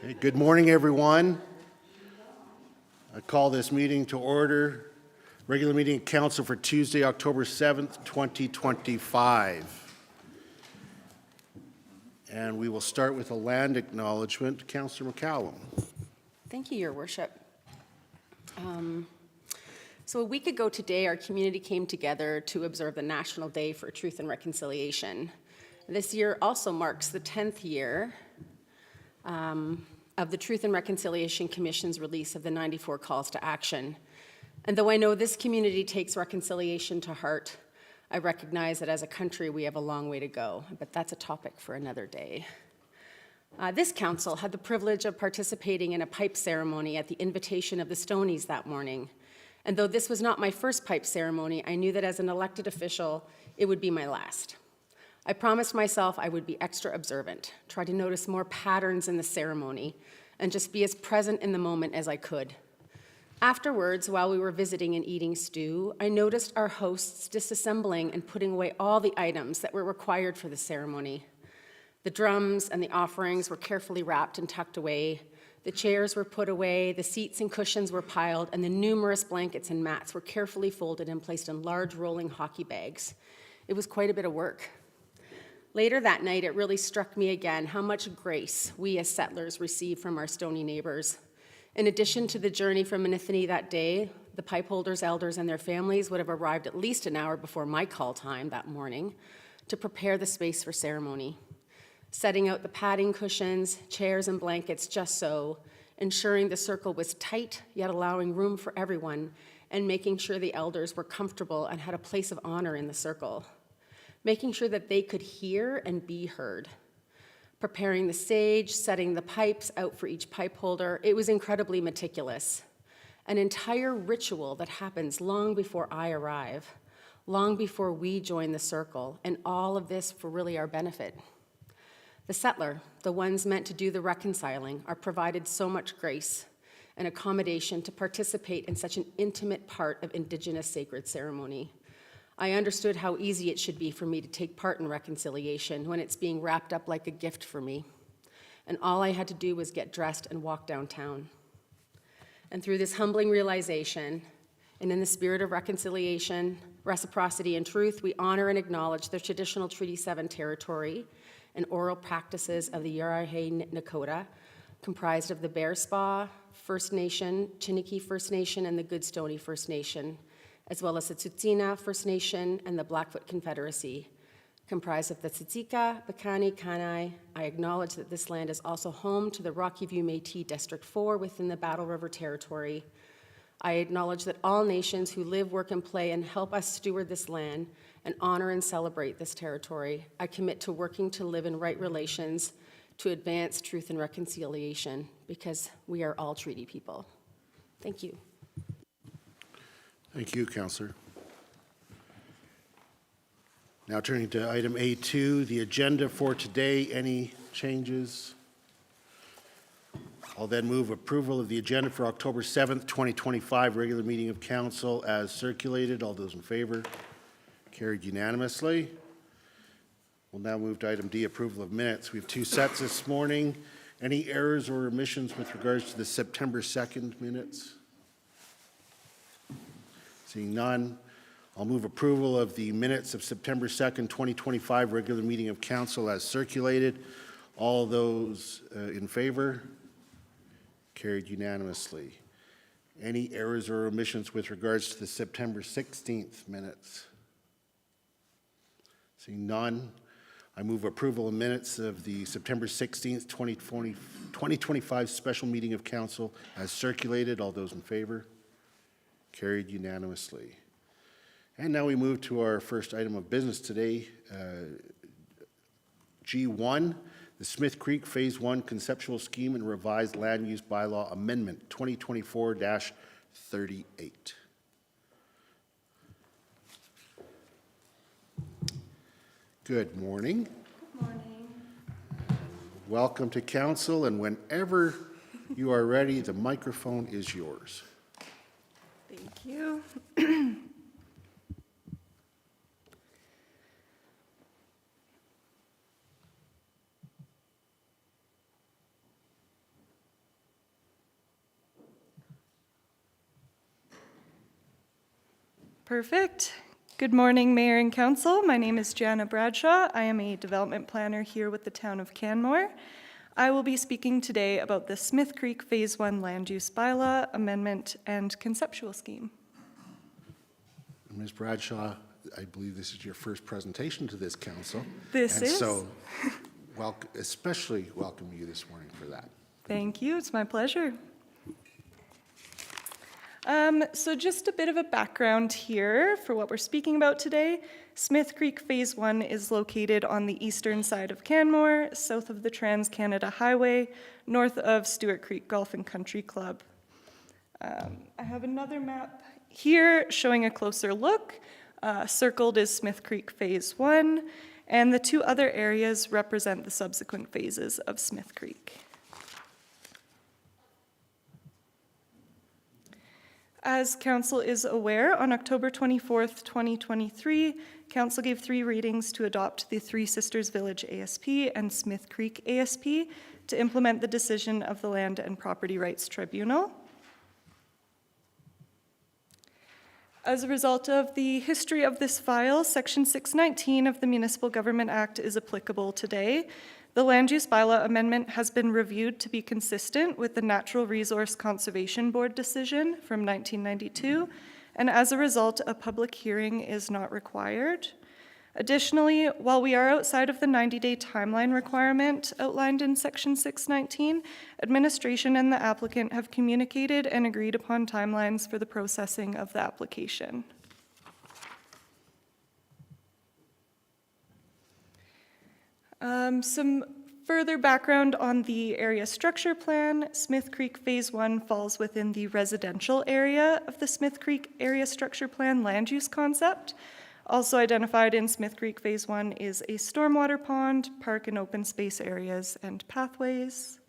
Okay, good morning, everyone. I call this meeting to order. Regular meeting of Council for Tuesday, October 7th, 2025. And we will start with a land acknowledgement. Councillor McCallum. Thank you, Your Worship. So a week ago today, our community came together to observe the National Day for Truth and Reconciliation. This year also marks the 10th year of the Truth and Reconciliation Commission's release of the 94 calls to action. And though I know this community takes reconciliation to heart, I recognize that as a country we have a long way to go, but that's a topic for another day. This council had the privilege of participating in a pipe ceremony at the invitation of the Stonies that morning. And though this was not my first pipe ceremony, I knew that as an elected official, it would be my last. I promised myself I would be extra observant, try to notice more patterns in the ceremony, and just be as present in the moment as I could. Afterwards, while we were visiting and eating stew, I noticed our hosts disassembling and putting away all the items that were required for the ceremony. The drums and the offerings were carefully wrapped and tucked away. The chairs were put away, the seats and cushions were piled, and the numerous blankets and mats were carefully folded and placed in large rolling hockey bags. It was quite a bit of work. Later that night, it really struck me again how much grace we as settlers receive from our Stoney neighbors. In addition to the journey from Manithany that day, the pipe holders, elders, and their families would have arrived at least an hour before my call time that morning to prepare the space for ceremony, setting out the padding cushions, chairs, and blankets just so, ensuring the circle was tight, yet allowing room for everyone, and making sure the elders were comfortable and had a place of honor in the circle, making sure that they could hear and be heard, preparing the sage, setting the pipes out for each pipe holder. It was incredibly meticulous. An entire ritual that happens long before I arrive, long before we join the circle, and all of this for really our benefit. The settler, the ones meant to do the reconciling, are provided so much grace and accommodation to participate in such an intimate part of Indigenous sacred ceremony. I understood how easy it should be for me to take part in reconciliation when it's being wrapped up like a gift for me. And all I had to do was get dressed and walk downtown. And through this humbling realization, and in the spirit of reconciliation, reciprocity, and truth, we honor and acknowledge the traditional Treaty 7 territory and oral practices of the Yarahe Nakota, comprised of the Bear Spa First Nation, Chiniki First Nation, and the Good Stoney First Nation, as well as the Tsutsina First Nation and the Blackfoot Confederacy, comprised of the Tsutsika, Piikani, Kainai. I acknowledge that this land is also home to the Rocky View Métis District 4 within the Battle River Territory. I acknowledge that all nations who live, work, and play and help us steward this land and honor and celebrate this territory. I commit to working to live in right relations to advance truth and reconciliation because we are all treaty people. Thank you. Thank you, Councillor. Now turning to item A2, the agenda for today. Any changes? I'll then move approval of the agenda for October 7th, 2025, regular meeting of Council as circulated. All those in favor? Carried unanimously. We'll now move to item D, approval of minutes. We have two sets this morning. Any errors or omissions with regards to the September 2nd minutes? Seeing none, I'll move approval of the minutes of September 2nd, 2025, regular meeting of Council as circulated. All those in favor? Carried unanimously. Any errors or omissions with regards to the September 16th minutes? Seeing none, I move approval of minutes of the September 16th, 2025 special meeting of Council as circulated. All those in favor? Carried unanimously. And now we move to our first item of business today, G1, the Smith Creek Phase 1 Conceptual Scheme and Revised Land Use Bylaw Amendment 2024-38. Good morning. Good morning. Welcome to Council, and whenever you are ready, the microphone is yours. Thank you. Perfect. Good morning, Mayor and Council. My name is Jana Bradshaw. I am a development planner here with the town of Canmore. I will be speaking today about the Smith Creek Phase 1 Land Use Bylaw Amendment and Conceptual Scheme. Ms. Bradshaw, I believe this is your first presentation to this council. This is. So, especially welcome you this morning for that. Thank you. It's my pleasure. So just a bit of a background here for what we're speaking about today. Smith Creek Phase 1 is located on the eastern side of Canmore, south of the Trans-Canada Highway, north of Stewart Creek Golf and Country Club. I have another map here showing a closer look. Circled is Smith Creek Phase 1, and the two other areas represent the subsequent phases of Smith Creek. As Council is aware, on October 24th, 2023, Council gave 3 readings to adopt the Three Sisters Village ASP and Smith Creek ASP to implement the decision of the Land and Property Rights Tribunal. As a result of the history of this file, Section 619 of the Municipal Government Act is applicable today. The Land Use Bylaw Amendment has been reviewed to be consistent with the Natural Resource Conservation Board decision from 1992, and as a result, a public hearing is not required. Additionally, while we are outside of the 90-day timeline requirement outlined in Section 619, administration and the applicant have communicated and agreed upon timelines for the processing of the application. Some further background on the area structure plan. Smith Creek Phase 1 falls within the residential area of the Smith Creek Area Structure Plan land use concept. Also identified in Smith Creek Phase 1 is a stormwater pond, park and open space areas, and pathways.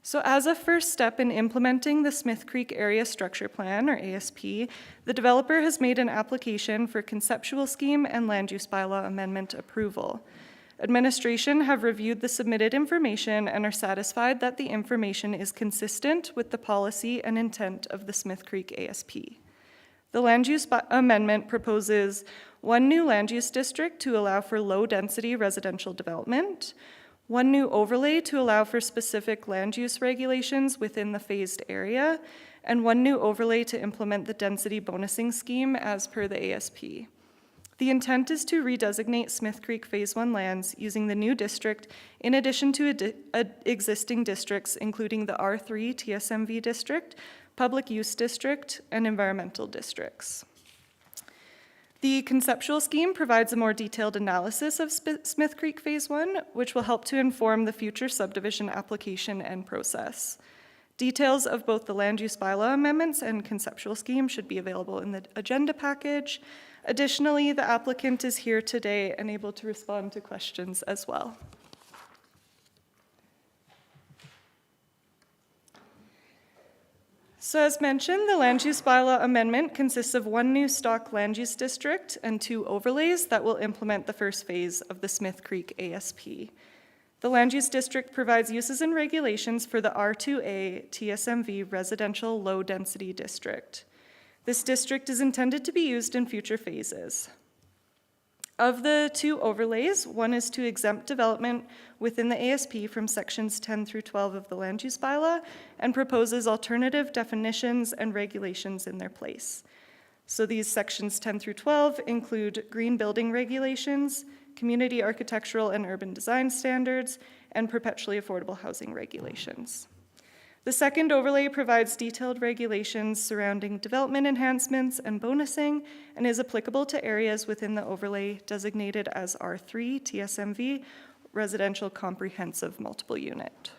So as a first step in implementing the Smith Creek Area Structure Plan, or ASP, the developer has made an application for conceptual scheme and land use bylaw amendment approval. Administration have reviewed the submitted information and are satisfied that the information is consistent with the policy and intent of the Smith Creek ASP. The land use amendment proposes 1 new land use district to allow for low-density residential development, 1 new overlay to allow for specific land use regulations within the phased area, and 1 new overlay to implement the density bonusing scheme as per the ASP. The intent is to redesignate Smith Creek Phase 1 lands using the new district in addition to existing districts, including the R3 TSMV district, public use district, and environmental districts. The conceptual scheme provides a more detailed analysis of Smith Creek Phase 1, which will help to inform the future subdivision application and process. Details of both the land use bylaw amendments and conceptual scheme should be available in the agenda package. Additionally, the applicant is here today and able to respond to questions as well. So as mentioned, the land use bylaw amendment consists of 1 new stock land use district and 2 overlays that will implement the first phase of the Smith Creek ASP. The land use district provides uses and regulations for the R2A TSMV residential low density district. This district is intended to be used in future phases. Of the 2 overlays, 1 is to exempt development within the ASP from sections 10 through 12 of the land use bylaw and proposes alternative definitions and regulations in their place. So these sections 10 through 12 include green building regulations, community architectural and urban design standards, and perpetually affordable housing regulations. The second overlay provides detailed regulations surrounding development enhancements and bonusing and is applicable to areas within the overlay designated as R3 TSMV, Residential Comprehensive Multiple Unit.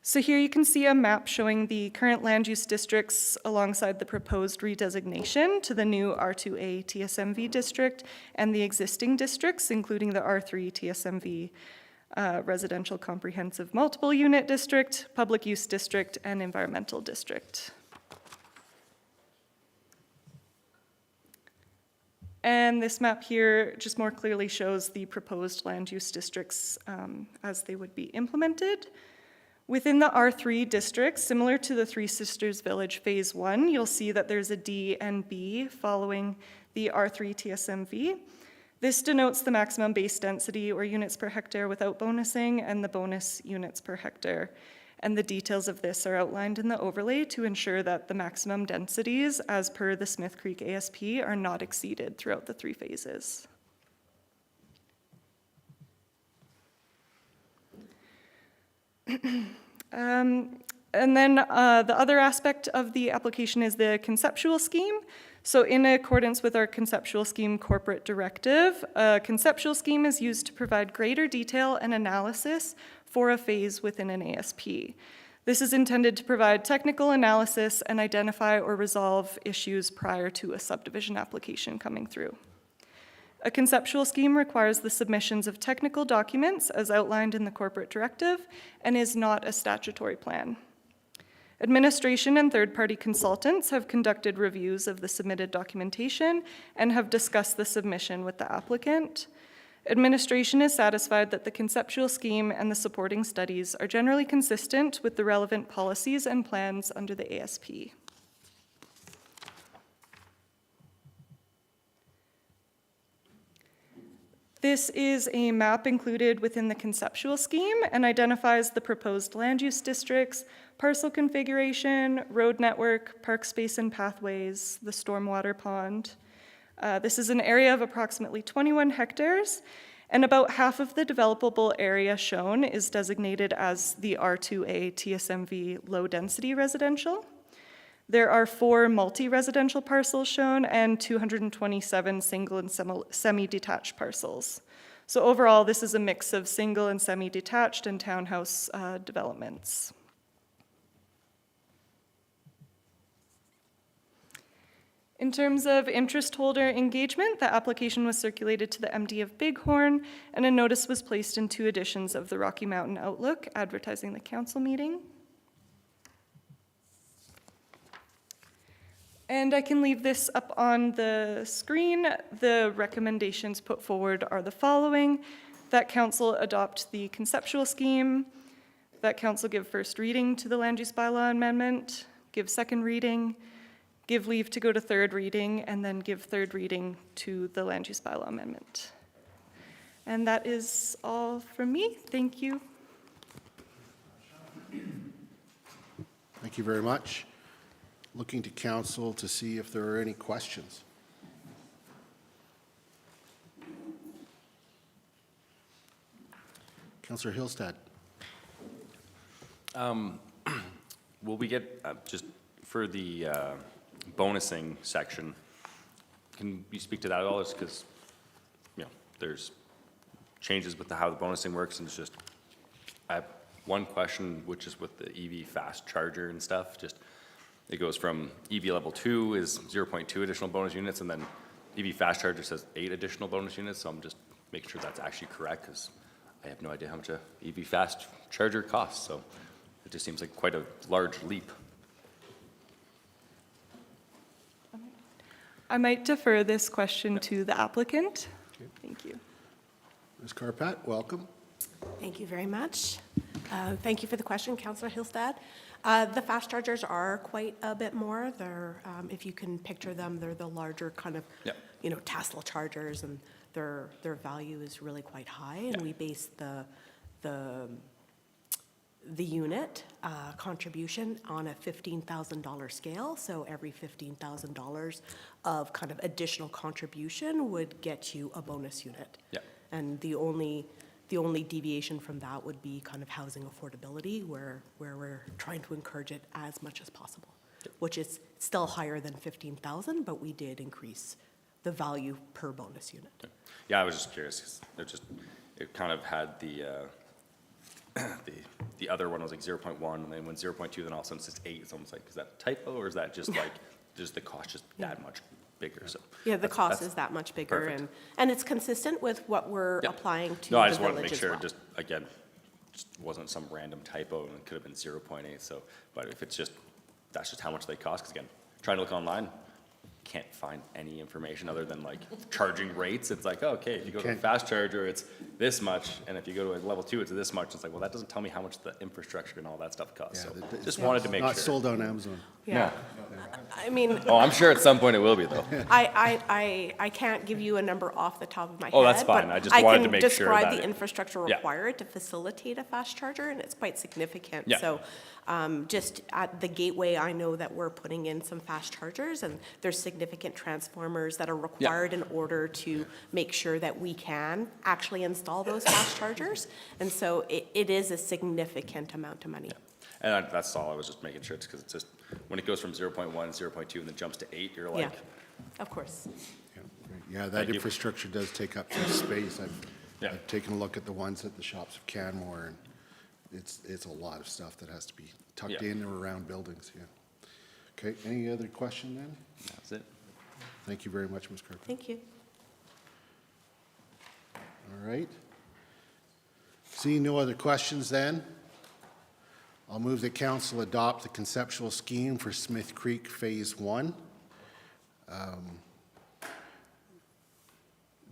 So here you can see a map showing the current land use districts alongside the proposed redesignation to the new R2A TSMV district and the existing districts, including the R3 TSMV Residential Comprehensive Multiple Unit District, Public Use District, and Environmental District. And this map here just more clearly shows the proposed land use districts as they would be implemented. Within the R3 district, similar to the Three Sisters Village Phase 1, you'll see that there's a D and B following the R3 TSMV. This denotes the maximum base density or units per hectare without bonusing and the bonus units per hectare. And the details of this are outlined in the overlay to ensure that the maximum densities as per the Smith Creek ASP are not exceeded throughout the 3 phases. And then the other aspect of the application is the conceptual scheme. So in accordance with our conceptual scheme corporate directive, a conceptual scheme is used to provide greater detail and analysis for a phase within an ASP. This is intended to provide technical analysis and identify or resolve issues prior to a subdivision application coming through. A conceptual scheme requires the submissions of technical documents as outlined in the corporate directive and is not a statutory plan. Administration and third-party consultants have conducted reviews of the submitted documentation and have discussed the submission with the applicant. Administration is satisfied that the conceptual scheme and the supporting studies are generally consistent with the relevant policies and plans under the ASP. This is a map included within the conceptual scheme and identifies the proposed land use districts, parcel configuration, road network, park space and pathways, the stormwater pond. This is an area of approximately 21 hectares, and about half of the developable area shown is designated as the R2A TSMV low-density residential. There are 4 multi-residential parcels shown and 227 single and semi-detached parcels. So overall, this is a mix of single and semi-detached and townhouse developments. In terms of interest holder engagement, the application was circulated to the MD of Bighorn, and a notice was placed in 2 editions of the Rocky Mountain Outlook advertising the council meeting. And I can leave this up on the screen. The recommendations put forward are the following: that council adopt the conceptual scheme, that council give first reading to the land use bylaw amendment, give second reading, give leave to go to third reading, and then give third reading to the land use bylaw amendment. And that is all from me. Thank you. Thank you very much. Looking to council to see if there are any questions. Councillor Hillstead. Will we get, just for the bonusing section, can you speak to that at all? Just because, you know, there's changes with how the bonusing works, and it's just, I have one question, which is with the EV fast charger and stuff. Just, it goes from EV level 2 is 0.2 additional bonus units, and then EV fast charger says 8 additional bonus units. So I'm just making sure that's actually correct, because I have no idea how much a EV fast charger costs. So it just seems like quite a large leap. I might defer this question to the applicant. Okay. Thank you. Ms. Carpat, welcome. Thank you very much. Thank you for the question, Councillor Hillstead. The fast chargers are quite a bit more. They're, if you can picture them, they're the larger kind of, you know, Tesla chargers, and their value is really quite high. And we base the unit contribution on a $15,000 scale. So every $15,000 of kind of additional contribution would get you a bonus unit. Yeah. And the only deviation from that would be kind of housing affordability, where we're trying to encourage it as much as possible, which is still higher than 15,000, but we did increase the value per bonus unit. Yeah, I was just curious, because it kind of had the other one was like 0.1, and then when 0.2, then all of a sudden it's 8. It's almost like, is that a typo, or is that just like, just the cost just that much bigger? So yeah, the cost is that much bigger, perfect. and it's consistent with what we're applying to no, I the just wanted to village make as sure well. it just, again, just wasn't some random typo, and it could have been 0.8. So, but if it's just, that's just how much they cost, because again, trying to look online, can't find any information other than like charging rates. It's like, okay, if you go to a Can't- fast charger, it's this much, and if you go to a level 2, it's this much. It's like, well, that doesn't tell me how much the infrastructure and all that stuff costs. Yeah, So the- just wanted to make Not sure. sold on Amazon. Yeah. I mean, Oh, I'm sure at some point it will be though. I can't give you a number off the top of my head. Oh, that's fine. but I just wanted to make sure can describe that the it- infrastructure Yeah. required to facilitate a fast charger, and it's quite significant. Yeah. So just at the gateway, I know that we're putting in some fast chargers, and there's significant transformers that are required in order to make sure that we can actually install those fast chargers. And so it is a significant amount of money. And that's all. I was just making sure. It's because it's just, when it goes from 0.1 and 0.2 and then jumps to 8, you're like, Yeah, of course. Yeah, great. Yeah, that Thank you. infrastructure does take up some space. Yeah. I've taken a look at the ones at the shops of Canmore, and it's a lot of stuff that has to be tucked Yeah. in or around buildings, yeah. Okay, any other question then? that's it. Thank you very much, Ms. Kirkland. Thank you. All right. Seeing no other questions then, I'll move that council adopt the conceptual scheme for Smith Creek Phase 1.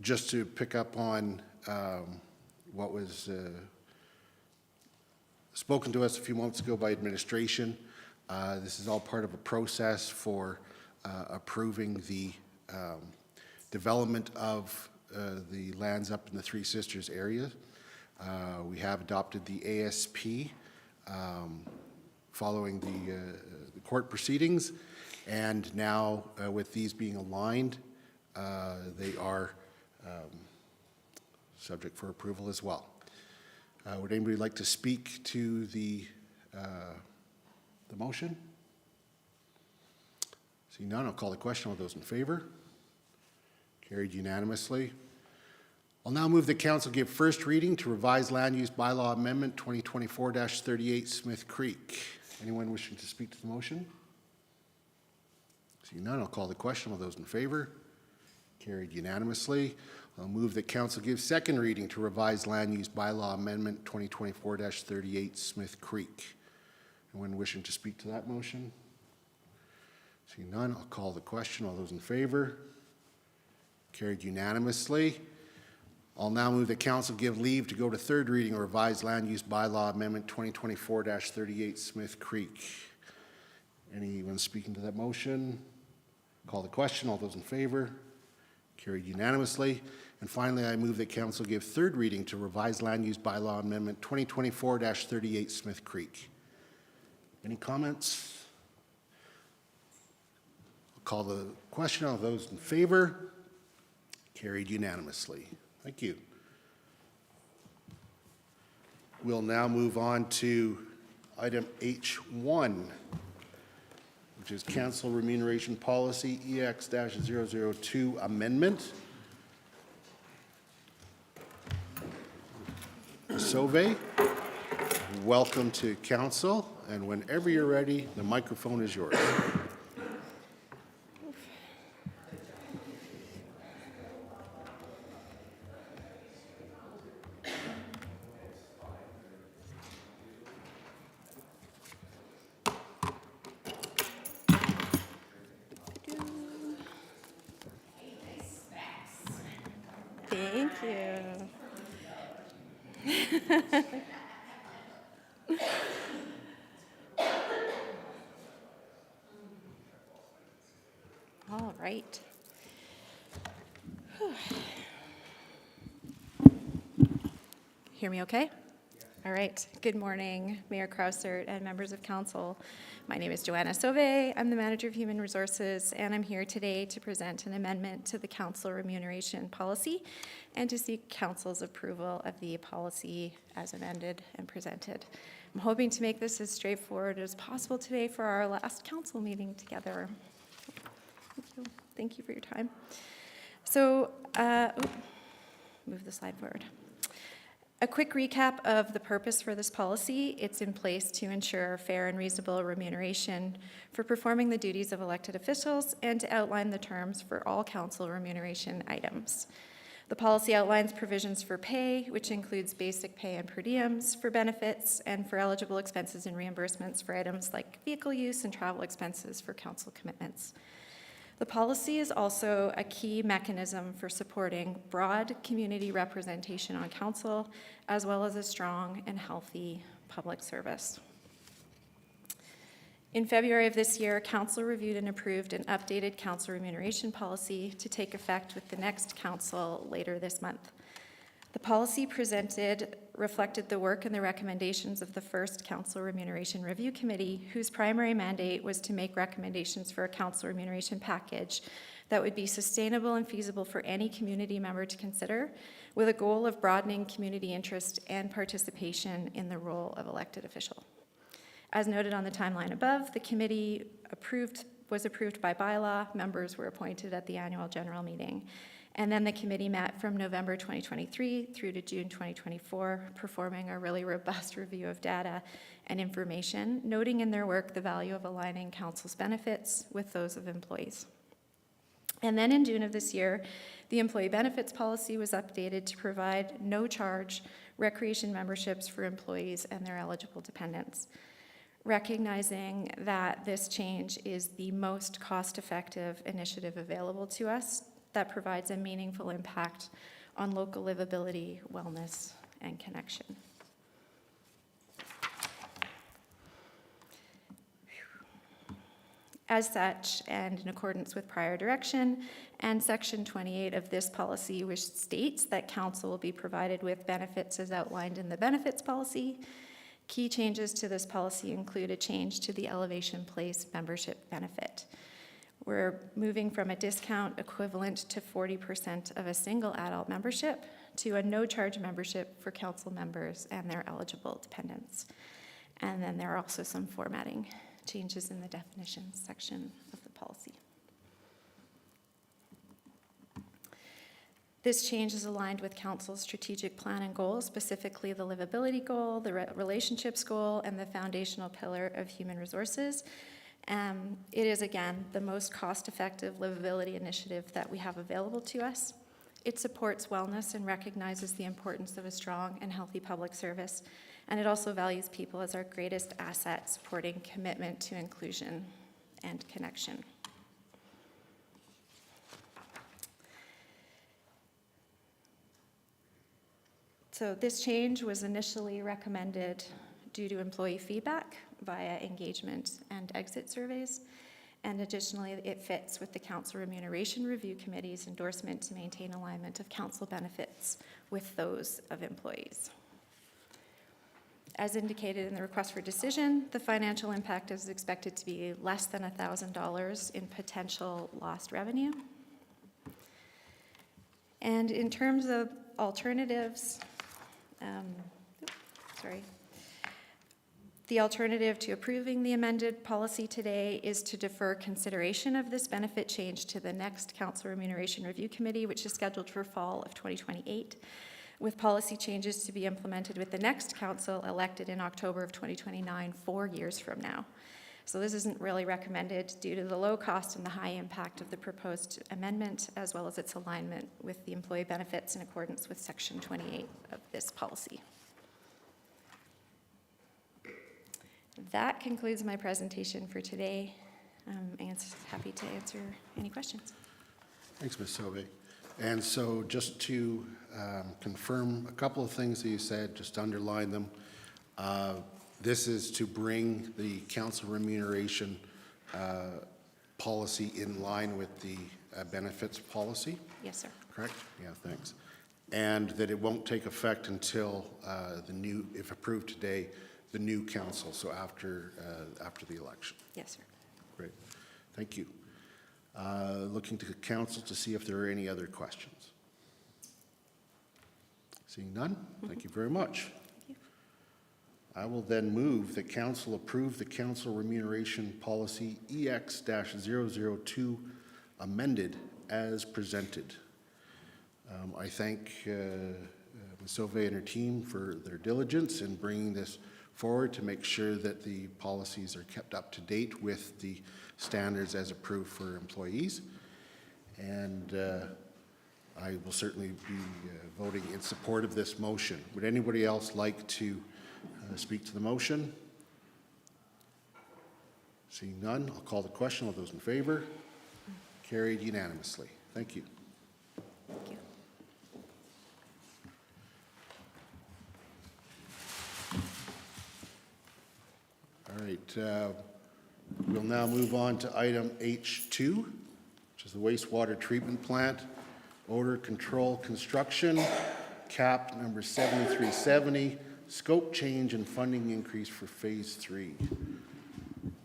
Just to pick up on what was spoken to us a few months ago by administration, this is all part of a process for approving the development of the lands up in the Three Sisters area. We have adopted the ASP following the court proceedings, and now with these being aligned, they are subject for approval as well. Would anybody like to speak to the motion? Seeing none, I'll call the question. All those in favor? Carried unanimously. I'll now move the council give first reading to revised land use bylaw amendment 2024-38 Smith Creek. Anyone wishing to speak to the motion? Seeing none, I'll call the question. All those in favor? Carried unanimously. I'll move that council give second reading to revised land use bylaw amendment 2024-38 Smith Creek. Anyone wishing to speak to that motion? Seeing none, I'll call the question. All those in favor? Carried unanimously. I'll now move that council give leave to go to third reading of revised land use bylaw amendment 2024-38 Smith Creek. Anyone speaking to that motion? Call the question. All those in favor? Carried unanimously. And finally, I move that council give third reading to revised land use bylaw amendment 2024-38 Smith Creek. Any comments? I'll call the question. All those in favor? Carried unanimously. Thank you. We'll now move on to item H1, which is Council Remuneration Policy EX-002 Amendment. Sauvé, welcome to council, and whenever you're ready, the microphone is yours. Thank you. All right. Whew. Hear me okay? All right. Good morning, Mayor Krausert and members of council. My name is Joanna Sauvé. I'm the Manager of Human Resources, and I'm here today to present an amendment to the council remuneration policy and to seek council's approval of the policy as amended and presented. I'm hoping to make this as straightforward as possible today for our last council meeting together. Thank you for your time. So, move the slide forward. A quick recap of the purpose for this policy. It's in place to ensure fair and reasonable remuneration for performing the duties of elected officials and to outline the terms for all council remuneration items. The policy outlines provisions for pay, which includes basic pay and per diems, for benefits, and for eligible expenses and reimbursements for items like vehicle use and travel expenses for council commitments. The policy is also a key mechanism for supporting broad community representation on council, as well as a strong and healthy public service. In February of this year, council reviewed and approved an updated council remuneration policy to take effect with the next council later this month. The policy presented reflected the work and the recommendations of the first Council Remuneration Review Committee, whose primary mandate was to make recommendations for a council remuneration package that would be sustainable and feasible for any community member to consider, with a goal of broadening community interest and participation in the role of elected official. As noted on the timeline above, the committee was approved by bylaw. Members were appointed at the annual general meeting. And then the committee met from November 2023 through to June 2024, performing a really robust review of data and information, noting in their work the value of aligning council's benefits with those of employees. And then in June of this year, the employee benefits policy was updated to provide no-charge recreation memberships for employees and their eligible dependents. Recognizing that this change is the most cost-effective initiative available to us that provides a meaningful impact on local livability, wellness, and connection. As such, and in accordance with prior direction, and Section 28 of this policy, which states that council will be provided with benefits as outlined in the benefits policy, key changes to this policy include a change to the Elevation Place membership benefit. We're moving from a discount equivalent to 40% of a single adult membership to a no-charge membership for council members and their eligible dependents. And then there are also some formatting changes in the definitions section of the policy. This change is aligned with council's strategic plan and goals, specifically the livability goal, the relationships goal, and the foundational pillar of human resources. It is, again, the most cost-effective livability initiative that we have available to us. It supports wellness and recognizes the importance of a strong and healthy public service, and it also values people as our greatest asset, supporting commitment to inclusion and connection. So this change was initially recommended due to employee feedback via engagement and exit surveys. And additionally, it fits with the Council Remuneration Review Committee's endorsement to maintain alignment of council benefits with those of employees. As indicated in the request for decision, the financial impact is expected to be less than $1,000 in potential lost revenue. And in terms of alternatives, the alternative to approving the amended policy today is to defer consideration of this benefit change to the next Council Remuneration Review Committee, which is scheduled for fall of 2028, with policy changes to be implemented with the next council elected in October of 2029, 4 years from now. So this isn't really recommended due to the low cost and the high impact of the proposed amendment, as well as its alignment with the employee benefits in accordance with Section 28 of this policy. That concludes my presentation for today. I'm happy to answer any questions. Thanks, Ms. Sauvé. And so just to confirm a couple of things that you said, just to underline them. This is to bring the council remuneration policy in line with the benefits policy? Yes, sir. Correct? Yeah, thanks. And that it won't take effect until the new, if approved today, the new council, so after the election. Yes, sir. Great. Thank you. Looking to the council to see if there are any other questions. Seeing none, thank you very much. Thank you. I will then move that council approve the council remuneration policy EX-002 amended as presented. I thank Ms. Sauvé and her team for their diligence in bringing this forward to make sure that the policies are kept up to date with the standards as approved for employees. And I will certainly be voting in support of this motion. Would anybody else like to speak to the motion? Seeing none, I'll call the question. All those in favor? Carried unanimously. Thank you. Thank you. All right, we'll now move on to item H2, which is the wastewater treatment plant, odor control construction, cap number 7370, scope change and funding increase for phase 3.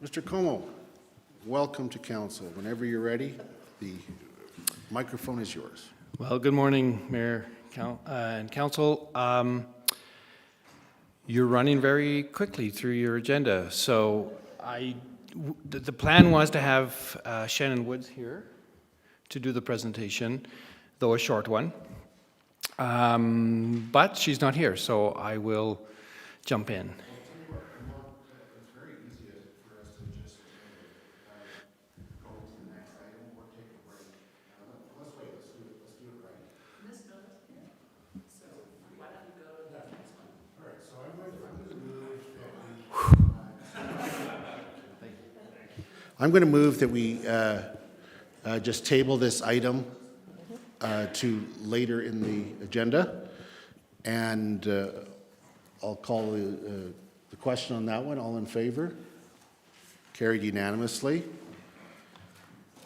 Mr. Como, welcome to council. Whenever you're ready, the microphone is yours. Well, good morning, Mayor and Council. You're running very quickly through your agenda. So the plan was to have Shannon Woods here to do the presentation, though a short one. But she's not here, so I will jump in. It's very easy for us to just go to the next item or take a break. Let's wait, let's do it right. So why don't you go to the next one? All right, so I'm going to move that we just table this item to later in the agenda, and I'll call the question on that one. All in favor? Carried unanimously.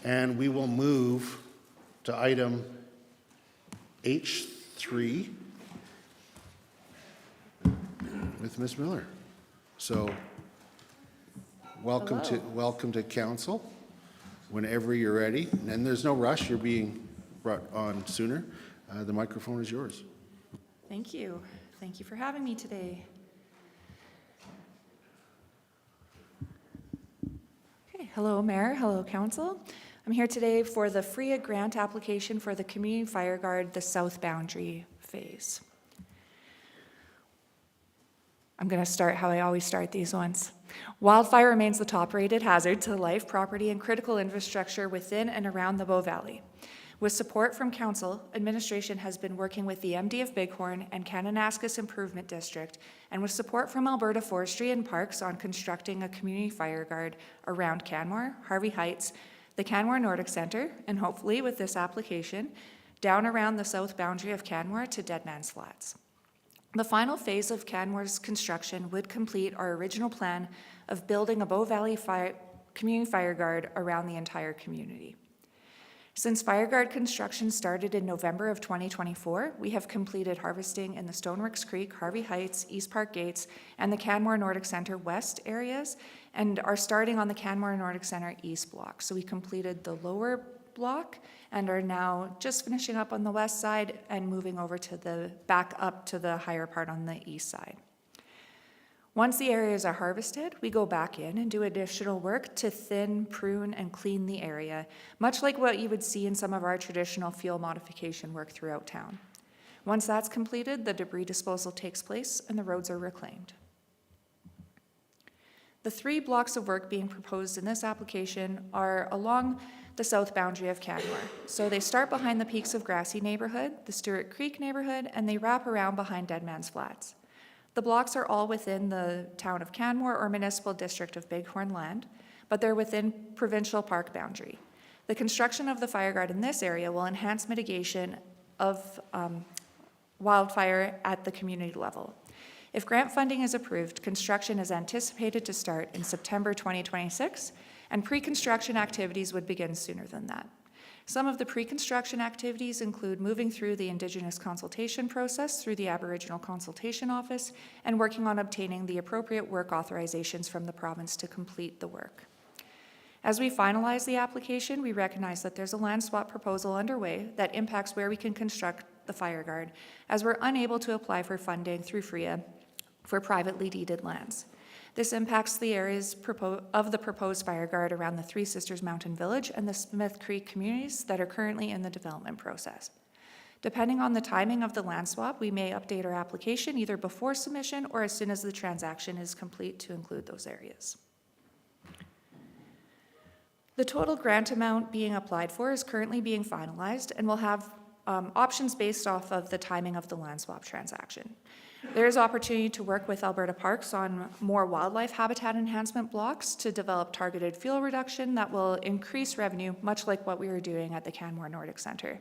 And we will move to item H3 with Ms. Miller. So welcome to council. Whenever you're ready, and there's no rush, you're being brought on sooner. The microphone is yours. Thank you. Thank you for having me today. Okay, hello, Mayor. Hello, Council. I'm here today for the FRIAA grant application for the Community Fireguard, the South Boundary phase. I'm going to start how I always start these ones. Wildfire remains the top-rated hazard to life, property, and critical infrastructure within and around the Bow Valley. With support from Council, administration has been working with the MD of Bighorn and Kananaskis Improvement District, and with support from Alberta Forestry and Parks on constructing a community fire guard around Canmore, Harvey Heights, the Canmore Nordic Centre, and hopefully with this application, down around the south boundary of Canmore to Deadman's Flats. The final phase of Canmore's construction would complete our original plan of building a Bow Valley community fire guard around the entire community. Since Fireguard construction started in November of 2024, we have completed harvesting in the Stoneworks Creek, Harvey Heights, East Park Gates, and the Canmore Nordic Centre West areas, and are starting on the Canmore Nordic Centre East block. So we completed the lower block and are now just finishing up on the west side and moving over to the back up to the higher part on the east side. Once the areas are harvested, we go back in and do additional work to thin, prune, and clean the area, much like what you would see in some of our traditional field modification work throughout town. Once that's completed, the debris disposal takes place and the roads are reclaimed. The 3 blocks of work being proposed in this application are along the south boundary of Canmore. So they start behind the Peaks of Grassy neighborhood, the Stewart Creek neighborhood, and they wrap around behind Deadman's Flats. The blocks are all within the town of Canmore or municipal district of Bighorn land, but they're within provincial park boundary. The construction of the fire guard in this area will enhance mitigation of wildfire at the community level. If grant funding is approved, construction is anticipated to start in September 2026, and pre-construction activities would begin sooner than that. Some of the pre-construction activities include moving through the Indigenous consultation process through the Aboriginal Consultation Office and working on obtaining the appropriate work authorizations from the province to complete the work. As we finalize the application, we recognize that there's a land swap proposal underway that impacts where we can construct the fire guard, as we're unable to apply for funding through FRIAA for privately deeded lands. This impacts the areas of the proposed fire guard around the Three Sisters Mountain Village and the Smith Creek communities that are currently in the development process. Depending on the timing of the land swap, we may update our application either before submission or as soon as the transaction is complete to include those areas. The total grant amount being applied for is currently being finalized and will have options based off of the timing of the land swap transaction. There is opportunity to work with Alberta Parks on more wildlife habitat enhancement blocks to develop targeted fuel reduction that will increase revenue, much like what we were doing at the Canmore Nordic Centre.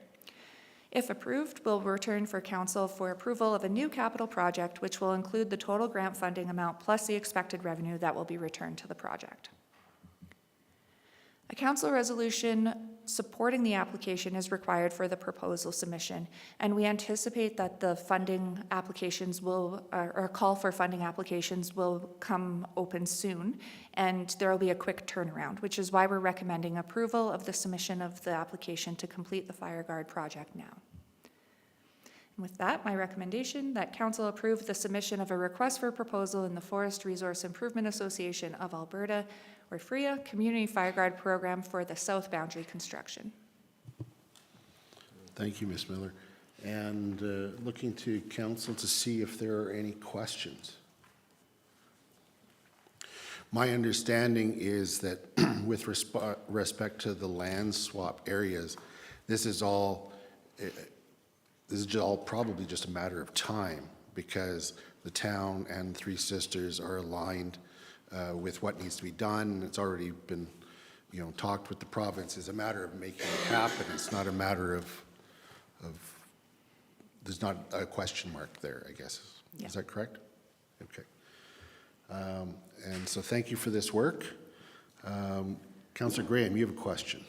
If approved, we'll return for council for approval of a new capital project, which will include the total grant funding amount plus the expected revenue that will be returned to the project. A council resolution supporting the application is required for the proposal submission, and we anticipate that the funding applications will, or call for funding applications will come open soon, and there will be a quick turnaround, which is why we're recommending approval of the submission of the application to complete the Fireguard project now. And with that, my recommendation that council approve the submission of a request for proposal in the Forest Resource Improvement Association of Alberta, or FRIAA, Community Fireguard Program for the South Boundary construction. Thank you, Ms. Miller. And looking to council to see if there are any questions. My understanding is that with respect to the land swap areas, this is all probably just a matter of time, because the town and Three Sisters are aligned with what needs to be done. It's already been, talked with the province. It's a matter of making it happen. It's not a matter of there's not a question mark there, I guess. Yeah. Is that correct? Okay. And so thank you for this work. Councillor Graham, you have a question.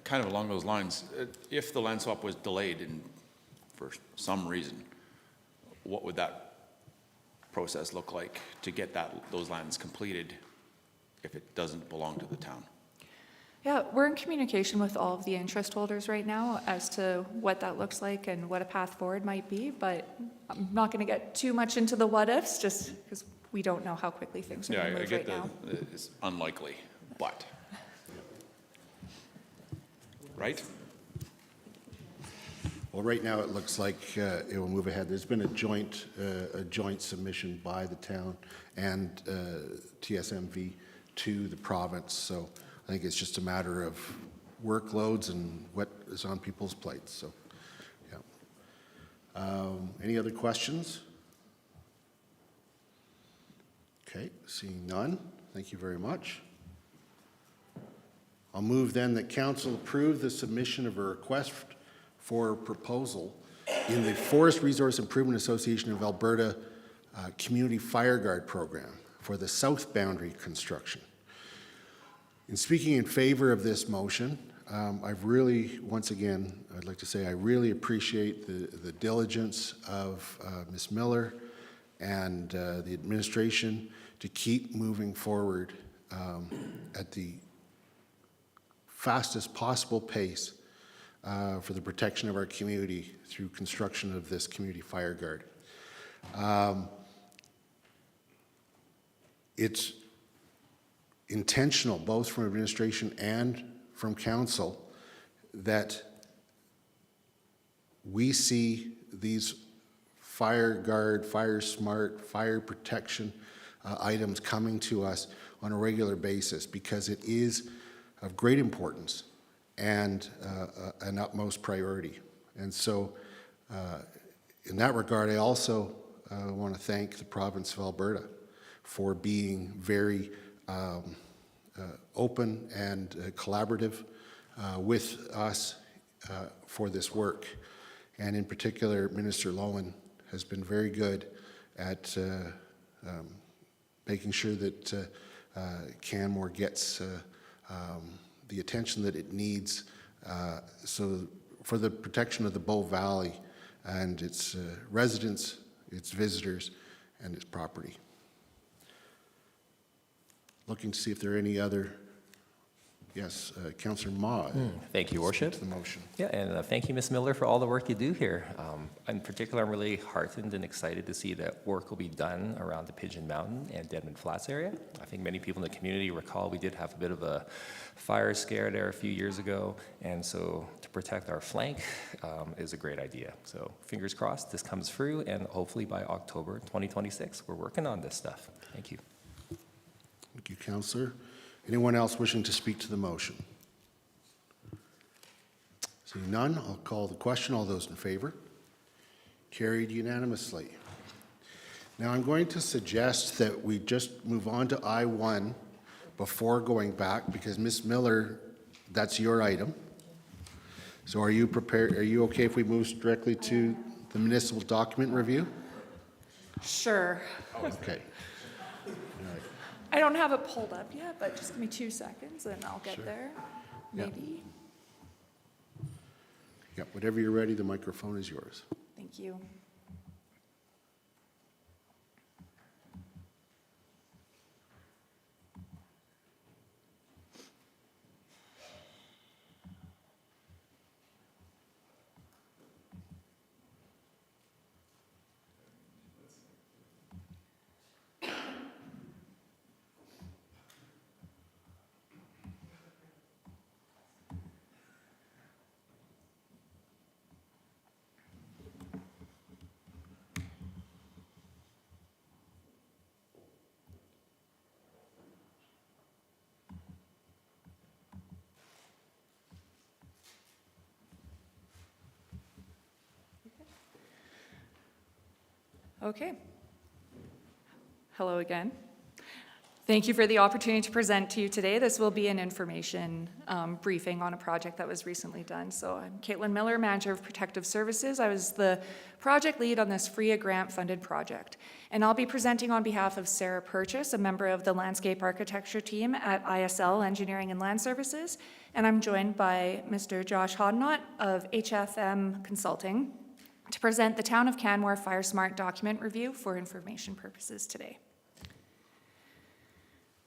Kind of along those lines, if the land swap was delayed for some reason, what would that process look like to get those lands completed if it doesn't belong to the town? Yeah, we're in communication with all of the interest holders right now as to what that looks like and what a path forward might be, but I'm not going to get too much into the what ifs just because we don't know how quickly things are going to move right now. It's unlikely, but right? Well, right now it looks like it will move ahead. There's been a joint submission by the town and TSMV to the province. So I think it's just a matter of workloads and what is on people's plates. So, yeah. Any other questions? Okay, seeing none. Thank you very much. I'll move then that council approve the submission of a request for proposal in the Forest Resource Improvement Association of Alberta Community Fireguard Program for the South Boundary construction. In speaking in favor of this motion, I've really, once again, I'd like to say I really appreciate the diligence of Ms. Miller and the administration to keep moving forward at the fastest possible pace for the protection of our community through construction of this community fire guard. It's intentional, both from administration and from council, that we see these FireGuard, FireSmart, fire protection items coming to us on a regular basis, because it is of great importance and an utmost priority. And so in that regard, I also want to thank the province of Alberta for being very open and collaborative with us for this work. And in particular, Minister Lowen has been very good at making sure that Canmore gets the attention that it needs so for the protection of the Bow Valley and its residents, its visitors, and its property. Looking to see if there are any other. Yes, Councillor Ma. Thank you, Worship. The motion. Yeah, and thank you, Ms. Miller, for all the work you do here. In particular, I'm really heartened and excited to see that work will be done around the Pigeon Mountain and Deadman Flats area. I think many people in the community recall we did have a bit of a fire scare there a few years ago, and so to protect our flank is a great idea. So fingers crossed this comes through, and hopefully by October 2026, we're working on this stuff. Thank you. Thank you, Councillor. Anyone else wishing to speak to the motion? Seeing none, I'll call the question. All those in favor? Carried unanimously. Now, I'm going to suggest that we just move on to I-1 before going back, because Ms. Miller, that's your item. So are you prepared, are you okay if we move directly to the municipal document review? Sure. Okay. I don't have it pulled up yet, but just give me 2 seconds and I'll get there, Yeah. maybe. Yeah, whenever you're ready, the microphone is yours. Thank you. Okay. Hello again. Thank you for the opportunity to present to you today. This will be an information briefing on a project that was recently done. So I'm Caitlin Miller, Manager of Protective Services. I was the project lead on this FRIAA grant-funded project. And I'll be presenting on behalf of Sarah Purchase, a member of the landscape architecture team at ISL Engineering and Land Services. And I'm joined by Mr. Josh Hodnott of HFM Consulting to present the Town of Canmore FireSmart document review for information purposes today.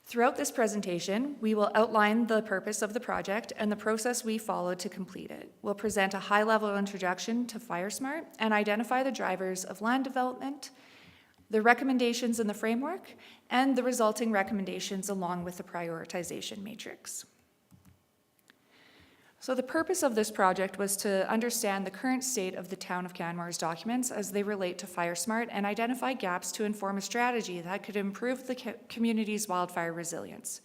Throughout this presentation, we will outline the purpose of the project and the process we followed to complete it. We'll present a high-level introduction to FireSmart and identify the drivers of land development, the recommendations in the framework, and the resulting recommendations along with the prioritization matrix. So the purpose of this project was to understand the current state of the Town of Canmore's documents as they relate to FireSmart and identify gaps to inform a strategy that could improve the community's wildfire resilience.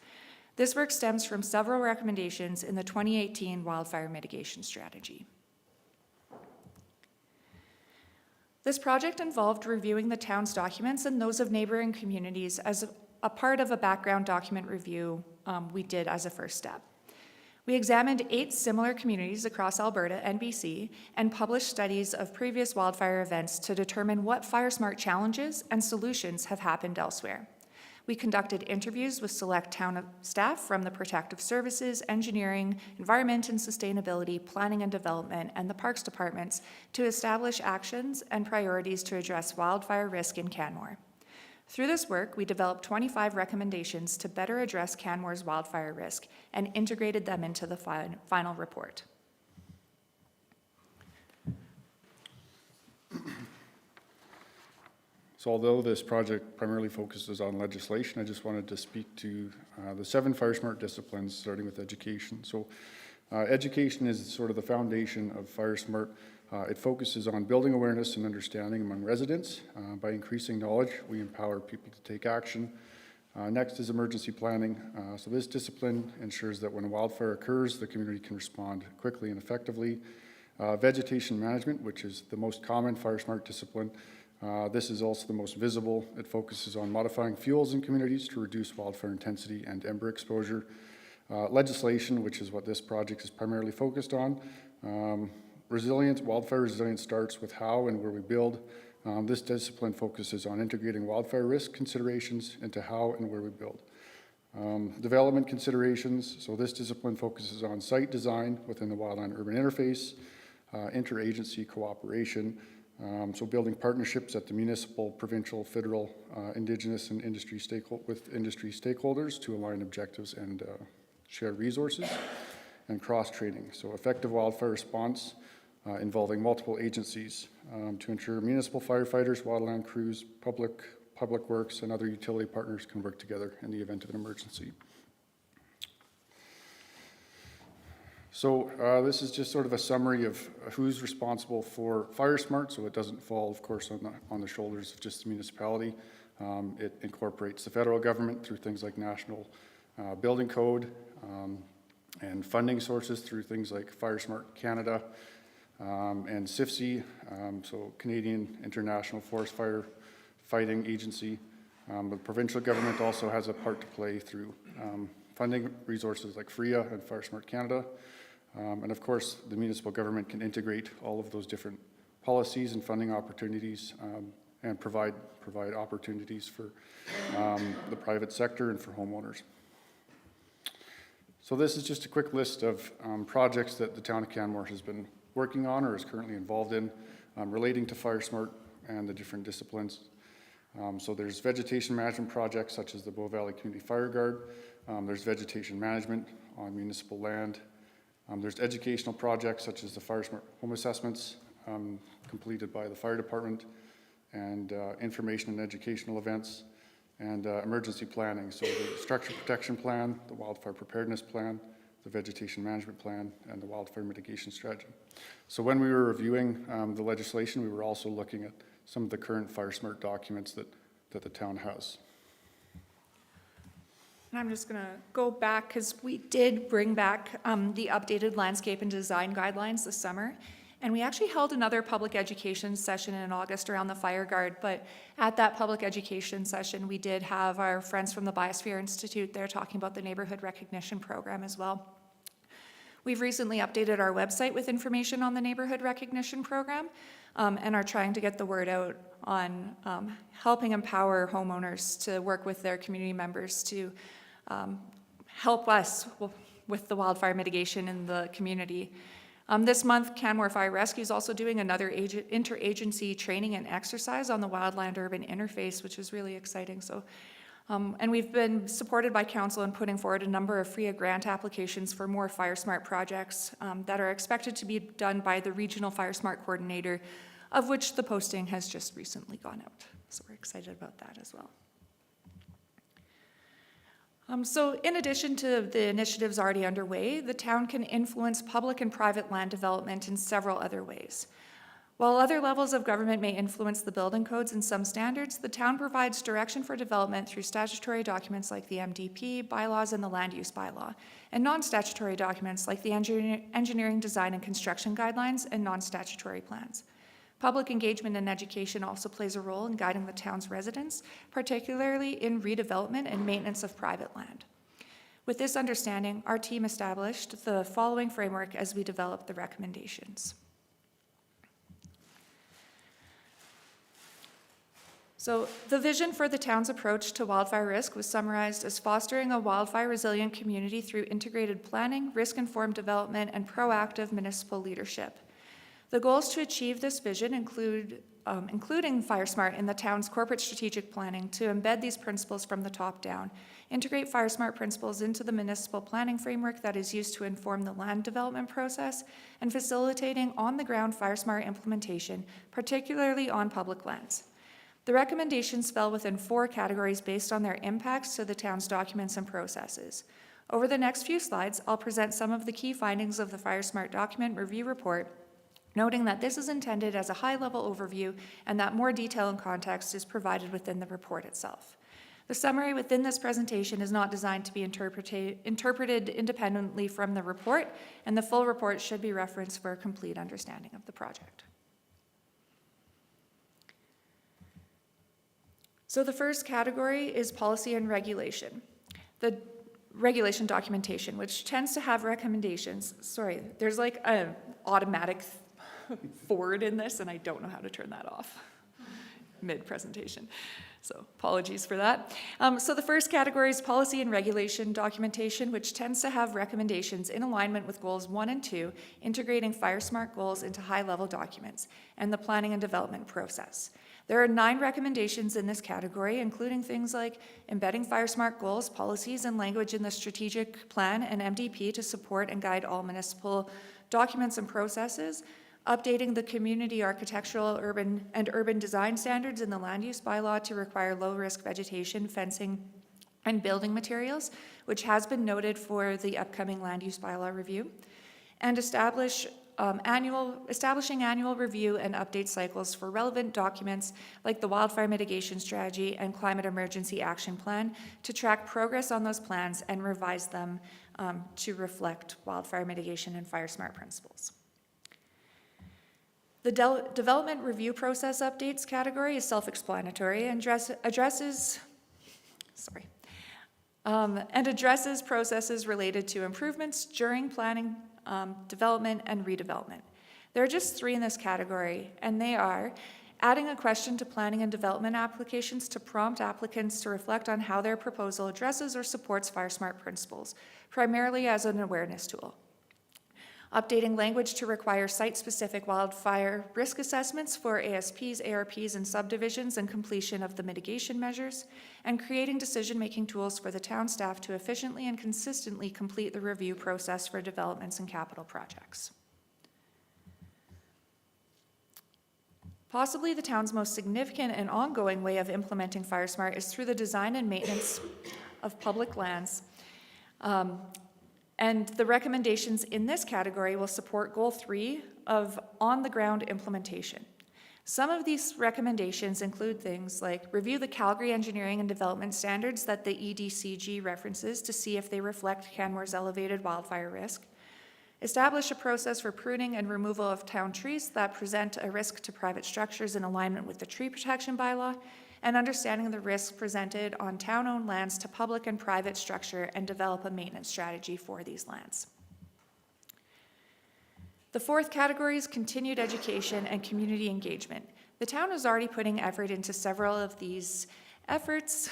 This work stems from several recommendations in the 2018 Wildfire Mitigation Strategy. This project involved reviewing the town's documents and those of neighboring communities as a part of a background document review we did as a first step. We examined 8 similar communities across Alberta and BC and published studies of previous wildfire events to determine what FireSmart challenges and solutions have happened elsewhere. We conducted interviews with select town staff from the Protective Services, Engineering, Environment and Sustainability, Planning and Development, and the Parks Departments to establish actions and priorities to address wildfire risk in Canmore. Through this work, we developed 25 recommendations to better address Canmore's wildfire risk and integrated them into the final report. So although this project primarily focuses on legislation, I just wanted to speak to the 7 FireSmart disciplines, starting with education. So education is sort of the foundation of FireSmart. It focuses on building awareness and understanding among residents. By increasing knowledge, we empower people to take action. Next is emergency planning. So this discipline ensures that when a wildfire occurs, the community can respond quickly and effectively. Vegetation management, which is the most common FireSmart discipline. This is also the most visible. It focuses on modifying fuels in communities to reduce wildfire intensity and ember exposure. Legislation, which is what this project is primarily focused on. Resilience, wildfire resilience starts with how and where we build. This discipline focuses on integrating wildfire risk considerations into how and where we build. Development considerations, so this discipline focuses on site design within the wildland-urban interface, interagency cooperation, so building partnerships at the municipal, provincial, federal, Indigenous and industry stakeholders to align objectives and share resources, and cross-training. So effective wildfire response involving multiple agencies to ensure municipal firefighters, wildland crews, public works, and other utility partners can work together in the event of an emergency. So this is just sort of a summary of who's responsible for FireSmart, so it doesn't fall, of course, on the shoulders of just the municipality. It incorporates the federal government through things like National Building Code and funding sources through things like FireSmart Canada and CIFC, so Canadian International Forest Fire fighting agency. The provincial government also has a part to play through funding resources like FRIAA and FireSmart Canada. And of course, the municipal government can integrate all of those different policies and funding opportunities and provide opportunities for the private sector and for homeowners. So this is just a quick list of projects that the town of Canmore has been working on or is currently involved in relating to FireSmart and the different disciplines. So there's vegetation management projects such as the Bow Valley Community Fireguard. There's vegetation management on municipal land. There's educational projects such as the FireSmart home assessments completed by the fire department, and information and educational events, and emergency planning. So the structure protection plan, the wildfire preparedness plan, the vegetation management plan, and the wildfire mitigation strategy. So when we were reviewing the legislation, we were also looking at some of the current FireSmart documents that the town has. And I'm just going to go back because we did bring back the updated landscape and design guidelines this summer. And we actually held another public education session in August around the Fireguard. But at that public education session, we did have our friends from the Biosphere Institute there talking about the neighborhood recognition program as well. We've recently updated our website with information on the neighborhood recognition program and are trying to get the word out on helping empower homeowners to work with their community members to help us with the wildfire mitigation in the community. This month, Canmore Fire Rescue is also doing another interagency training and exercise on the wildland-urban interface, which is really exciting. So, and we've been supported by council in putting forward a number of FRIAA grant applications for more FireSmart projects that are expected to be done by the regional FireSmart coordinator, of which the posting has just recently gone out. So we're excited about that as well. So in addition to the initiatives already underway, the town can influence public and private land development in several other ways. While other levels of government may influence the building codes and some standards, the town provides direction for development through statutory documents like the MDP, bylaws, and the land use bylaw, and non-statutory documents like the engineering, design, and construction guidelines and non-statutory plans. Public engagement and education also plays a role in guiding the town's residents, particularly in redevelopment and maintenance of private land. With this understanding, our team established the following framework as we developed the recommendations. So the vision for the town's approach to wildfire risk was summarized as fostering a wildfire resilient community through integrated planning, risk-informed development, and proactive municipal leadership. The goals to achieve this vision include including FireSmart in the town's corporate strategic planning to embed these principles from the top down, integrate FireSmart principles into the municipal planning framework that is used to inform the land development process, and facilitating on-the-ground FireSmart implementation, particularly on public lands. The recommendations fell within 4 categories based on their impacts to the town's documents and processes. Over the next few slides, I'll present some of the key findings of the FireSmart document review report, noting that this is intended as a high-level overview and that more detail and context is provided within the report itself. The summary within this presentation is not designed to be interpreted independently from the report, and the full report should be referenced for a complete understanding of the project. So the first category is policy and regulation. The regulation documentation, which tends to have recommendations. Sorry, there's like an automatic forward in this, and I don't know how to turn that off mid-presentation. So apologies for that. So the first category is policy and regulation documentation, which tends to have recommendations in alignment with goals 1 and 2, integrating FireSmart goals into high-level documents, and the planning and development process. There are 9 recommendations in this category, including things like embedding FireSmart goals, policies, and language in the strategic plan and MDP to support and guide all municipal documents and processes, updating the community architectural, urban design standards in the land use bylaw to require low-risk vegetation, fencing, and building materials, which has been noted for the upcoming land use bylaw review, and establishing annual review and update cycles for relevant documents like the wildfire mitigation strategy and climate emergency action plan to track progress on those plans and revise them to reflect wildfire mitigation and FireSmart principles. The development review process updates category is self-explanatory and addresses processes related to improvements during planning, development, and redevelopment. There are just 3 in this category, and they are adding a question to planning and development applications to prompt applicants to reflect on how their proposal addresses or supports FireSmart principles, primarily as an awareness tool. Updating language to require site-specific wildfire risk assessments for ASPs, ARPs, and subdivisions and completion of the mitigation measures, and creating decision-making tools for the town staff to efficiently and consistently complete the review process for developments and capital projects. Possibly the town's most significant and ongoing way of implementing FireSmart is through the design and maintenance of public lands. And the recommendations in this category will support Goal 3 of on-the-ground implementation. Some of these recommendations include things like review the Calgary engineering and development standards that the EDCG references to see if they reflect Canmore's elevated wildfire risk, establish a process for pruning and removal of town trees that present a risk to private structures in alignment with the tree protection bylaw, and understanding the risks presented on town-owned lands to public and private structure, and develop a maintenance strategy for these lands. The 4th category is continued education and community engagement. The town is already putting effort into several of these efforts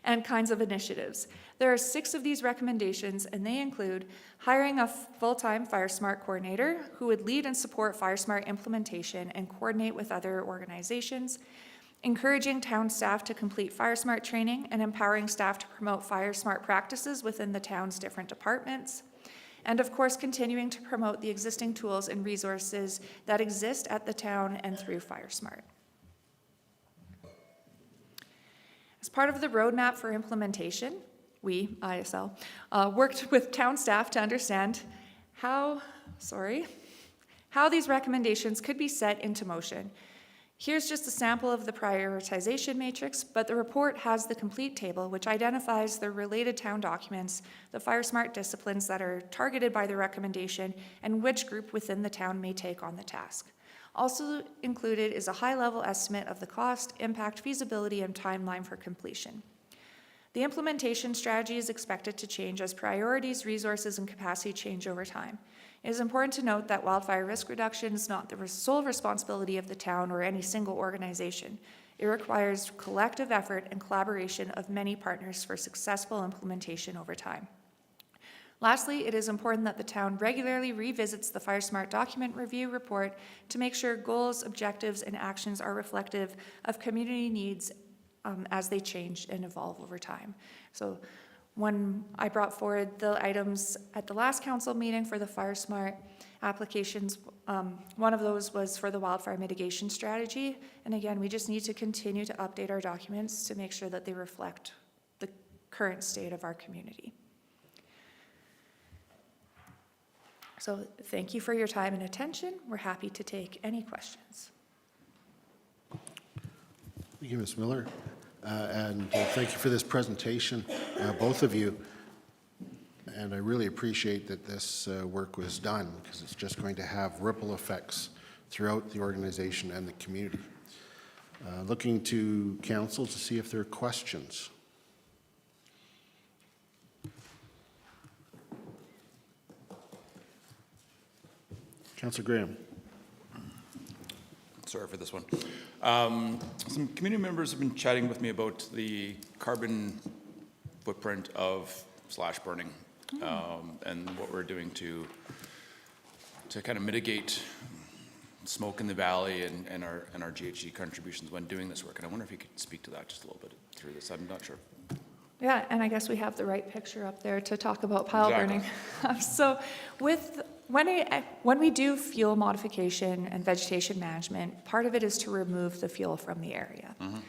and kinds of initiatives. There are 6 of these recommendations, and they include hiring a full-time FireSmart coordinator who would lead and support FireSmart implementation and coordinate with other organizations, encouraging town staff to complete FireSmart training and empowering staff to promote FireSmart practices within the town's different departments, and of course continuing to promote the existing tools and resources that exist at the town and through FireSmart. As part of the roadmap for implementation, we, ISL, worked with town staff to understand how these recommendations could be set into motion. Here's just a sample of the prioritization matrix, but the report has the complete table, which identifies the related town documents, the FireSmart disciplines that are targeted by the recommendation, and which group within the town may take on the task. Also included is a high-level estimate of the cost, impact, feasibility, and timeline for completion. The implementation strategy is expected to change as priorities, resources, and capacity change over time. It is important to note that wildfire risk reduction is not the sole responsibility of the town or any single organization. It requires collective effort and collaboration of many partners for successful implementation over time. Lastly, it is important that the town regularly revisits the FireSmart document review report to make sure goals, objectives, and actions are reflective of community needs as they change and evolve over time. So when I brought forward the items at the last council meeting for the FireSmart applications, one of those was for the wildfire mitigation strategy. And again, we just need to continue to update our documents to make sure that they reflect the current state of our community. So thank you for your time and attention. We're happy to take any questions. Thank you, Ms. Miller. And thank you for this presentation, both of you. And I really appreciate that this work was done, because it's just going to have ripple effects throughout the organization and the community. Looking to council to see if there are questions. Councillor Graham. Sorry for this one. Some community members have been chatting with me about the carbon footprint of slash burning and what we're doing to kind of mitigate smoke in the valley and our GHG contributions when doing this work. And I wonder if you could speak to that just a little bit through this. I'm not sure. Yeah, and I guess we have the right picture up there to talk about pile burning. So when we do fuel modification and vegetation management, part of it is to remove the fuel from the area. Mm-hmm.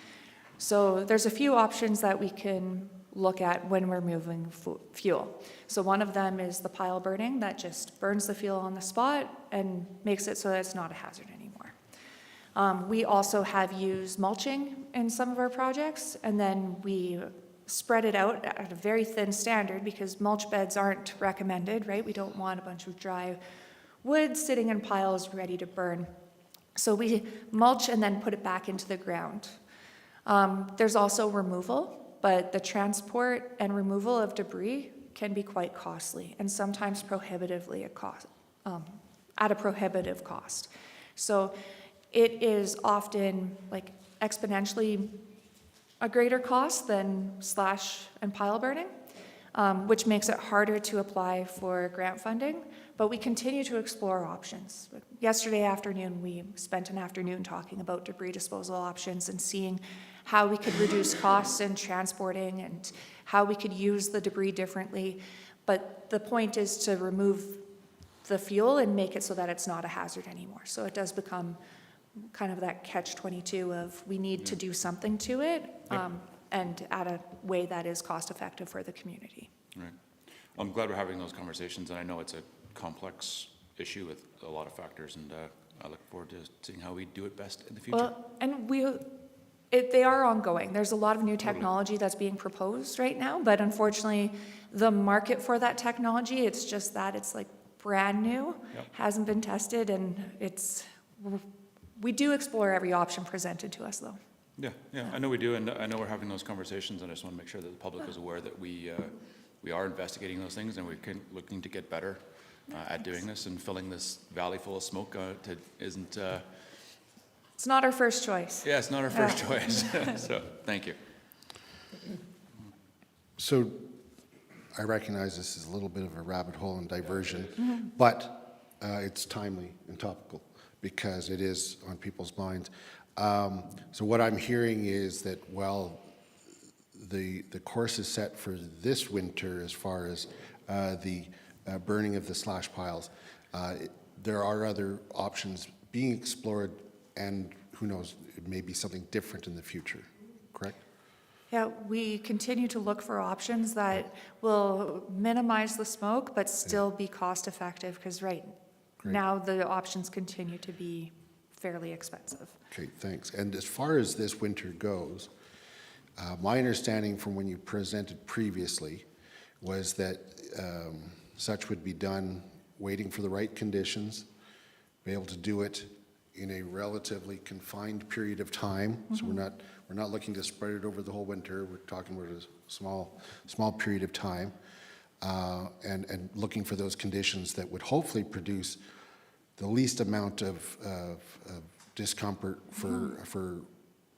So there's a few options that we can look at when we're moving fuel. So one of them is the pile burning that just burns the fuel on the spot and makes it so that it's not a hazard anymore. We also have used mulching in some of our projects, and then we spread it out at a very thin standard because mulch beds aren't recommended, right? We don't want a bunch of dry wood sitting in piles ready to burn. So we mulch and then put it back into the ground. There's also removal, but the transport and removal of debris can be quite costly and sometimes prohibitively at a prohibitive cost. So it is often like exponentially a greater cost than slash and pile burning, which makes it harder to apply for grant funding, but we continue to explore options. Yesterday afternoon, we spent an afternoon talking about debris disposal options and seeing how we could reduce costs in transporting and how we could use the debris differently. But the point is to remove the fuel and make it so that it's not a hazard anymore. So it does become kind of that catch-22 of we need to do something to it, and at a way that is cost-effective for the community. Right. I'm glad we're having those conversations, and I know it's a complex issue with a lot of factors, and I look forward to seeing how we do it best in the future. Well, and they are ongoing. There's a lot of new technology that's being proposed right now, but unfortunately, the market for that technology, it's just that it's like brand new, hasn't been tested, and we do explore every option presented to us, though. Yeah, I know we do, and I know we're having those conversations, and I just want to make sure that the public is aware that we are investigating those things, and we're looking to get better at doing this, and filling this valley full of smoke isn't... It's not our first choice. Yeah, it's not our first choice. So, thank you. So I recognize this is a little bit of a rabbit hole and diversion, but it's timely and topical because it is on people's minds. So what I'm hearing is that while the course is set for this winter as far as the burning of the slash piles, there are other options being explored, and who knows, it may be something different in the future, correct? Yeah, we continue to look for options that will minimize the smoke but still be cost effective, because now the options continue to be fairly expensive. Okay, thanks. And as far as this winter goes, my understanding from when you presented previously was that such would be done waiting for the right conditions, be able to do it in a relatively confined period of time. So we're not looking to spread it over the whole winter. We're talking about a small period of time, and looking for those conditions that would hopefully produce the least amount of discomfort for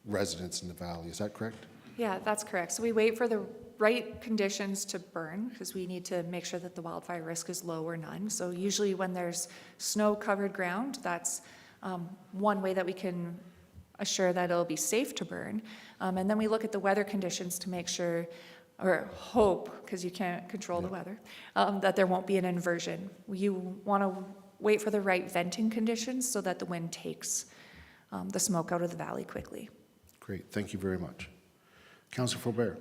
residents in the valley. Is that correct? Yeah, that's correct. So we wait for the right conditions to burn because we need to make sure that the wildfire risk is low or none. So usually when there's snow-covered ground, that's one way that we can assure that it'll be safe to burn. And then we look at the weather conditions to make sure, or hope, because you can't control the weather, that there won't be an inversion. You want to wait for the right venting conditions so that the wind takes the smoke out of the valley quickly. Great, thank you very much. Councillor Faubert.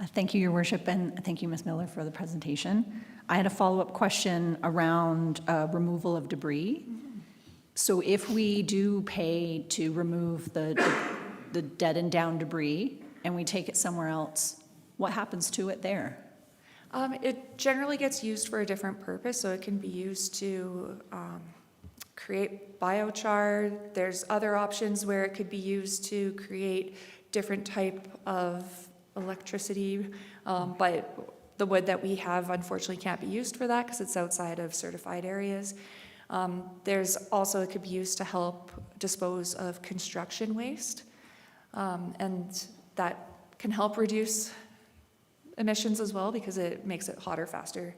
Thank you, Your Worship, and thank you, Ms. Miller, for the presentation. I had a follow-up question around removal of debris. So if we do pay to remove the dead and down debris and we take it somewhere else, what happens to it there? It generally gets used for a different purpose, so it can be used to create biochar. There's other options where it could be used to create different type of electricity, but the wood that we have unfortunately can't be used for that because it's outside of certified areas. There's also, it could be used to help dispose of construction waste, and that can help reduce emissions as well because it makes it hotter faster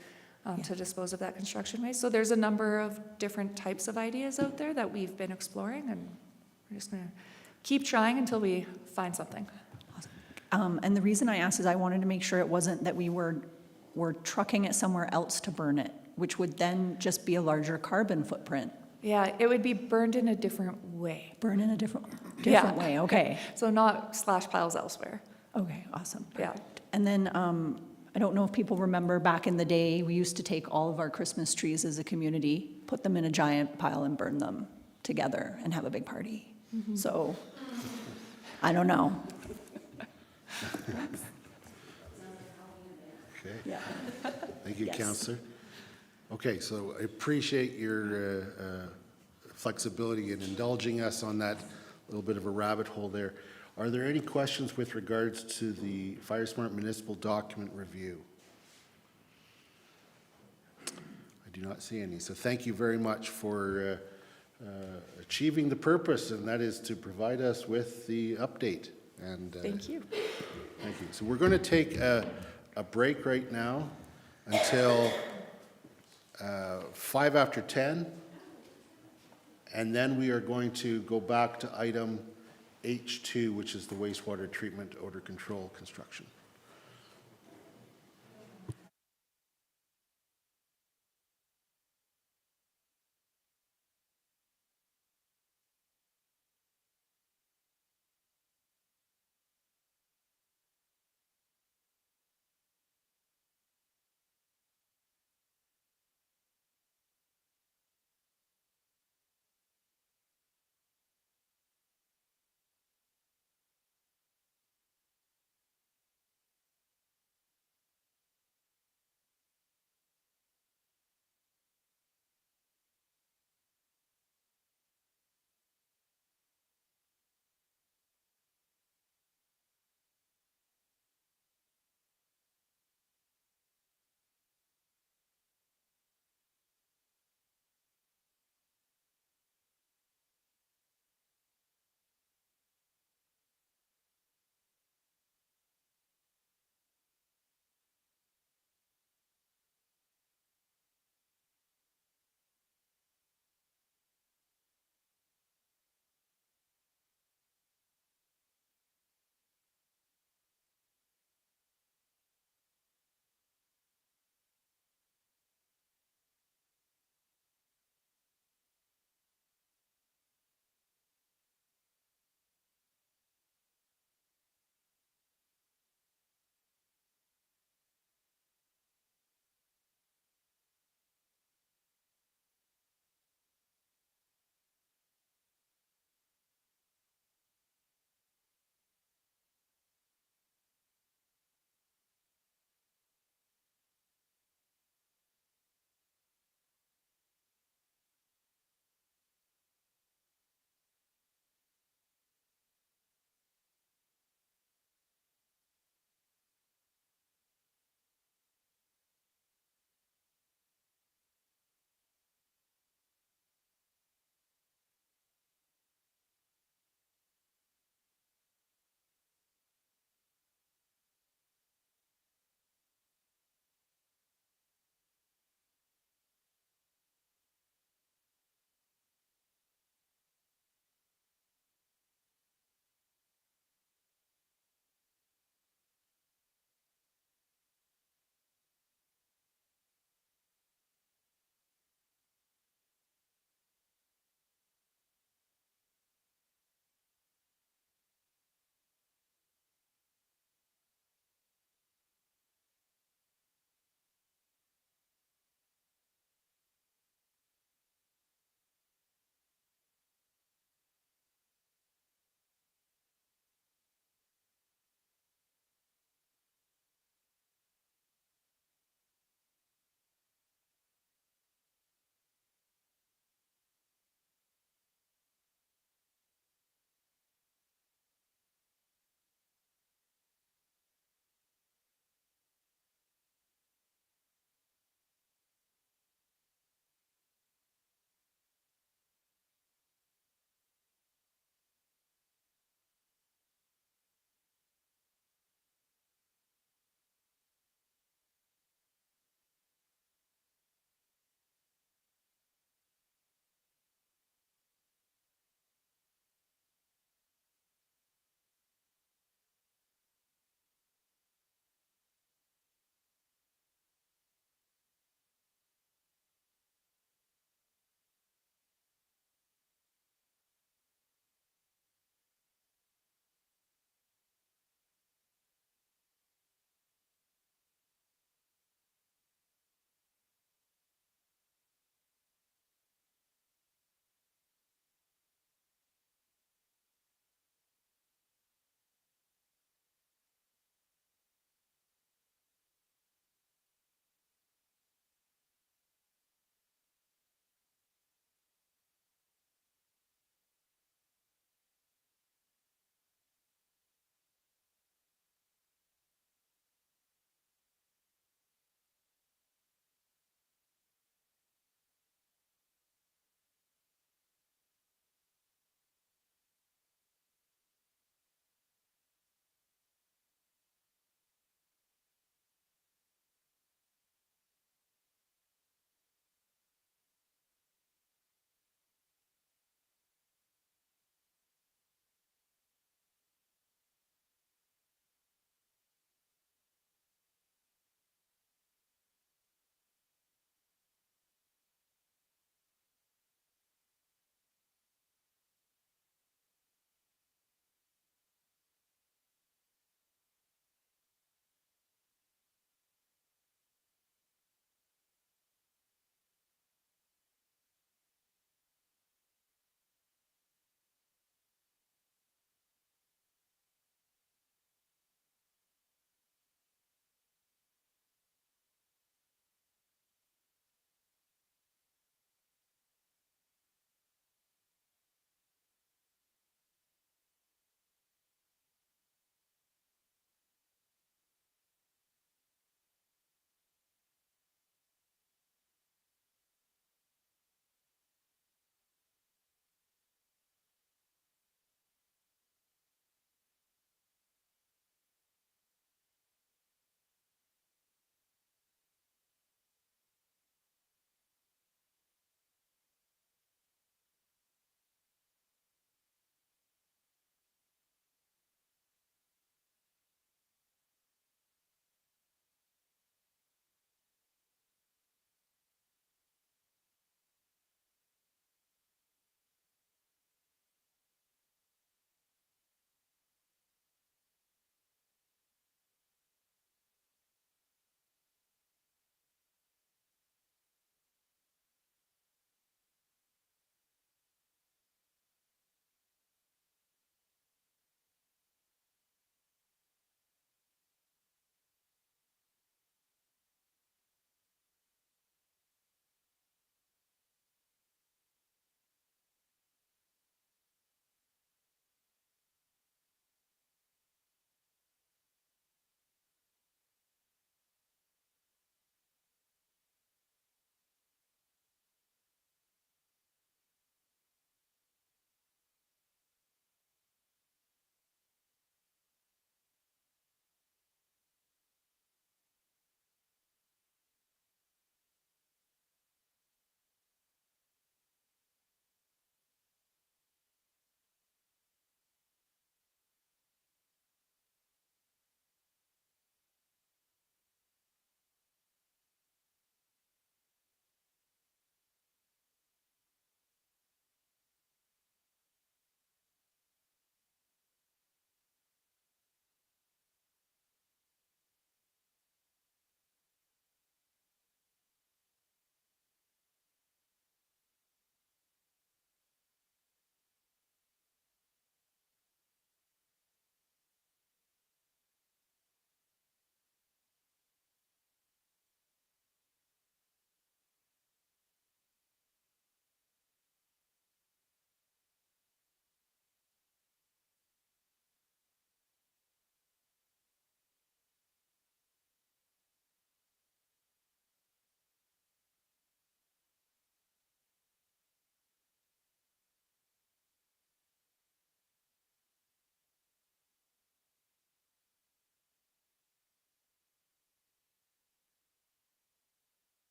to dispose of that construction waste. So there's a number of different types of ideas out there that we've been exploring, and we're just going to keep trying until we find something. And the reason I asked is I wanted to make sure it wasn't that we were trucking it somewhere else to burn it, which would then just be a larger carbon footprint. Yeah, it would be burned in a different way. Burn in a different way, okay. So not slash piles elsewhere. Okay, awesome. Yeah. And then I don't know if people remember back in the day, we used to take all of our Christmas trees as a community, put them in a giant pile and burn them together and have a big party. Mm-hmm. So I don't know. Okay. Yeah. Thank you, Yes. Councillor. Okay, so I appreciate your flexibility in indulging us on that little bit of a rabbit hole there. Are there any questions with regards to the FireSmart Municipal Document Review? I do not see any. So thank you very much for achieving the purpose, and that is to provide us with the update. And Thank you. thank you. So we're going to take a break right now until 5 after 10, and then we are going to go back to item H2, which is the wastewater treatment odor control construction.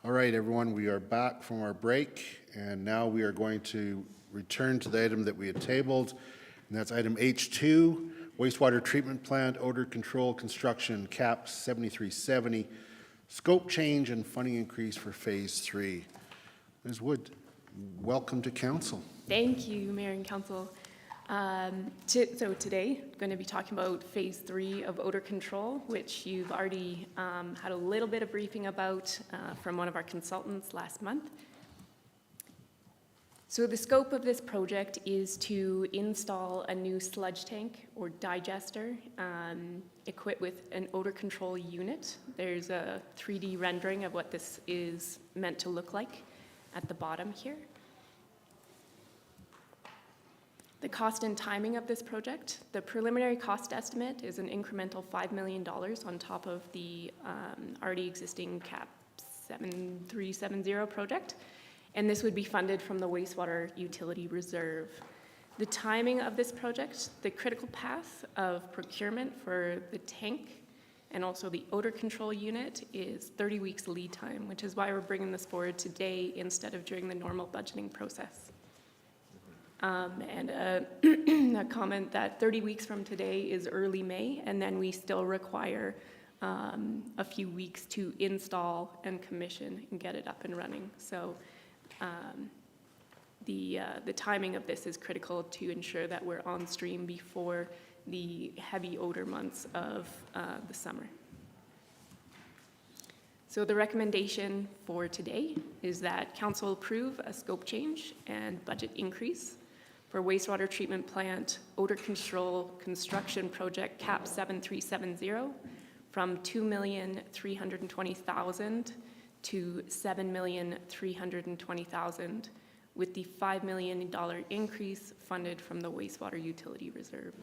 All right, everyone, we are back from our break, and now we are going to return to the item that we had tabled, and that's item H2, wastewater treatment plant, odor control, construction, cap 7370, scope change and funding increase for phase 3. Ms. Wood, welcome to council. Thank you, Mayor and Council. So today, I'm going to be talking about phase 3 of odor control, which you've already had a little bit of briefing about from one of our consultants last month. So the scope of this project is to install a new sludge tank or digester equipped with an odor control unit. There's a 3D rendering of what this is meant to look like at the bottom here. The cost and timing of this project, the preliminary cost estimate is an incremental $5 million on top of the already existing CAP 7370 project, and this would be funded from the wastewater utility reserve. The timing of this project, the critical path of procurement for the tank and also the odor control unit is 30 weeks lead time, which is why we're bringing this forward today instead of during the normal budgeting process. And a comment that 30 weeks from today is early May, and then we still require a few weeks to install and commission and get it up and running. So the timing of this is critical to ensure that we're on stream before the heavy odor months of the summer. So the recommendation for today is that council approve a scope change and budget increase for wastewater treatment plant odor control construction project CAP 7370 from $2,320,000 to $7,320,000, with the $5 million increase funded from the wastewater utility reserve.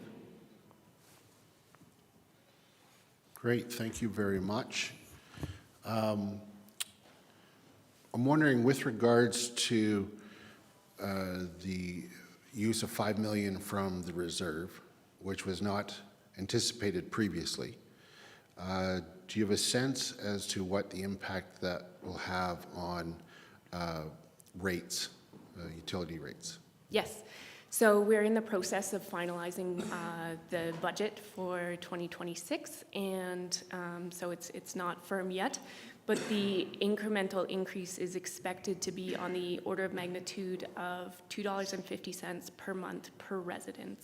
Great, thank you very much. I'm wondering, with regards to the use of $5 million from the reserve, which was not anticipated previously, do you have a sense as to what the impact that will have on rates, utility rates? Yes. So we're in the process of finalizing the budget for 2026, and so it's not firm yet, but the incremental increase is expected to be on the order of magnitude of $2.50 per month per resident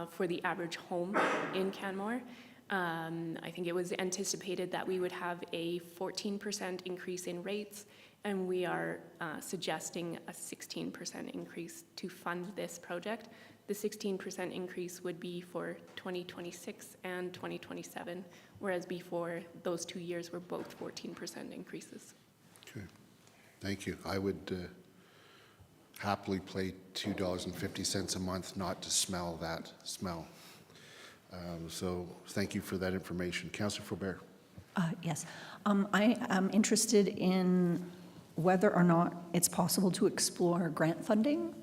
for the average home in Canmore. I think it was anticipated that we would have a 14% increase in rates, and we are suggesting a 16% increase to fund this project. The 16% increase would be for 2026 and 2027, whereas before those 2 years were both 14% increases. Okay, thank you. I would happily pay $2.50 a month not to smell that smell. So thank you for that information. Councillor Faubert. Yes. I am interested in whether or not it's possible to explore grant funding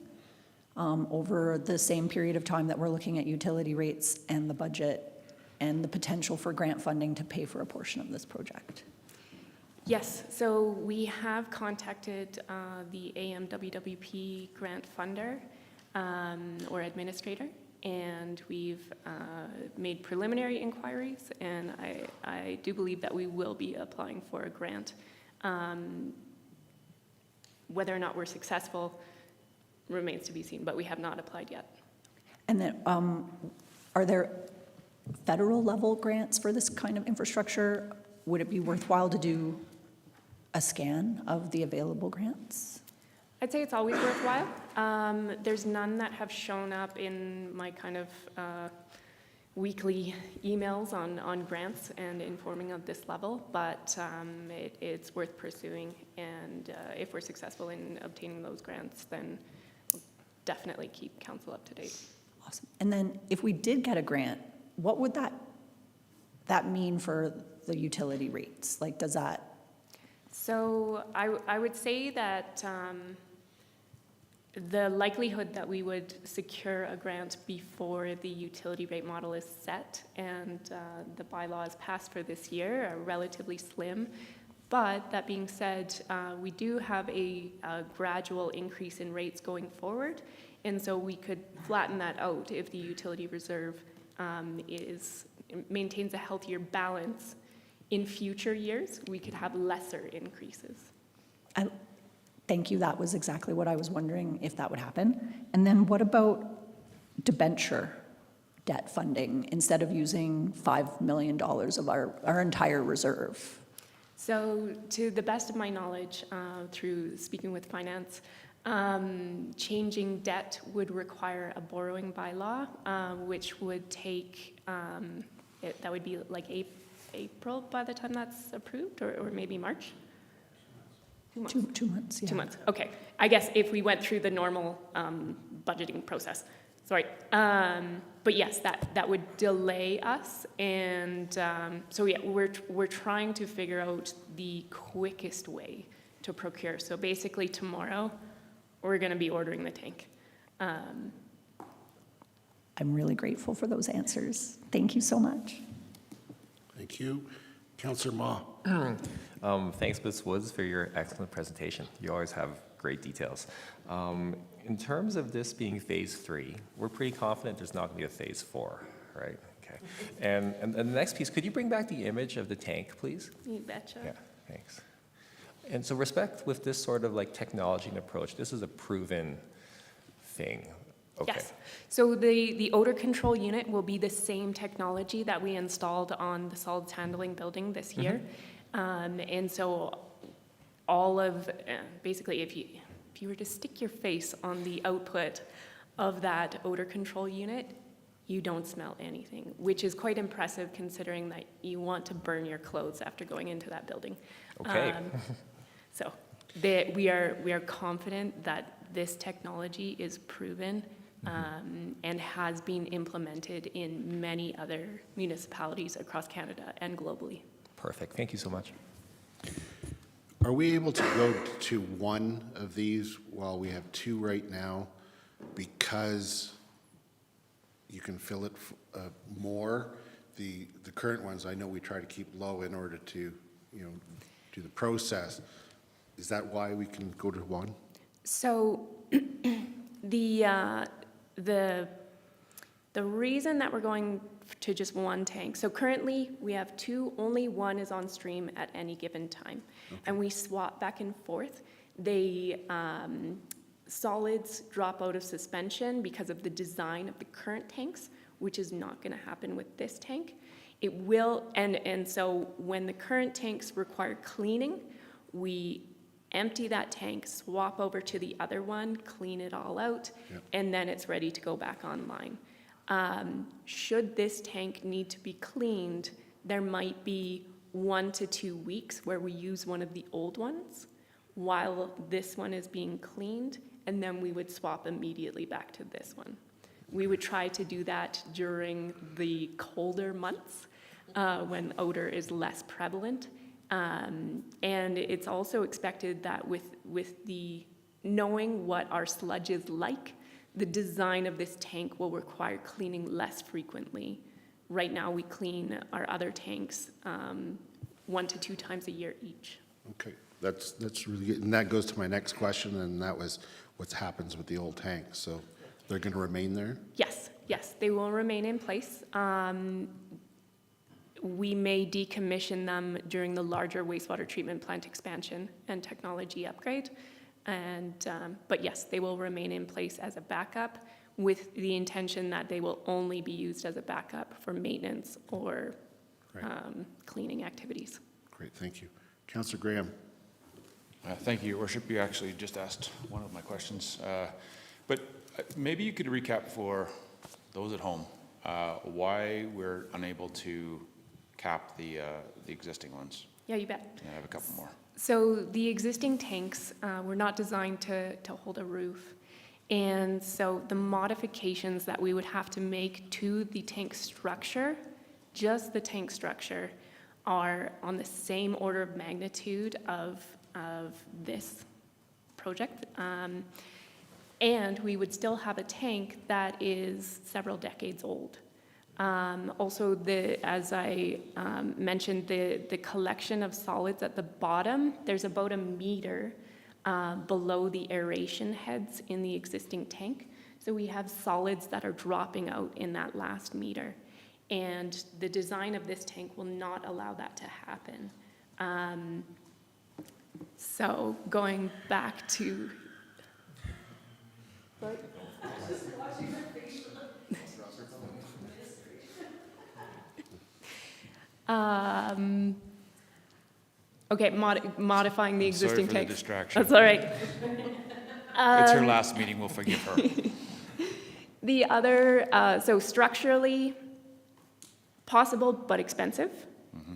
over the same period of time that we're looking at utility rates and the budget and the potential for grant funding to pay for a portion of this project. Yes, so we have contacted the WWTP grant funder or administrator, and we've made preliminary inquiries, and I do believe that we will be applying for a grant. Whether or not we're successful remains to be seen, but we have not applied yet. And then, are there federal level grants for this kind of infrastructure? Would it be worthwhile to do a scan of the available grants? I'd say it's always worthwhile. There's none that have shown up in my kind of weekly emails on grants and informing of this level, but it's worth pursuing, and if we're successful in obtaining those grants, then we'll definitely keep council up to date. Awesome. And then if we did get a grant, what would that mean for the utility rates? Like, does that? So I would say that the likelihood that we would secure a grant before the utility rate model is set and the bylaw is passed for this year are relatively slim, But that being said, we do have a gradual increase in rates going forward, and so we could flatten that out if the utility reserve maintains a healthier balance. In future years, we could have lesser increases. Thank you. That was exactly what I was wondering, if that would happen. And then what about debenture debt funding instead of using $5 million of our entire reserve? So to the best of my knowledge, through speaking with finance, changing debt would require a borrowing bylaw, which would take, that would be like April by the time that's approved, or maybe March? 2 months. 2 months, yeah. 2 months, okay. I guess if we went through the normal budgeting process, sorry. But yes, that would delay us, and so yeah, we're trying to figure out the quickest way to procure. So basically tomorrow, we're gonna be ordering the tank. I'm really grateful for those answers. Thank you so much. Thank you. Councillor Ma. Thanks, Ms. Woods, for your excellent presentation. You always have great details. In terms of this being phase 3, we're pretty confident there's not going to be a phase 4, right? Okay. And the next piece, could you bring back the image of the tank, please? You betcha. Yeah, thanks. And so respect with this sort of like technology and approach, this is a proven thing. Okay. Yes. So the odor control unit will be the same technology that we installed on the solids handling building this year. And so all of, basically, if you were to stick your face on the output of that odor control unit, you don't smell anything, which is quite impressive considering that you want to burn your clothes after going into that building. Okay. So we are confident that this technology is proven and has been implemented in many other municipalities across Canada and globally. Perfect. Thank you so much. Are we able to go to one of these while we have 2 right now, because you can fill it more? The current ones, I know we try to keep low in order to, do the process. Is that why we can go to 1? So the reason that we're going to just 1 tank, so currently we have 2, only 1 is on stream at any given time. Okay. And we swap back and forth. They solids drop out of suspension because of the design of the current tanks, which is not going to happen with this tank. It will, and so when the current tanks require cleaning, we empty that tank, swap over to the other one, clean it all out, and then it's ready to go back online. Should this tank need to be cleaned, there might be 1 to 2 weeks where we use one of the old ones while this one is being cleaned, and then we would swap immediately back to this one. We would try to do that during the colder months when odor is less prevalent. And it's also expected that with the knowing what our sludge is like, the design of this tank will require cleaning less frequently. Right now, we clean our other tanks 1 to 2 times a year each. Okay, that's really good. And that goes to my next question, and that was what happens with the old tanks. So they're going to remain there? Yes, they will remain in place. We may decommission them during the larger wastewater treatment plant expansion and technology upgrade. But yes, they will remain in place as a backup with the intention that they will only be used as a backup for maintenance or cleaning activities. Great, thank you. Councillor Graham. Thank you, Your Worship. You actually just asked one of my questions. But maybe you could recap for those at home why we're unable to cap the existing ones. Yeah, you bet. I have a couple more. So the existing tanks were not designed to hold a roof. And so the modifications that we would have to make to the tank structure, just the tank structure, are on the same order of magnitude of this project. And we would still have a tank that is several decades old. Also, as I mentioned, the collection of solids at the bottom, there's about a meter below the aeration heads in the existing tank. So we have solids that are dropping out in that last meter. And the design of this tank will not allow that to happen. So going back to... Okay, modifying the existing Sorry tank. for the distraction. That's all right. It's her last meeting, we'll forgive her. The other, so structurally possible but expensive,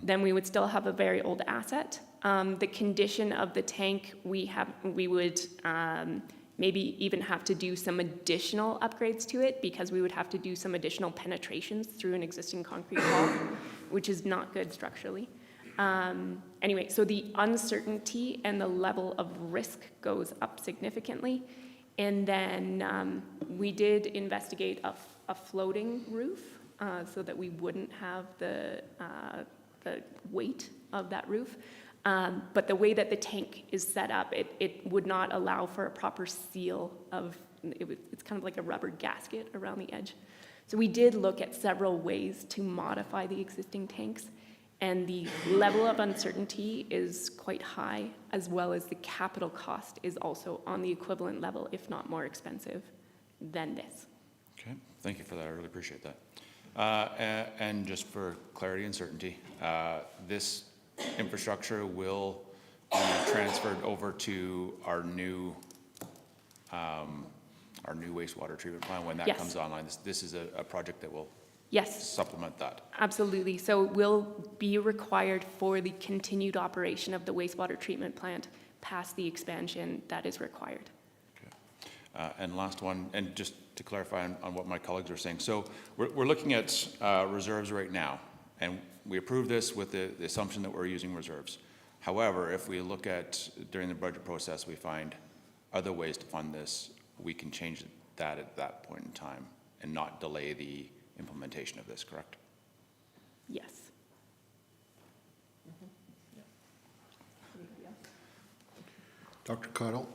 then we would still have a very old asset. The condition of the tank, we would maybe even have to do some additional upgrades to it because we would have to do some additional penetrations through an existing concrete wall, which is not good structurally. Anyway, so the uncertainty and the level of risk goes up significantly. And then we did investigate a floating roof so that we wouldn't have the weight of that roof. But the way that the tank is set up, it would not allow for a proper seal of, it's kind of like a rubber gasket around the edge. So we did look at several ways to modify the existing tanks, and the level of uncertainty is quite high, as well as the capital cost is also on the equivalent level, if not more expensive than this. Okay, thank you for that, I really appreciate that. And just for clarity and certainty, this infrastructure will be transferred over to our new wastewater treatment plant when that Yes. comes online. This is a project that will Yes, supplement that. absolutely. So it will be required for the continued operation of the wastewater treatment plant past the expansion that is required. Okay. And last one, and just to clarify on what my colleagues are saying. So we're looking at reserves right now, and we approve this with the assumption that we're using reserves. However, if we look at, during the budget process, we find other ways to fund this, we can change that at that point in time and not delay the implementation of this, correct? Yes. Dr. Cottle?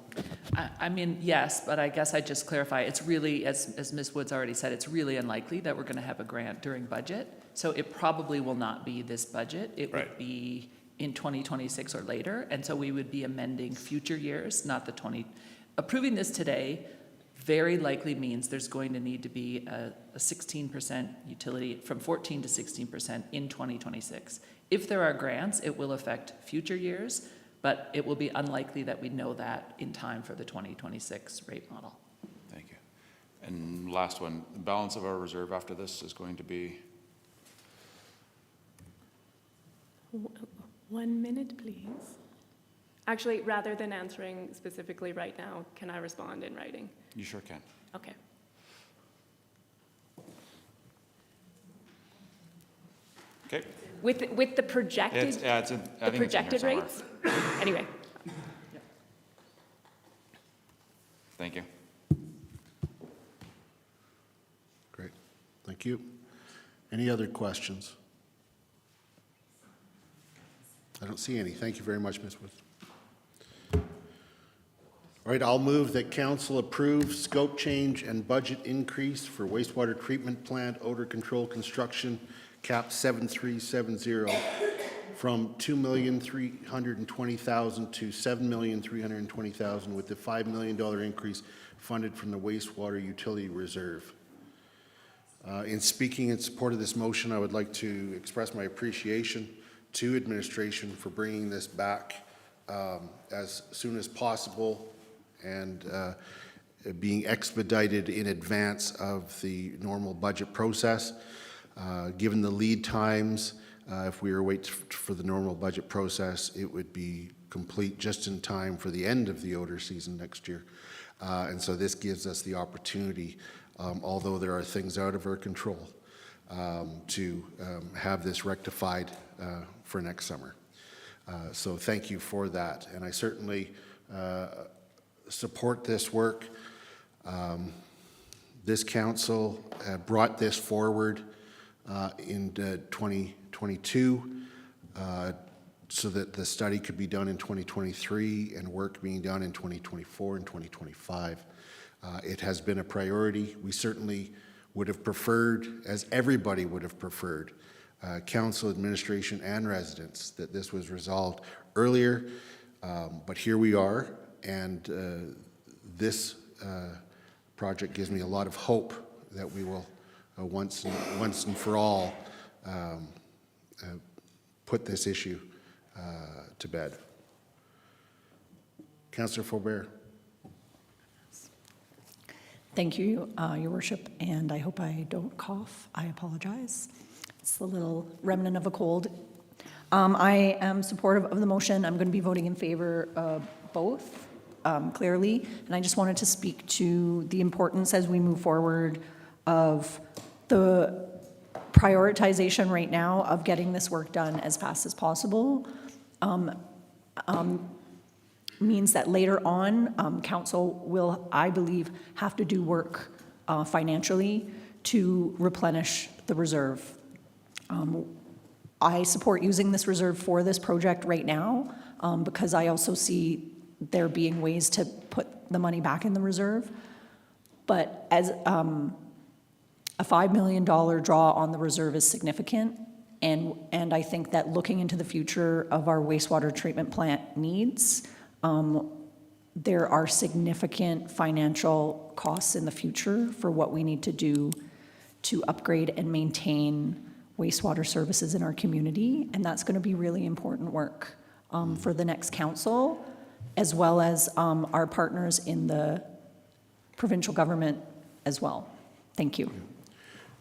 I mean, yes, but I guess I'd just clarify, it's really, as Ms. Woods already said, it's really unlikely that we're going to have a grant during budget. So it probably will not be this budget. It would be in 2026 or later. And so we would be amending future years, not the approving this today very likely means there's going to need to be a 16% utility from 14 to 16% in 2026. If there are grants, it will affect future years, but it will be unlikely that we know that in time for the 2026 rate model. Thank you. And last one, the balance of our reserve after this is going to be? 1 minute, please. Actually, rather than answering specifically right now, can I respond in writing? You sure can. Okay. Okay. With the projected, I think it's in here projected somewhere. rates? Anyway. Thank you. Great, thank you. Any other questions? I don't see any. Thank you very much, Ms. Woods. All right, I'll move that council approve scope change and budget increase for wastewater treatment plant odor control construction cap 7370 from $2,320,000 to $7,320,000 with the $5 million increase funded from the wastewater utility reserve. In speaking in support of this motion, I would like to express my appreciation to administration for bringing this back as soon as possible and being expedited in advance of the normal budget process. Given the lead times, if we were waiting for the normal budget process, it would be complete just in time for the end of the odor season next year. And so this gives us the opportunity, although there are things out of our control, to have this rectified for next summer. So thank you for that. And I certainly support this work. This council brought this forward in 2022, so that the study could be done in 2023 and work being done in 2024 and 2025. It has been a priority. We certainly would have preferred, as everybody would have preferred, council, administration, and residents, that this was resolved earlier, but here we are, and this project gives me a lot of hope that we will once and for all put this issue to bed. Councillor Faubert. Thank you, Your Worship, and I hope I don't cough. I apologize. It's the little remnant of a cold. I am supportive of the motion. I'm going to be voting in favor of both, clearly, and I just wanted to speak to the importance as we move forward of the prioritization right now of getting this work done as fast as possible. Means that later on, council will, I believe, have to do work financially to replenish the reserve. I support using this reserve for this project right now because I also see there being ways to put the money back in the reserve. But as a $5 million draw on the reserve is significant, and I think that looking into the future of our wastewater treatment plant needs, there are significant financial costs in the future for what we need to do to upgrade and maintain wastewater services in our community, and that's going to be really important work for the next council, as well as our partners in the provincial government as well. Thank you.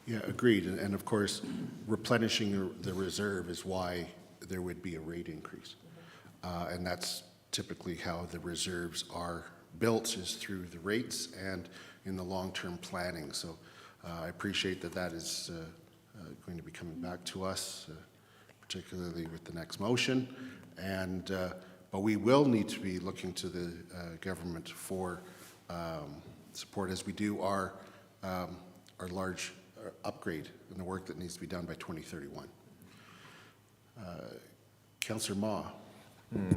Yeah, agreed. And of course, replenishing the reserve is why there would be a rate increase. And that's typically how the reserves are built, is through the rates and in the long-term planning. So I appreciate that that is going to be coming back to us, particularly with the next motion. And but we will need to be looking to the government for support as we do our large upgrade and the work that needs to be done by 2031. Councillor Ma.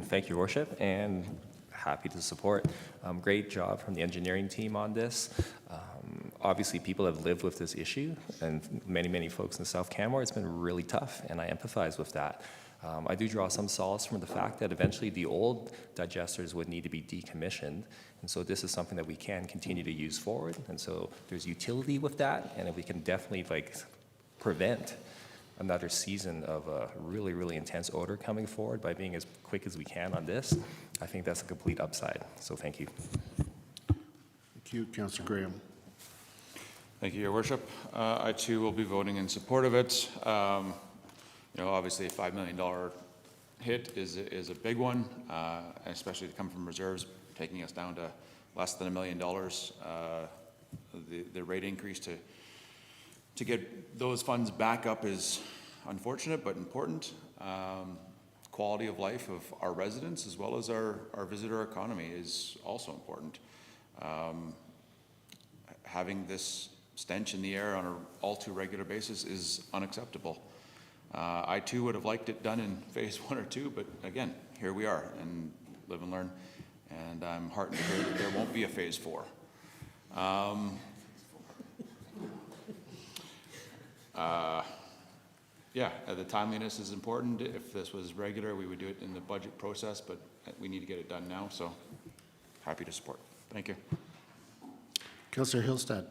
Thank you, Your Worship, and happy to support. Great job from the engineering team on this. Obviously, people have lived with this issue, and many folks in South Canmore. It's been really tough, and I empathize with that. I do draw some solace from the fact that eventually the old digesters would need to be decommissioned, and so this is something that we can continue to use forward, and so there's utility with that, and if we can definitely prevent another season of a really intense odor coming forward by being as quick as we can on this, I think that's a complete upside, so thank you. Thank you. Councillor Graham. Thank you, Your Worship. I too will be voting in support of it. Obviously a $5 million hit is a big one, especially to come from reserves, taking us down to less than $1 million. The rate increase to get those funds back up is unfortunate but important. Quality of life of our residents as well as our visitor economy is also important. Having this stench in the air on an all too regular basis is unacceptable. I too would have liked it done in phase 1 or 2, but again, here we are, and live and learn, and I'm heartened to hear that there won't be a phase 4. Yeah, the timeliness is important. If this was regular, we would do it in the budget process, but we need to get it done now, so happy to support. Thank you. Councillor Hillstead.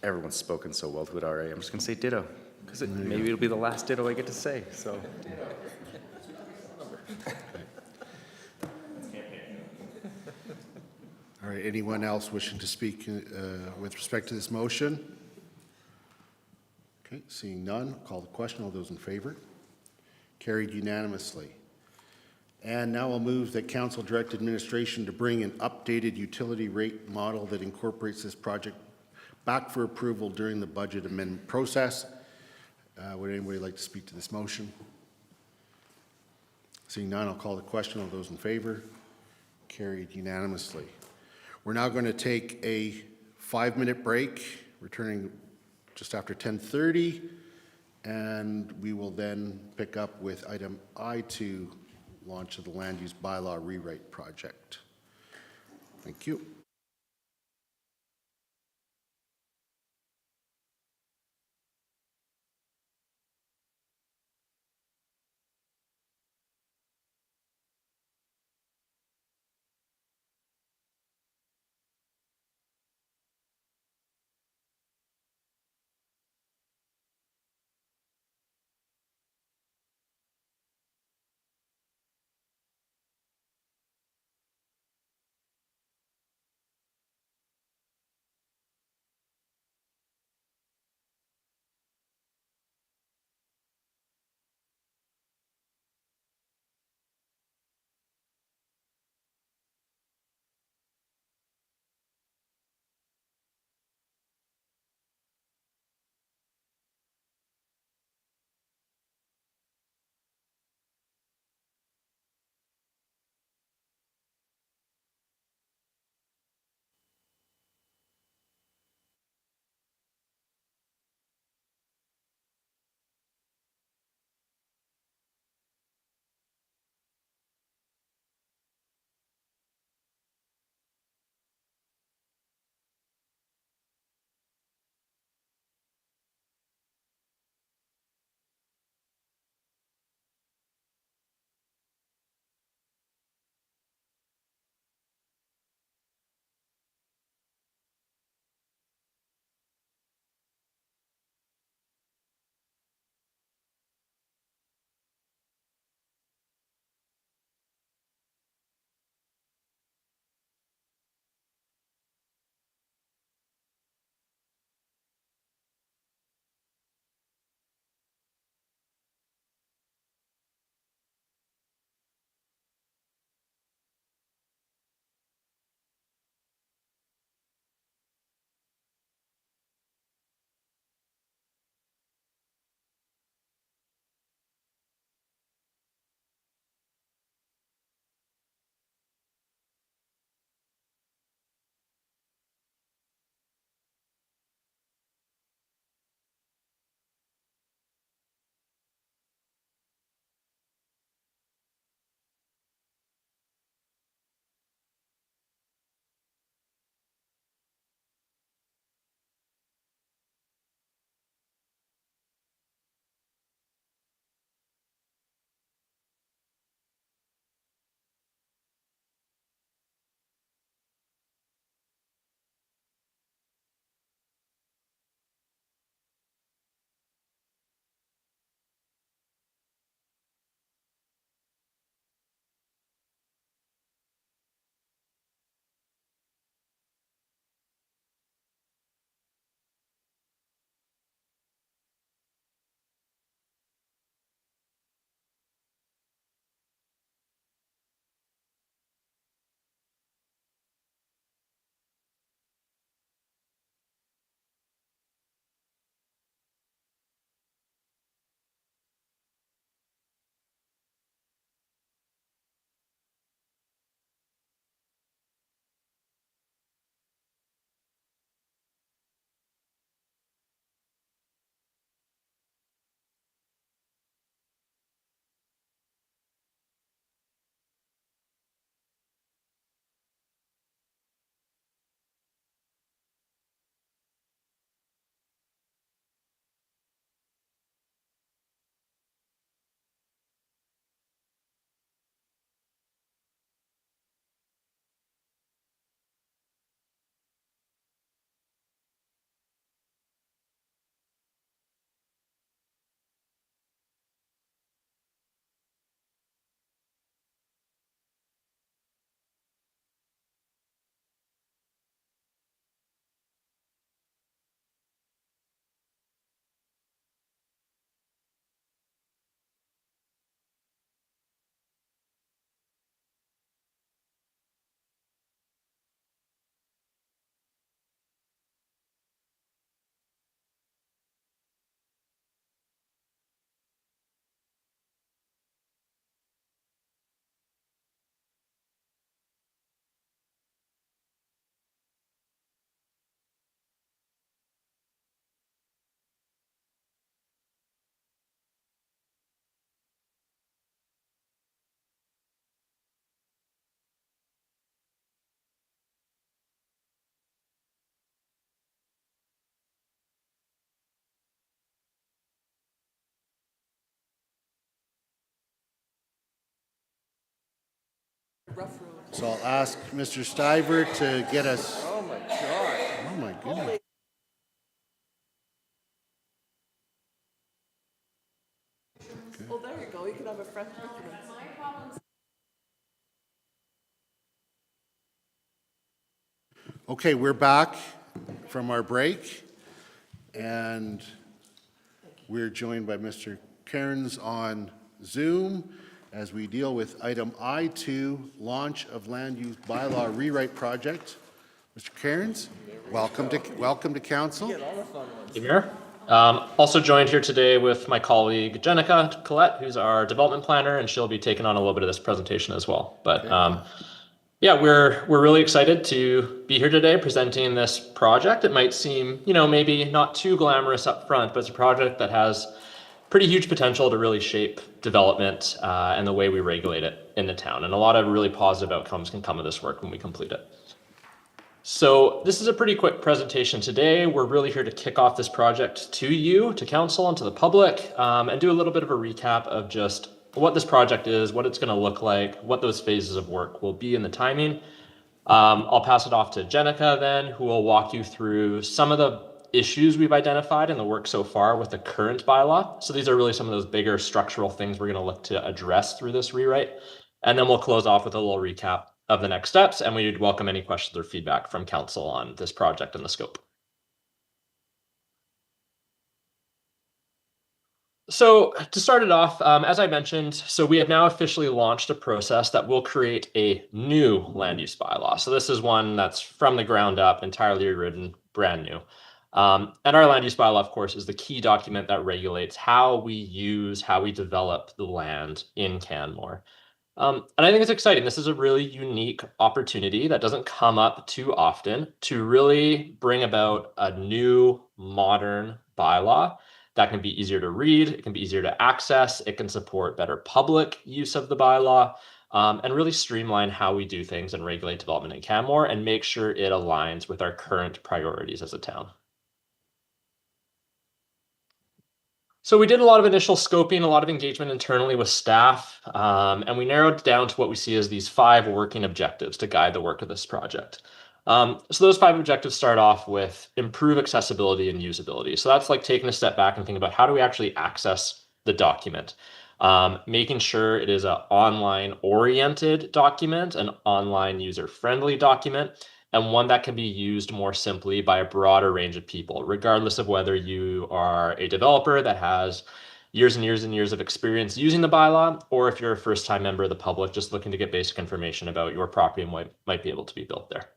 Everyone's spoken so well to it already. I'm just going to say ditto, because maybe it'll be the last ditto I get to say, so. All right, anyone else wishing to speak with respect to this motion? Okay, seeing none, I'll call the question. All those in favor? Carried unanimously. And now I'll move that Council direct administration to bring an updated utility rate model that incorporates this project back for approval during the budget amendment process. Would anybody like to speak to this motion? Seeing none, I'll call the question. All those in favor? Carried unanimously. We're now going to take a 5-minute break, returning just after 10:30, and we will then pick up with item I2, launch of the land use bylaw rewrite project. Thank you. So I'll ask Mr. Stiver to get us. Oh my God. Oh my goodness. Well, there you go. You can have a fresh document. Okay, we're back from our break, and we're joined by Mr. Cairns on Zoom as we deal with item I2, launch of land use bylaw rewrite project. Mr. Cairns, welcome to council. Thank you, Mayor. Also joined here today with my colleague Jenica Collette, who's our development planner, and she'll be taking on a little bit of this presentation as well. But yeah, we're really excited to be here today presenting this project. It might seem, maybe not too glamorous up front, but it's a project that has pretty huge potential to really shape development and the way we regulate it in the town. And a lot of really positive outcomes can come of this work when we complete it. So this is a pretty quick presentation today. We're really here to kick off this project to you, to council, and to the public, and do a little bit of a recap of just what this project is, what it's going to look like, what those phases of work will be, and the timing. I'll pass it off to Jenica then, who will walk you through some of the issues we've identified in the work so far with the current bylaw. So these are really some of those bigger structural things we're going to look to address through this rewrite. And then we'll close off with a little recap of the next steps, and we'd welcome any questions or feedback from council on this project and the scope. So to start it off, as I mentioned, so we have now officially launched a process that will create a new land use bylaw. So this is one that's from the ground up, entirely rewritten, brand new. And our land use bylaw, of course, is the key document that regulates how we develop the land in Canmore. And I think it's exciting. This is a really unique opportunity that doesn't come up too often to really bring about a new modern bylaw that can be easier to read, it can be easier to access, it can support better public use of the bylaw, and really streamline how we do things and regulate development in Canmore and make sure it aligns with our current priorities as a town. So we did a lot of initial scoping, a lot of engagement internally with staff, and we narrowed down to what we see as these 5 working objectives to guide the work of this project. So those 5 objectives start off with improve accessibility and usability. So that's like taking a step back and thinking about how do we actually access the document, making sure it is an online oriented document, an online user friendly document, and one that can be used more simply by a broader range of people, regardless of whether you are a developer that has years and years and years of experience using the bylaw, or if you're a first-time member of the public just looking to get basic information about your property and what might be able to be built there.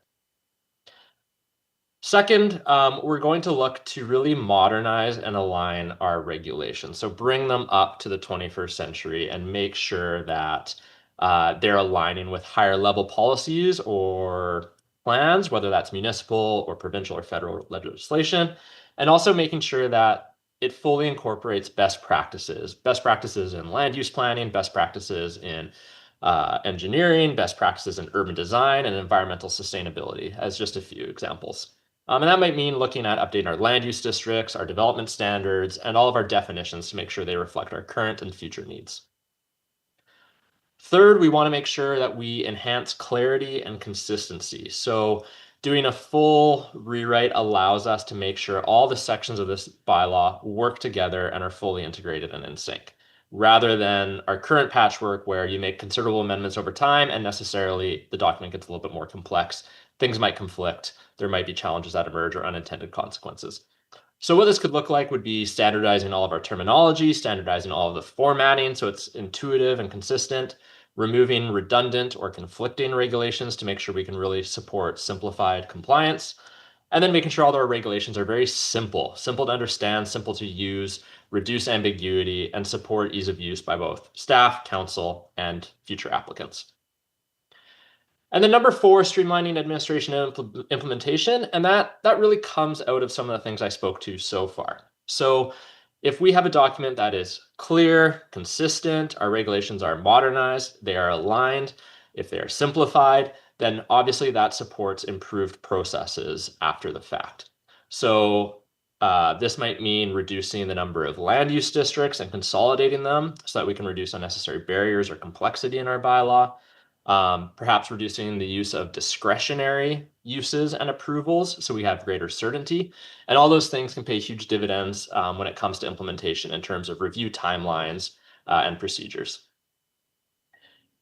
Second, we're going to look to really modernize and align our regulations. So bring them up to the 21st century and make sure that they're aligning with higher level policies or plans, whether that's municipal or provincial or federal legislation, and also making sure that it fully incorporates best practices in land use planning, best practices in engineering, best practices in urban design, and environmental sustainability, as just a few examples. And that might mean looking at updating our land use districts, our development standards, and all of our definitions to make sure they reflect our current and future needs. Third, we want to make sure that we enhance clarity and consistency. So doing a full rewrite allows us to make sure all the sections of this bylaw work together and are fully integrated and in sync, rather than our current patchwork where you make considerable amendments over time and necessarily the document gets a little bit more complex. Things might conflict. There might be challenges that emerge or unintended consequences. So what this could look like would be standardizing all of our terminology, standardizing all of the formatting so it's intuitive and consistent, removing redundant or conflicting regulations to make sure we can really support simplified compliance, and then making sure all of our regulations are very simple to understand, simple to use, reduce ambiguity, and support ease of use by both staff, council, and future applicants. And then number 4, streamlining administration and implementation. And that really comes out of some of the things I spoke to so far. So if we have a document that is clear, consistent, our regulations are modernized, they are aligned, if they are simplified, then obviously that supports improved processes after the fact. So this might mean reducing the number of land use districts and consolidating them so that we can reduce unnecessary barriers or complexity in our bylaw. perhaps reducing the use of discretionary uses and approvals so we have greater certainty. And all those things can pay huge dividends when it comes to implementation in terms of review timelines and procedures.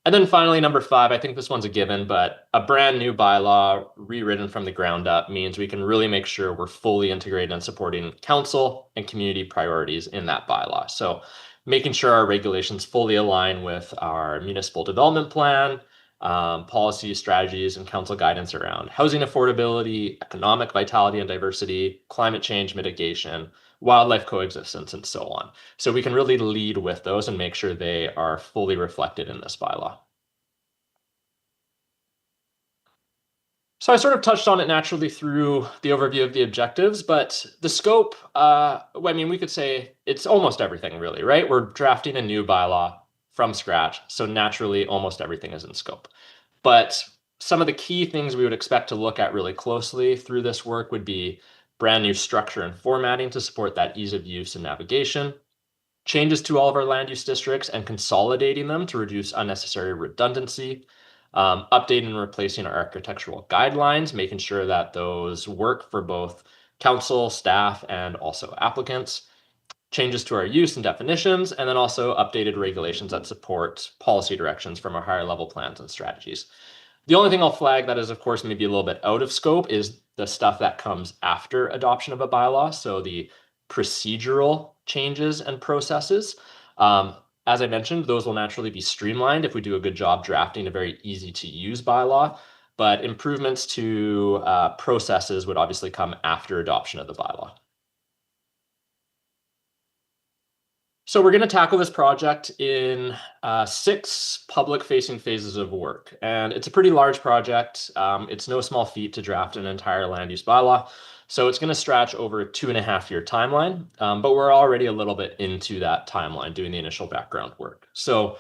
And then finally, number 5, I think this one's a given, but a brand new bylaw rewritten from the ground up means we can really make sure we're fully integrated in supporting council and community priorities in that bylaw. So making sure our regulations fully align with our municipal development plan, policy, strategies, and council guidance around housing affordability, economic vitality and diversity, climate change mitigation, wildlife coexistence, and so on. So we can really lead with those and make sure they are fully reflected in this bylaw. So I sort of touched on it naturally through the overview of the objectives, but the scope, I mean, we could say it's almost everything really, right? We're drafting a new bylaw from scratch, so naturally almost everything is in scope. But some of the key things we would expect to look at really closely through this work would be brand new structure and formatting to support that ease of use and navigation, changes to all of our land use districts and consolidating them to reduce unnecessary redundancy, updating and replacing our architectural guidelines, making sure that those work for both council, staff, and also applicants, changes to our use and definitions, and then also updated regulations that support policy directions from our higher level plans and strategies. The only thing I'll flag that is, of course, maybe a little bit out of scope is the stuff that comes after adoption of a bylaw. So the procedural changes and processes. As I mentioned, those will naturally be streamlined if we do a good job drafting a very easy to use bylaw, but improvements to processes would obviously come after adoption of the bylaw. So we're going to tackle this project in 6 public-facing phases of work, and it's a pretty large project. It's no small feat to draft an entire land use bylaw, so it's going to stretch over a 2.5-year timeline, but we're already a little bit into that timeline doing the initial background work. So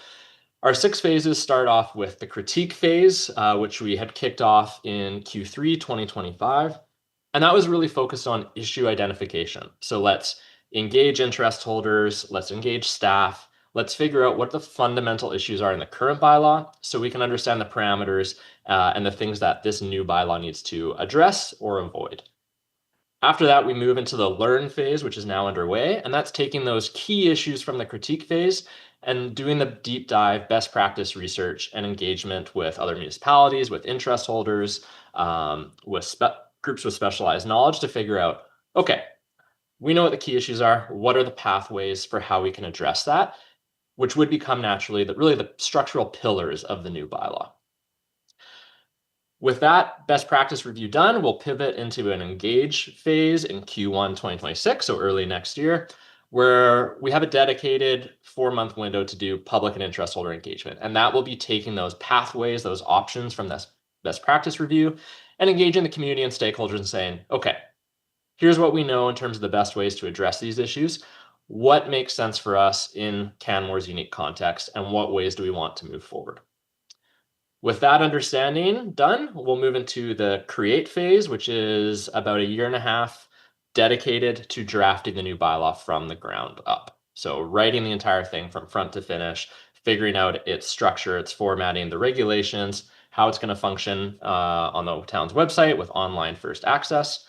our 6 phases start off with the critique phase, which we had kicked off in Q3 2025, and that was really focused on issue identification. So let's engage interest holders, let's engage staff, let's figure out what the fundamental issues are in the current bylaw so we can understand the parameters and the things that this new bylaw needs to address or avoid. After that, we move into the learn phase, which is now underway, and that's taking those key issues from the critique phase and doing the deep dive best practice research and engagement with other municipalities, with interest holders, with groups with specialized knowledge to figure out, okay, we know what the key issues are. What are the pathways for how we can address that, which would become naturally really the structural pillars of the new bylaw. With that best practice review done, we'll pivot into an engage phase in Q1 2026, so early next year, where we have a dedicated 4-month window to do public and interest holder engagement. And that will be taking those pathways, those options from this best practice review and engaging the community and stakeholders and saying, okay, here's what we know in terms of the best ways to address these issues. What makes sense for us in Canmore's unique context, and what ways do we want to move forward? With that understanding done, we'll move into the create phase, which is about 1.5 years dedicated to drafting the new bylaw from the ground up. So writing the entire thing from front to finish, figuring out its structure, its formatting, the regulations, how it's going to function on the town's website with online first access.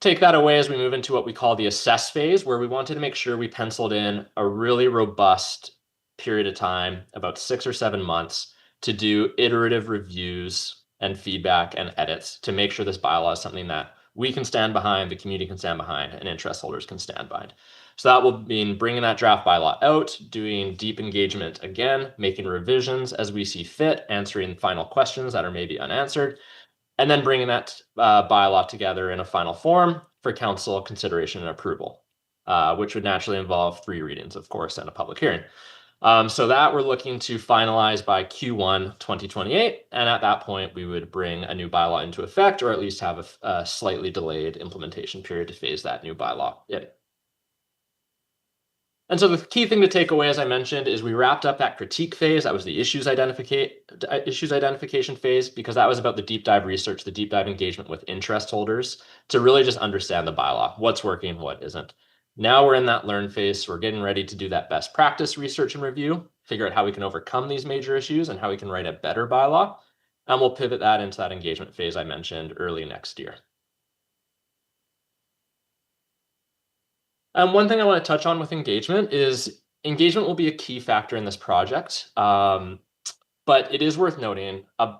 Take that away as we move into what we call the assess phase, where we wanted to make sure we penciled in a really robust period of time, about 6 or 7 months, to do iterative reviews and feedback and edits to make sure this bylaw is something that we can stand behind, the community can stand behind, and interest holders can stand behind. So that will mean bringing that draft bylaw out, doing deep engagement again, making revisions as we see fit, answering final questions that are maybe unanswered, and then bringing that bylaw together in a final form for council consideration and approval, which would naturally involve 3 readings, of course, and a public hearing. So that we're looking to finalize by Q1 2028. And at that point, we would bring a new bylaw into effect, or at least have a slightly delayed implementation period to phase that new bylaw in. And so the key thing to take away, as I mentioned, is we wrapped up that critique phase. That was the issues identification phase, because that was about the deep dive research, the deep dive engagement with interest holders to really just understand the bylaw, what's working, what isn't. Now we're in that learn phase. So we're getting ready to do that best practice research and review, figure out how we can overcome these major issues and how we can write a better bylaw. And we'll pivot that into that engagement phase I mentioned early next year. One thing I want to touch on with engagement is engagement will be a key factor in this project. But it is worth noting, a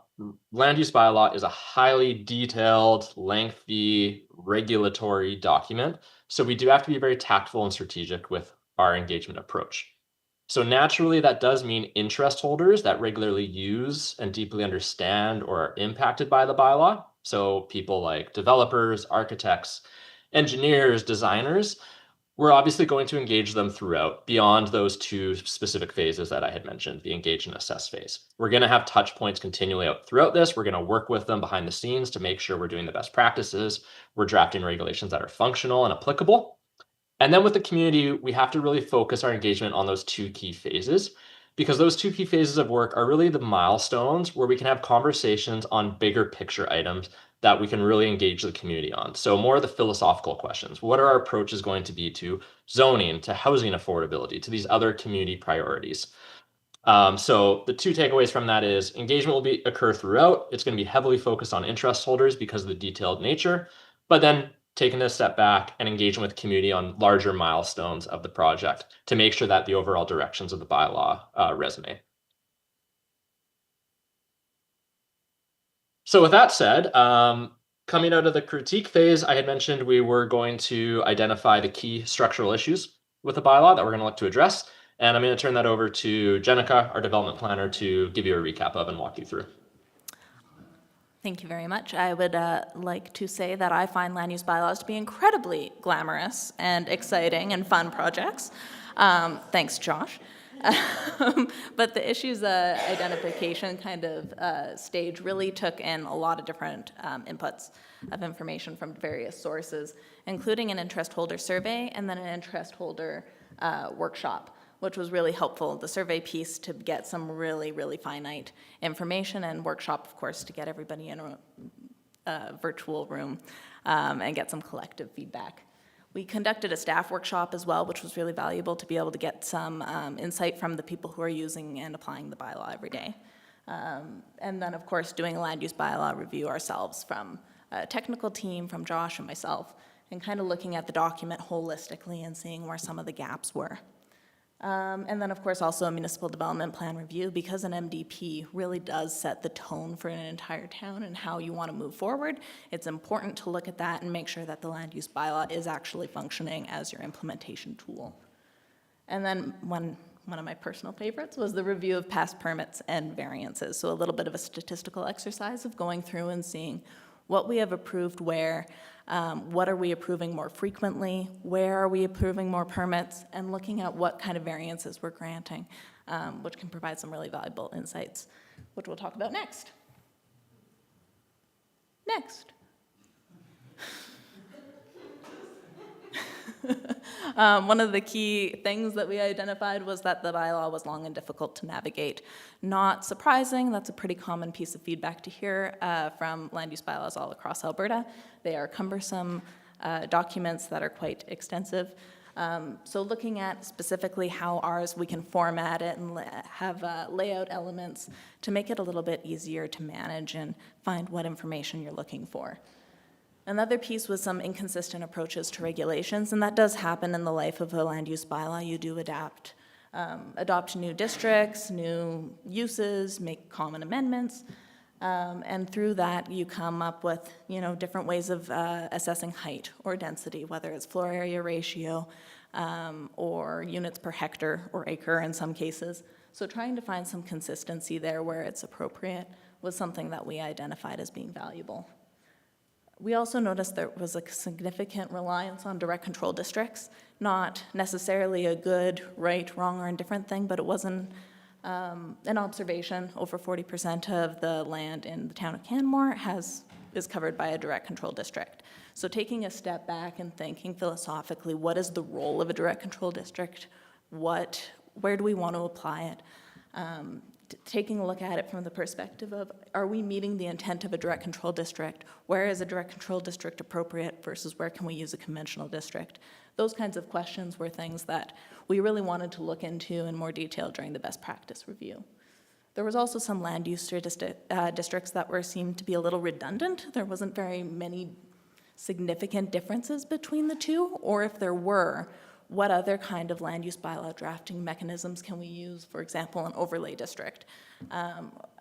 land use bylaw is a highly detailed, lengthy, regulatory document. So we do have to be very tactful and strategic with our engagement approach. So naturally, that does mean interest holders that regularly use and deeply understand or are impacted by the bylaw. So people like developers, architects, engineers, designers, we're obviously going to engage them throughout beyond those two specific phases that I had mentioned, the engage and assess phase. We're going to have touch points continually out throughout this. We're going to work with them behind the scenes to make sure we're doing the best practices. We're drafting regulations that are functional and applicable. And then with the community, we have to really focus our engagement on those two key phases, because those two key phases of work are really the milestones where we can have conversations on bigger picture items that we can really engage the community on. So more of the philosophical questions. What are our approaches going to be to zoning, to housing affordability, to these other community priorities? So the two takeaways from that is engagement will occur throughout. It's going to be heavily focused on interest holders because of the detailed nature, but then taking a step back and engaging with community on larger milestones of the project to make sure that the overall directions of the bylaw resonate. So with that said, coming out of the critique phase, I had mentioned we were going to identify the key structural issues with the bylaw that we're going to look to address. And I'm going to turn that over to Jenica, our development planner, to give you a recap of and walk you through. Thank you very much. I would like to say that I find land use bylaws to be incredibly glamorous and exciting and fun projects. Thanks, Josh. But the issues identification kind of stage really took in a lot of different inputs of information from various sources, including an interest holder survey and then an interest holder workshop, which was really helpful. The survey piece to get some really, really finite information, and workshop, of course, to get everybody in a virtual room and get some collective feedback. We conducted a staff workshop as well, which was really valuable to be able to get some insight from the people who are using and applying the bylaw every day. And then, of course, doing a land use bylaw review ourselves from a technical team, from Josh and myself, and kind of looking at the document holistically and seeing where some of the gaps were. And then, of course, also a municipal development plan review, because an MDP really does set the tone for an entire town and how you want to move forward. It's important to look at that and make sure that the land use bylaw is actually functioning as your implementation tool. And then one of my personal favorites was the review of past permits and variances. So a little bit of a statistical exercise of going through and seeing what we have approved where, what are we approving more frequently, where are we approving more permits, and looking at what kind of variances we're granting, which can provide some really valuable insights, which we'll talk about next. One of the key things that we identified was that the bylaw was long and difficult to navigate. Not surprising, that's a pretty common piece of feedback to hear from land use bylaws all across Alberta. They are cumbersome documents that are quite extensive. So looking at specifically how ours, we can format it and have layout elements to make it a little bit easier to manage and find what information you're looking for. Another piece was some inconsistent approaches to regulations, and that does happen in the life of a land use bylaw. You do adopt new districts, new uses, make common amendments, and through that you come up with different ways of assessing height or density, whether it's floor area ratio or units per hectare or acre in some cases. So trying to find some consistency there where it's appropriate was something that we identified as being valuable. We also noticed there was a significant reliance on direct control districts, not necessarily a good, right, wrong, or indifferent thing, but it was an observation. Over 40% of the land in the town of Canmore is covered by a direct control district. So taking a step back and thinking philosophically, what is the role of a direct control district? Where do we want to apply it? taking a look at it from the perspective of, are we meeting the intent of a direct control district? Where is a direct control district appropriate versus where can we use a conventional district? Those kinds of questions were things that we really wanted to look into in more detail during the best practice review. There was also some land use districts that seemed to be a little redundant. There wasn't very many significant differences between the two, or if there were, what other kind of land use bylaw drafting mechanisms can we use, for example, an overlay district,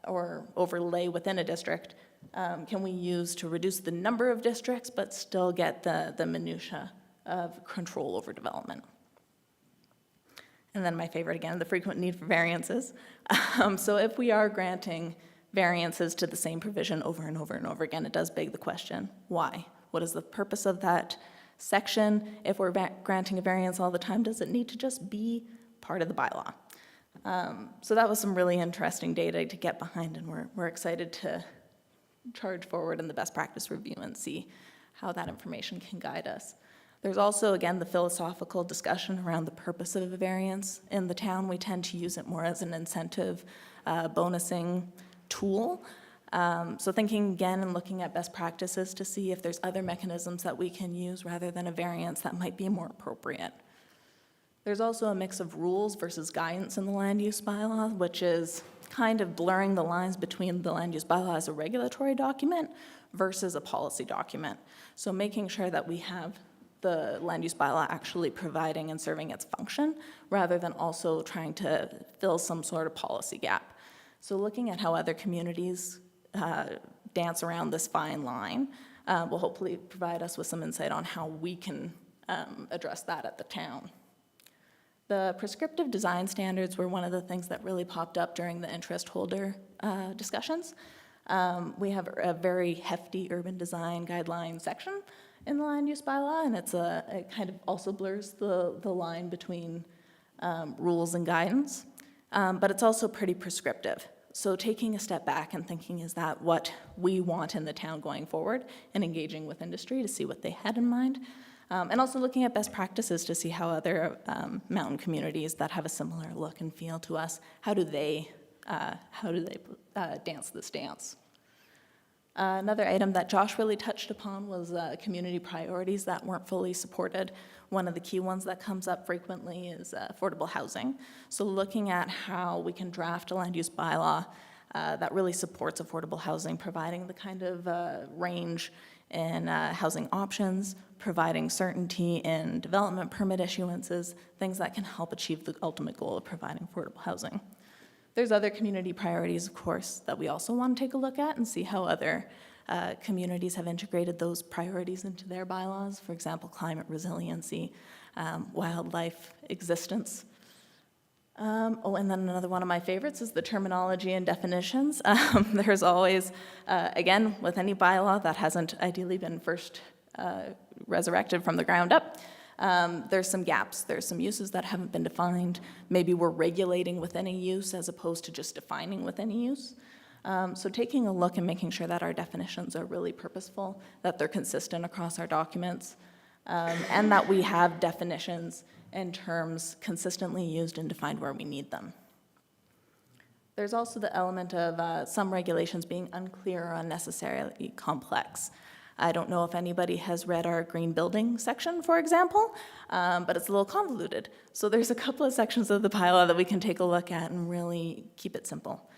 or overlay within a district, can we use to reduce the number of districts but still get the minutia of control over development. And then my favorite again, the frequent need for variances. So if we are granting variances to the same provision over and over and over again, it does beg the question, why? What is the purpose of that section? If we're granting a variance all the time, does it need to just be part of the bylaw? So that was some really interesting data to get behind, and we're excited to charge forward in the best practice review and see how that information can guide us. There's also, again, the philosophical discussion around the purpose of a variance. In the town, we tend to use it more as an incentive bonusing tool. So thinking again and looking at best practices to see if there's other mechanisms that we can use rather than a variance that might be more appropriate. There's also a mix of rules versus guidance in the land use bylaw, which is kind of blurring the lines between the land use bylaw as a regulatory document versus a policy document. So making sure that we have the land use bylaw actually providing and serving its function, rather than also trying to fill some sort of policy gap. So looking at how other communities dance around this fine line will hopefully provide us with some insight on how we can address that at the town. The prescriptive design standards were one of the things that really popped up during the interest holder discussions. We have a very hefty urban design guideline section in the land use bylaw, and it kind of also blurs the line between rules and guidance, but it's also pretty prescriptive. So taking a step back and thinking, is that what we want in the town going forward, and engaging with industry to see what they had in mind, and also looking at best practices to see how other mountain communities that have a similar look and feel to us, how do they dance this dance. Another item that Josh really touched upon was community priorities that weren't fully supported. One of the key ones that comes up frequently is affordable housing. So looking at how we can draft a land use bylaw that really supports affordable housing, providing the kind of range in housing options, providing certainty in development permit issuances, things that can help achieve the ultimate goal of providing affordable housing. There's other community priorities, of course, that we also want to take a look at and see how other communities have integrated those priorities into their bylaws. For example, climate resiliency, wildlife existence. And then another one of my favorites is the terminology and definitions. There's always, again, with any bylaw that hasn't ideally been first resurrected from the ground up, there's some gaps. There's some uses that haven't been defined. Maybe we're regulating within a use as opposed to just defining within a use. So taking a look and making sure that our definitions are really purposeful, that they're consistent across our documents, and that we have definitions and terms consistently used and defined where we need them. There's also the element of some regulations being unclear or unnecessarily complex. I don't know if anybody has read our green building section, for example, but it's a little convoluted. So there's a couple of sections of the bylaw that we can take a look at and really keep it simple.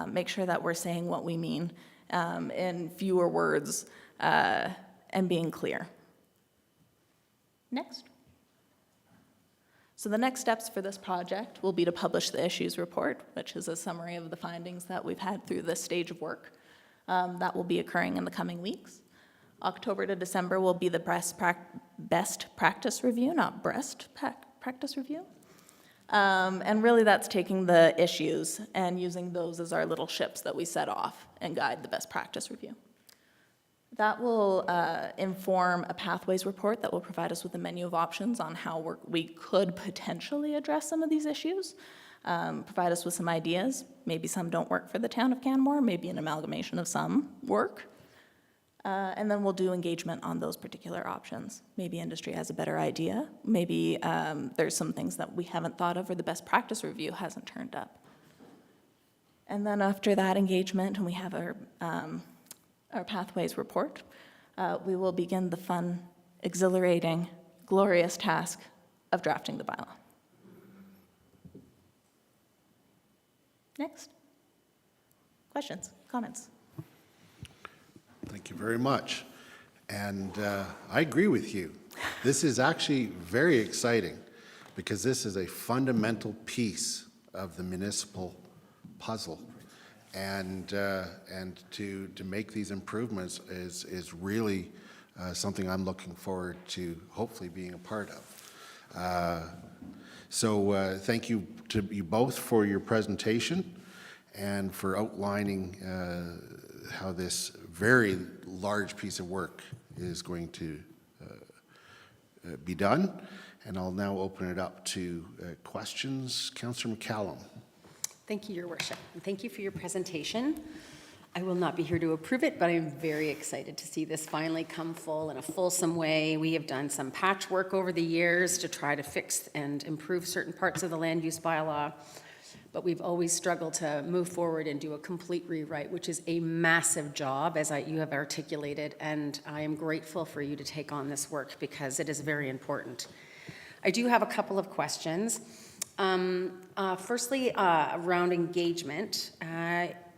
Make sure that we're saying what we mean in fewer words and being clear. Next. So the next steps for this project will be to publish the issues report, which is a summary of the findings that we've had through this stage of work. That will be occurring in the coming weeks. October to December will be the best practice review, not breast practice review. And really that's taking the issues and using those as our little ships that we set off and guide the best practice review. That will inform a pathways report that will provide us with a menu of options on how we could potentially address some of these issues, provide us with some ideas. Maybe some don't work for the town of Canmore, maybe an amalgamation of some work. And then we'll do engagement on those particular options. Maybe industry has a better idea. Maybe there's some things that we haven't thought of or the best practice review hasn't turned up. And then after that engagement, and we have our pathways report, we will begin the fun, exhilarating, glorious task of drafting the bylaw. Next. Questions, comments? Thank you very much. And I agree with you. This is actually very exciting because this is a fundamental piece of the municipal puzzle. And to make these improvements is really something I'm looking forward to hopefully being a part of. So thank you to you both for your presentation and for outlining how this very large piece of work is going to be done. And I'll now open it up to questions. Councillor McCallum. Thank you, Your Worship, and thank you for your presentation. I will not be here to approve it, but I'm very excited to see this finally come full in a fulsome way. We have done some patchwork over the years to try to fix and improve certain parts of the land use bylaw, but we've always struggled to move forward and do a complete rewrite, which is a massive job, as you have articulated, and I am grateful for you to take on this work because it is very important. I do have a couple of questions. Firstly, around engagement,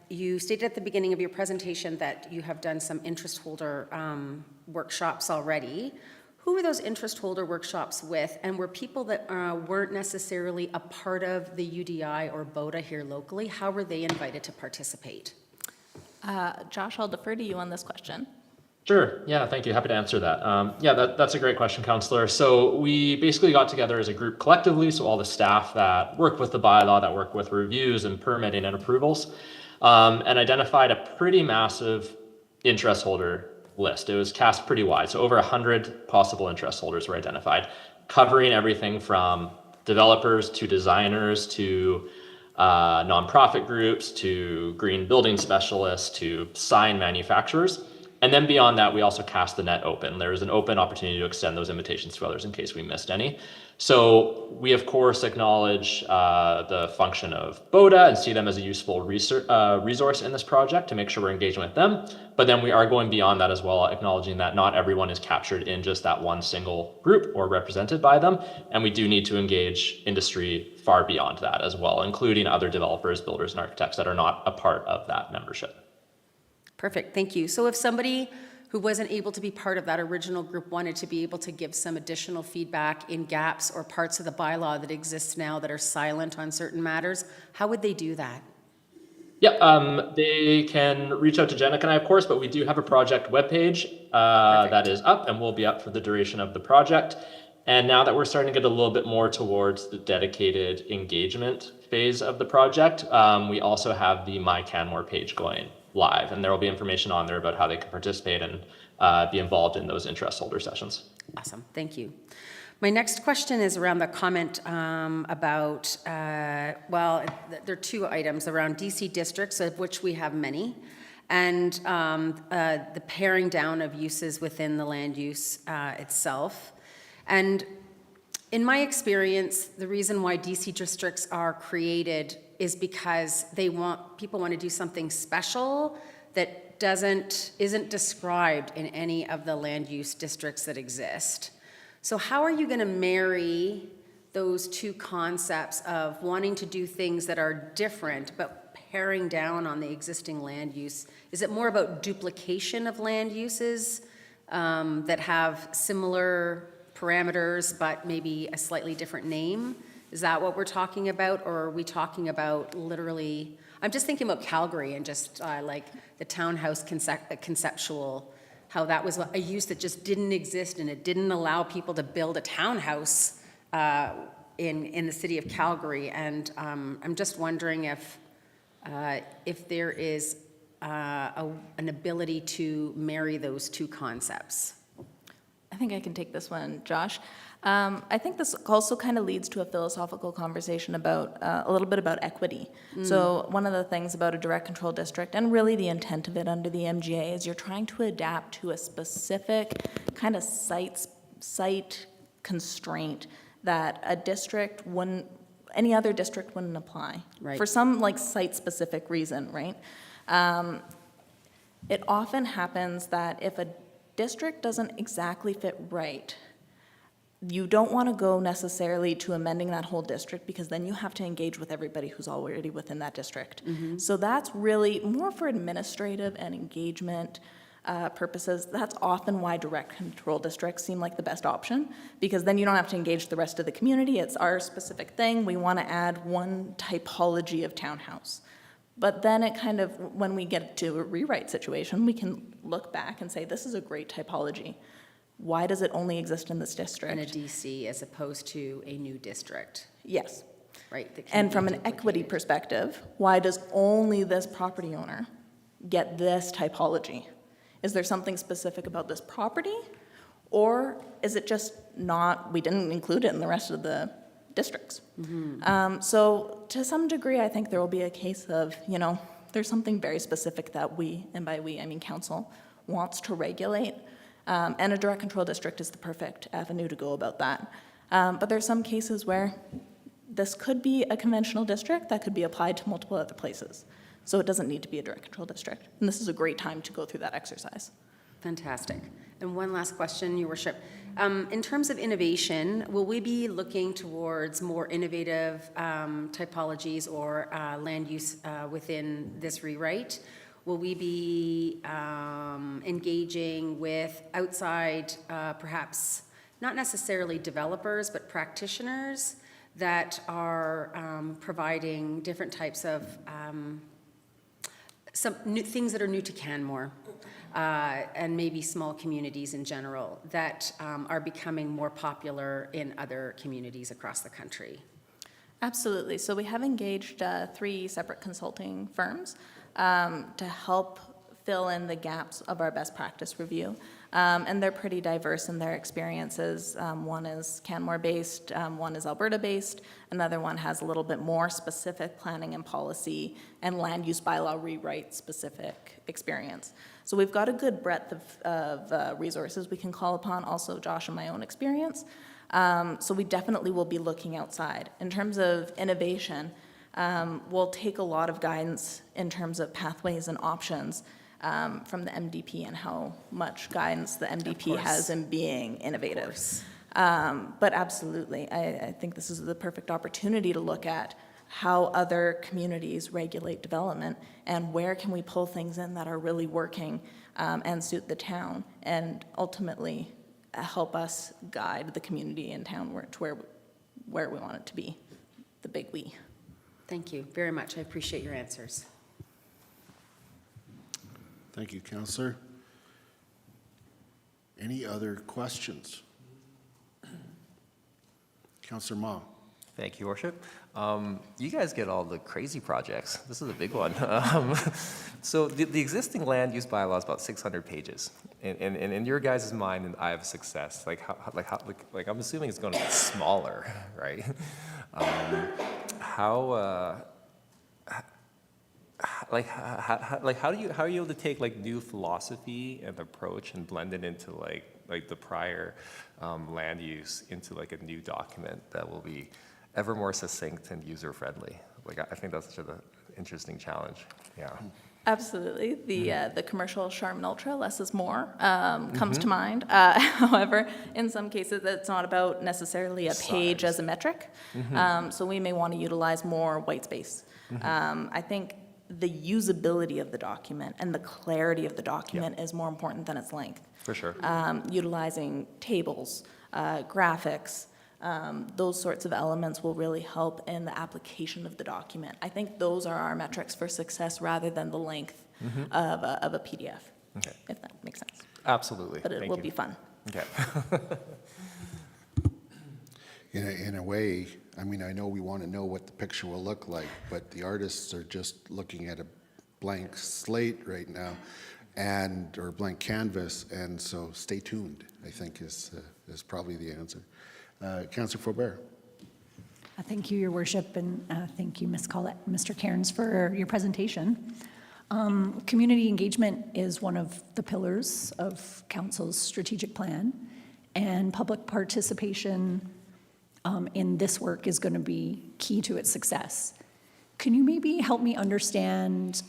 you stated at the beginning of your presentation that you have done some interest holder workshops already. Who were those interest holder workshops with, and were people that weren't necessarily a part of the UDI or BODA here locally? How were they invited to participate? Josh, I'll defer to you on this question. Sure. Yeah, thank you. Happy to answer that. That's a great question, Councillor. So we basically got together as a group collectively, so all the staff that work with the bylaw, that work with reviews and permitting and approvals, and identified a pretty massive interest holder list. It was cast pretty wide, so over 100 possible interest holders were identified, covering everything from developers to designers to nonprofit groups to green building specialists to sign manufacturers. And then beyond that, we also cast the net open. There's an open opportunity to extend those invitations to others in case we missed any. So we, of course, acknowledge the function of BODA and see them as a useful resource in this project to make sure we're engaging with them. But then we are going beyond that as well, acknowledging that not everyone is captured in just that one single group or represented by them. And we do need to engage industry far beyond that as well, including other developers, builders, and architects that are not a part of that membership. Perfect, thank you. So if somebody who wasn't able to be part of that original group wanted to be able to give some additional feedback in gaps or parts of the bylaw that exists now that are silent on certain matters, how would they do that? Yeah, they can reach out to Jenica and I, of course, but we do have a project webpage that is up and will be up for the duration of the project. And now that we're starting to get a little bit more towards the dedicated engagement phase of the project, we also have the My Canmore page going live, and there will be information on there about how they can participate and be involved in those interest holder sessions. Awesome, thank you. My next question is around the comment about, well, there are two items around DC districts, of which we have many, and the paring down of uses within the land use itself. And in my experience, the reason why DC districts are created is because people want to do something special that isn't described in any of the land use districts that exist. So how are you going to marry those two concepts of wanting to do things that are different but paring down on the existing land use? Is it more about duplication of land uses that have similar parameters but maybe a slightly different name? Is that what we're talking about, or are we talking about literally, I'm just thinking about Calgary and just like the townhouse conceptual, how that was a use that just didn't exist and it didn't allow people to build a townhouse in the city of Calgary. And I'm just wondering if there is an ability to marry those two concepts. I think I can take this one, Josh. I think this also kind of leads to a philosophical conversation about a little bit about equity. So one of the things about a direct control district, and really the intent of it under the MGA, is you're trying to adapt to a specific kind of site constraint that a district wouldn't any other district wouldn't apply. Right. For some like site-specific reason, right? It often happens that if a district doesn't exactly fit right, you don't want to go necessarily to amending that whole district because then you have to engage with everybody who's already within that district. So that's really more for administrative and engagement purposes. That's often why direct control districts seem like the best option, because then you don't have to engage the rest of the community. It's our specific thing. We want to add one typology of townhouse. But then it kind of, when we get to a rewrite situation, we can look back and say, this is a great typology. Why does it only exist in this district? In a DC as opposed to a new district, Yes. right? that can And be from an equity duplicated. perspective, why does only this property owner get this typology? Is there something specific about this property? Or is it just not, we didn't include it in the rest of the districts? So to some degree, I think there will be a case of, there's something very specific that we, and by we, I mean council, wants to regulate. And a direct control district is the perfect avenue to go about that. But there's some cases where this could be a conventional district that could be applied to multiple other places. So it doesn't need to be a direct control district. And this is a great time to go through that exercise. Fantastic. And one last question, Your Worship. In terms of innovation, will we be looking towards more innovative typologies or land use within this rewrite? Will we be engaging with outside, perhaps not necessarily developers, but practitioners that are providing different types of some new things that are new to Canmore, and maybe small communities in general that are becoming more popular in other communities across the country? Absolutely. So we have engaged 3 separate consulting firms to help fill in the gaps of our best practice review. And they're pretty diverse in their experiences. One is Canmore-based, one is Alberta-based, another one has a little bit more specific planning and policy and land use bylaw rewrite specific experience. So we've got a good breadth of resources we can call upon, also Josh and my own experience. So we definitely will be looking outside. In terms of innovation, we'll take a lot of guidance in terms of pathways and options from the MDP and how much guidance the MDP has in being innovative. But absolutely, I think this is the perfect opportunity to look at how other communities regulate development and where can we pull things in that are really working and suit the town and ultimately help us guide the community in town where we want it to be, the big we. Thank you very much. I appreciate your answers. Thank you, Councillor. Any other questions? Councillor Ma. Thank you, Worship. You guys get all the crazy projects. This is a big one. So the existing land use bylaw is about 600 pages. And in your guys' mind and eye of success, like I'm assuming it's going to get smaller, right? How are you able to take like new philosophy and approach and blend it into like the prior land use into like a new document that will be ever more succinct and user friendly? Like I think that's such an interesting challenge. Yeah. Absolutely. The commercial Charmin Ultra, less is more, comes to mind. However, in some cases, it's not about necessarily a page as a metric. So we may want to utilize more white space. I think the usability of the document and the clarity of the document is more important than its length. For sure. Utilizing tables, graphics, those sorts of elements will really help in the application of the document. I think those are our metrics for success rather than the length of a PDF, if that makes sense. Absolutely. But it will be fun. Okay. In a way, I mean, I know we want to know what the picture will look like, but the artists are just looking at a blank slate right now, or blank canvas, and so stay tuned, I think, is probably the answer. Councillor Faubert. Thank you, Your Worship, and thank you, Mr. Cairns, for your presentation. Community engagement is one of the pillars of Council's strategic plan, and public participation in this work is going to be key to its success. Can you maybe help me understand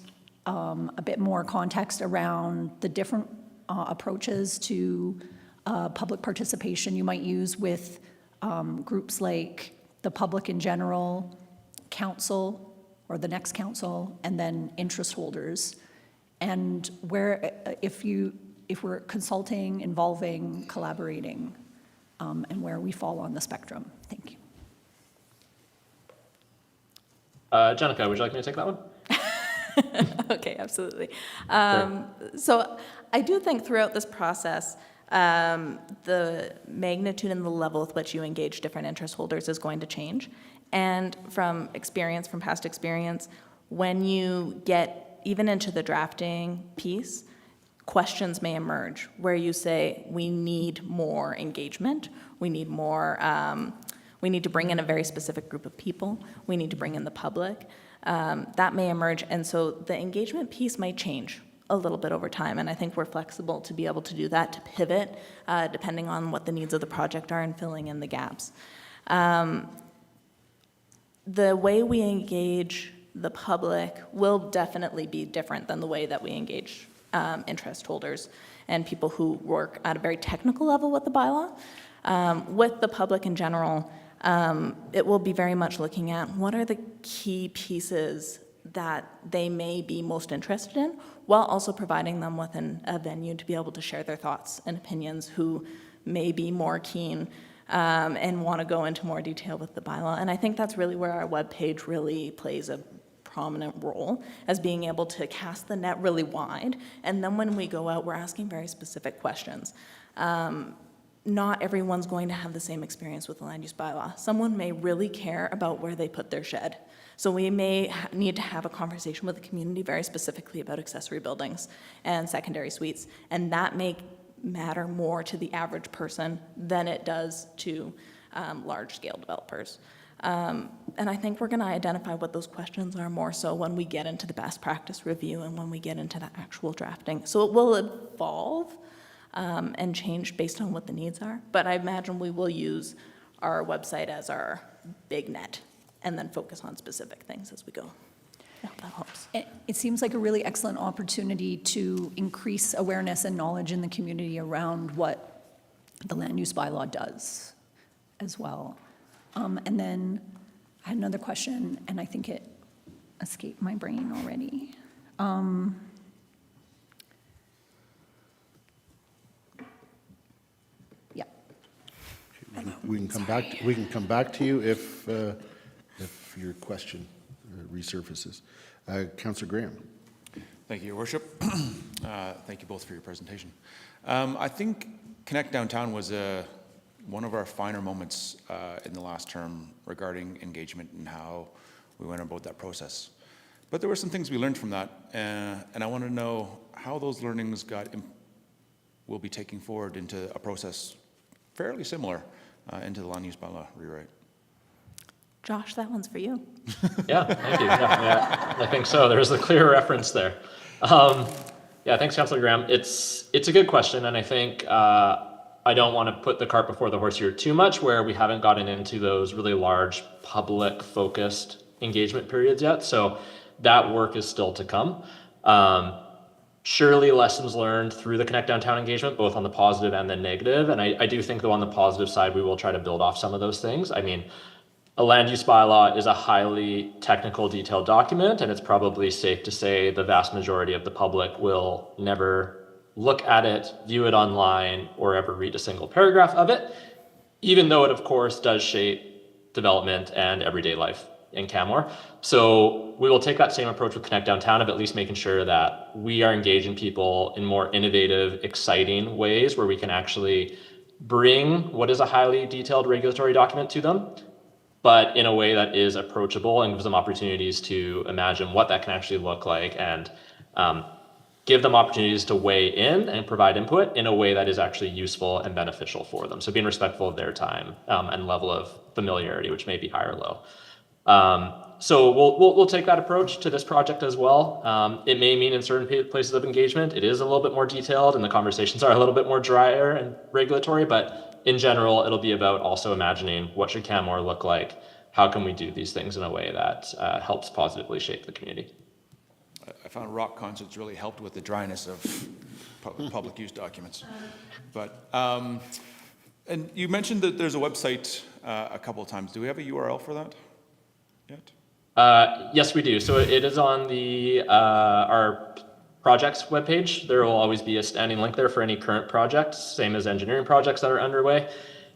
a bit more context around the different approaches to public participation you might use with groups like the public in general, council, or the next council, and then interest holders, and where, if we're consulting, involving, collaborating, and where we fall on the spectrum? Thank you. Jenica, would you like me to take that one? Okay, absolutely. So I do think throughout this process, the magnitude and the level with which you engage different interest holders is going to change. And from past experience, when you get even into the drafting piece, questions may emerge where you say, we need more engagement, we need more, we need to bring in a very specific group of people, we need to bring in the public. That may emerge, and so the engagement piece might change a little bit over time, and I think we're flexible to be able to do that, to pivot, depending on what the needs of the project are and filling in the gaps. The way we engage the public will definitely be different than the way that we engage interest holders and people who work at a very technical level with the bylaw. With the public in general, it will be very much looking at what are the key pieces that they may be most interested in, while also providing them with a venue to be able to share their thoughts and opinions, who may be more keen and want to go into more detail with the bylaw. And I think that's really where our webpage really plays a prominent role, as being able to cast the net really wide. And then when we go out, we're asking very specific questions. Not everyone's going to have the same experience with the land use bylaw. Someone may really care about where they put their shed. So we may need to have a conversation with the community very specifically about accessory buildings and secondary suites. And that may matter more to the average person than it does to large-scale developers. And I think we're going to identify what those questions are more so when we get into the best practice review and when we get into the actual drafting. So it will evolve and change based on what the needs are. But I imagine we will use our website as our big net and then focus on specific things as we go. I hope that helps. It seems like a really excellent opportunity to increase awareness and knowledge in the community around what the land use bylaw does as well. And then I had another question, and I think it escaped my brain already. Yeah. We can come back to you if your question resurfaces. Councillor Graham. Thank you, Your Worship. Thank you both for your presentation. I think Connect Downtown was one of our finer moments in the last term regarding engagement and how we went about that process. But there were some things we learned from that, and I want to know how those learnings will be taking forward into a process fairly similar into the land use bylaw rewrite. Josh, that one's for you. Yeah, thank you. Yeah, I think so. There's a clear reference there. Yeah, thanks, Councillor Graham. It's a good question, and I think I don't want to put the cart before the horse here too much, where we haven't gotten into those really large public-focused engagement periods yet. So that work is still to come. Surely lessons learned through the Connect Downtown engagement, both on the positive and the negative. And I do think, though, on the positive side, we will try to build off some of those things. I mean, a land use bylaw is a highly technical, detailed document, and it's probably safe to say the vast majority of the public will never look at it, view it online, or ever read a single paragraph of it, even though it, of course, does shape development and everyday life in Canmore. So we will take that same approach with Connect Downtown, of at least making sure that we are engaging people in more innovative, exciting ways where we can actually bring what is a highly detailed regulatory document to them, but in a way that is approachable and gives them opportunities to imagine what that can actually look like, and give them opportunities to weigh in and provide input in a way that is actually useful and beneficial for them. So being respectful of their time and level of familiarity, which may be high or low. So we'll take that approach to this project as well. It may mean in certain places of engagement, it is a little bit more detailed and the conversations are a little bit more drier and regulatory, but in general, it'll be about also imagining what should Canmore look like? How can we do these things in a way that helps positively shape the community? I found rock concerts really helped with the dryness of public use documents. But, and you mentioned that there's a website a couple of times. Do we have a URL for that yet? Yes, we do. So it is on the our projects webpage. There will always be a standing link there for any current projects, same as engineering projects that are underway.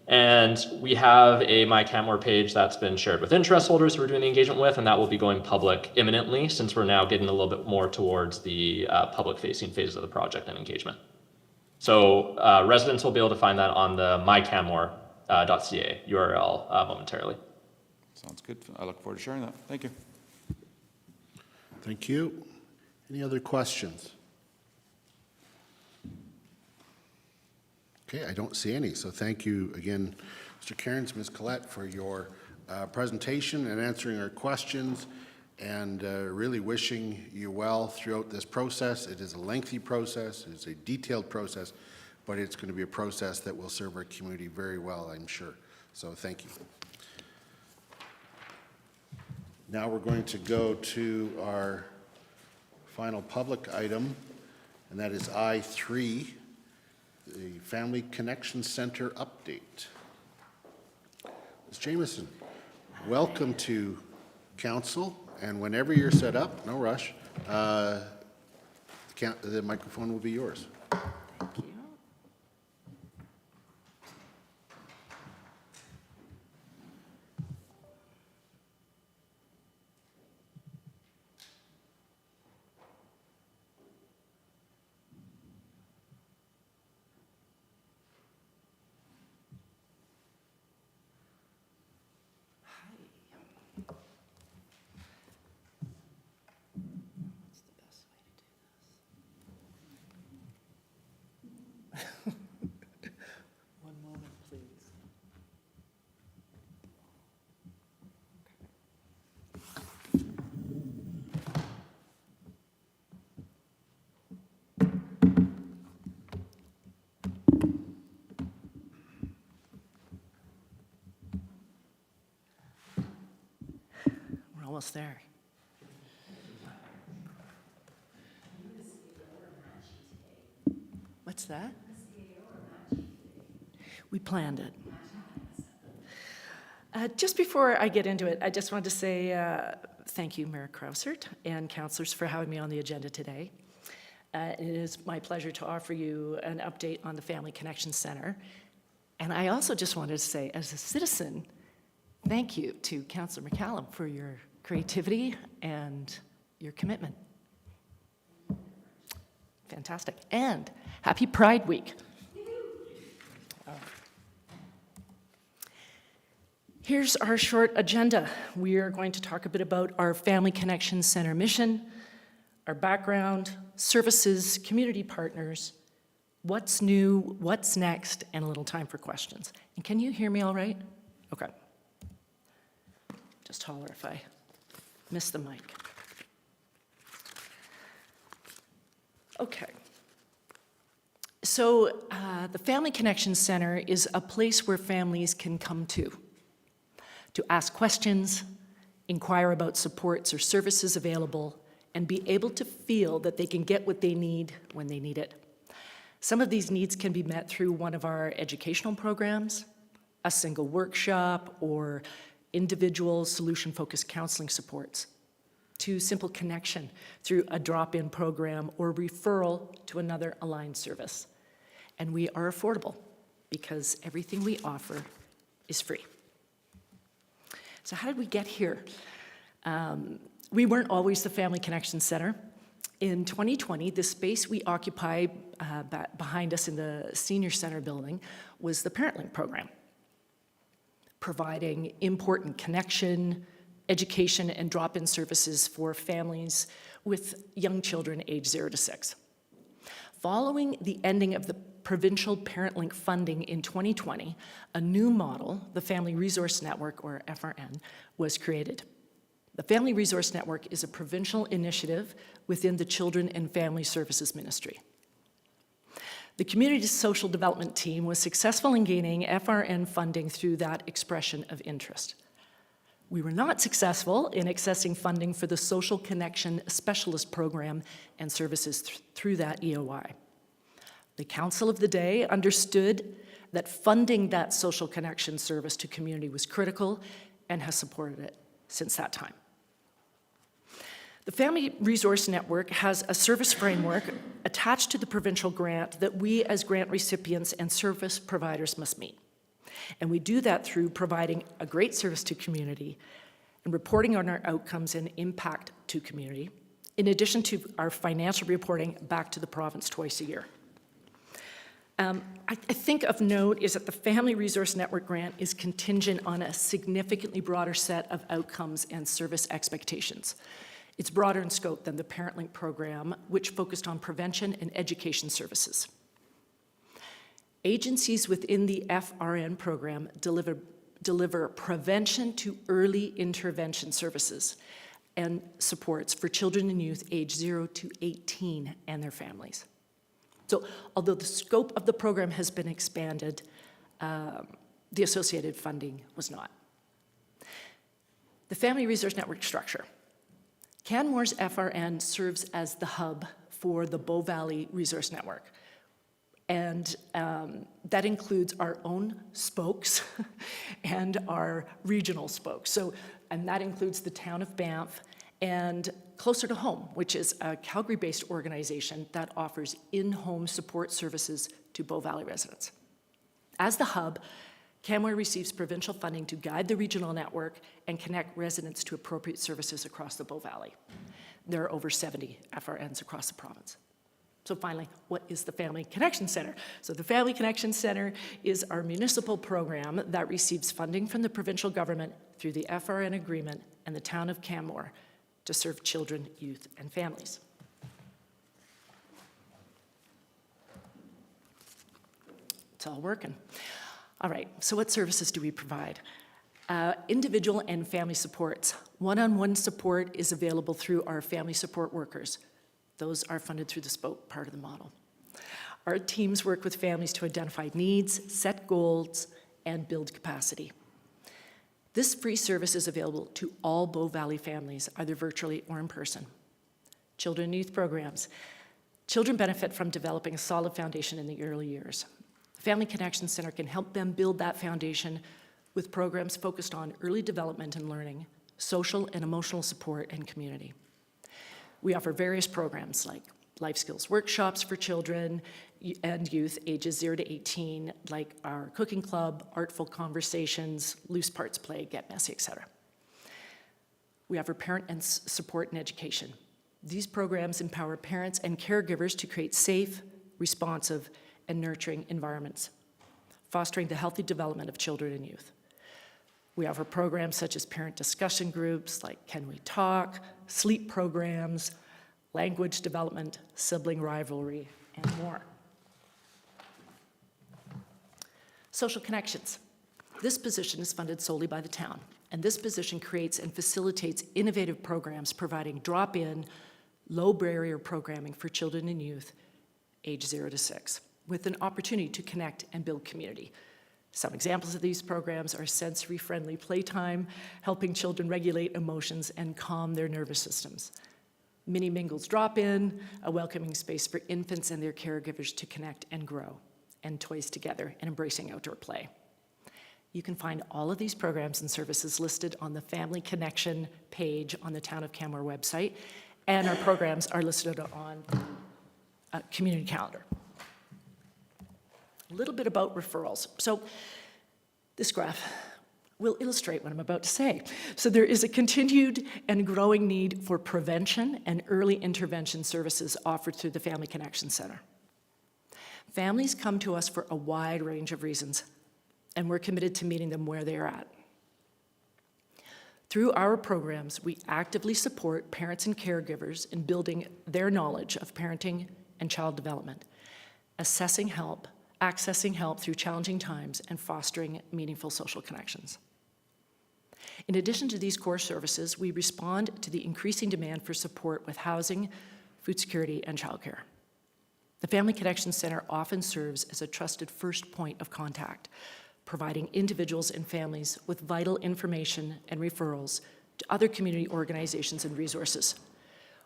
And we have a My Canmore page that's been shared with interest holders who we're doing the engagement with, and that will be going public imminently since we're now getting a little bit more towards the public-facing phase of the project and engagement. So residents will be able to find that on the mycanmore.ca URL momentarily. Sounds good. I look forward to sharing that. Thank you. Thank you. Any other questions? Okay, I don't see any, so thank you again, Mr. Cairns, Ms. Collette, for your presentation and answering our questions, and really wishing you well throughout this process. It is a lengthy process, it's a detailed process, but it's going to be a process that will serve our community very well, I'm sure. So thank you. Now we're going to go to our final public item, and that is I3, the Family Connection Center update. Ms. Jamieson, welcome to council, and whenever you're set up, no rush, the microphone will be yours. Thank you. One moment, please. We're almost there. What's that? We planned it. Just before I get into it, I just wanted to say thank you, Mayor Krausert and councillors, for having me on the agenda today. It is my pleasure to offer you an update on the Family Connection Center. And I also just wanted to say, as a citizen, thank you to Councillor McCallum for your creativity and your commitment. Fantastic. And happy Pride Week. Here's our short agenda. We are going to talk a bit about our Family Connection Center mission, our background, services, community partners, what's new, what's next, and a little time for questions. And can you hear me all right? Okay. Just holler if I miss the mic. Okay. So the Family Connection Center is a place where families can come to ask questions, inquire about supports or services available, and be able to feel that they can get what they need when they need it. Some of these needs can be met through one of our educational programs, a single workshop, or individual solution-focused counseling supports, to simple connection through a drop-in program or referral to another aligned service. And we are affordable because everything we offer is free. So how did we get here? We weren't always the Family Connection Center. In 2020, the space we occupy behind us in the Senior Center building was the ParentLink program, providing important connection, education, and drop-in services for families with young children aged 0 to 6. Following the ending of the provincial ParentLink funding in 2020, a new model, the Family Resource Network, or FRN, was created. The Family Resource Network is a provincial initiative within the Children and Family Services Ministry. The Community Social Development Team was successful in gaining FRN funding through that expression of interest. We were not successful in accessing funding for the Social Connection Specialist Program and services through that EOI. The Council of the Day understood that funding that social connection service to community was critical and has supported it since that time. The Family Resource Network has a service framework attached to the provincial grant that we as grant recipients and service providers must meet. And we do that through providing a great service to community and reporting on our outcomes and impact to community, in addition to our financial reporting back to the province twice a year. I think of note is that the Family Resource Network grant is contingent on a significantly broader set of outcomes and service expectations. It's broader in scope than the ParentLink program, which focused on prevention and education services. Agencies within the FRN program deliver prevention to early intervention services and supports for children and youth aged 0 to 18 and their families. So although the scope of the program has been expanded, the associated funding was not. The Family Resource Network structure. Canmore's FRN serves as the hub for the Bow Valley Resource Network. And that includes our own spokes and our regional spokes. And that includes the town of Banff and Closer to Home, which is a Calgary-based organization that offers in-home support services to Bow Valley residents. As the hub, Canmore receives provincial funding to guide the regional network and connect residents to appropriate services across the Bow Valley. There are over 70 FRNs across the province. So finally, what is the Family Connection Center? So the Family Connection Center is our municipal program that receives funding from the provincial government through the FRN agreement and the town of Canmore to serve children, youth, and families. It's all working. All right, so what services do we provide? Individual and family supports. One-on-one support is available through our family support workers. Those are funded through the spoke part of the model. Our teams work with families to identify needs, set goals, and build capacity. This free service is available to all Bow Valley families, either virtually or in person. Children and youth programs. Children benefit from developing a solid foundation in the early years. The Family Connection Center can help them build that foundation with programs focused on early development and learning, social and emotional support, and community. We offer various programs like life skills workshops for children and youth ages 0 to 18, like our cooking club, artful conversations, loose parts play, get messy, etc. We offer parent and support and education. These programs empower parents and caregivers to create safe, responsive, and nurturing environments, fostering the healthy development of children and youth. We offer programs such as parent discussion groups like Can We Talk, sleep programs, language development, sibling rivalry, and more. Social connections. This position is funded solely by the town, and this position creates and facilitates innovative programs providing drop-in, low-barrier programming for children and youth age 0 to 6, with an opportunity to connect and build community. Some examples of these programs are sensory-friendly playtime, helping children regulate emotions and calm their nervous systems. Mini Mingles Drop-In, a welcoming space for infants and their caregivers to connect and grow, and Toys Together, and embracing outdoor play. You can find all of these programs and services listed on the Family Connection page on the Town of Canmore website, and our programs are listed on a community calendar. A little bit about referrals. So this graph will illustrate what I'm about to say. So there is a continued and growing need for prevention and early intervention services offered through the Family Connection Center. Families come to us for a wide range of reasons, and we're committed to meeting them where they are at. Through our programs, we actively support parents and caregivers in building their knowledge of parenting and child development, assessing help, accessing help through challenging times, and fostering meaningful social connections. In addition to these core services, we respond to the increasing demand for support with housing, food security, and childcare. The Family Connection Center often serves as a trusted first point of contact, providing individuals and families with vital information and referrals to other community organizations and resources.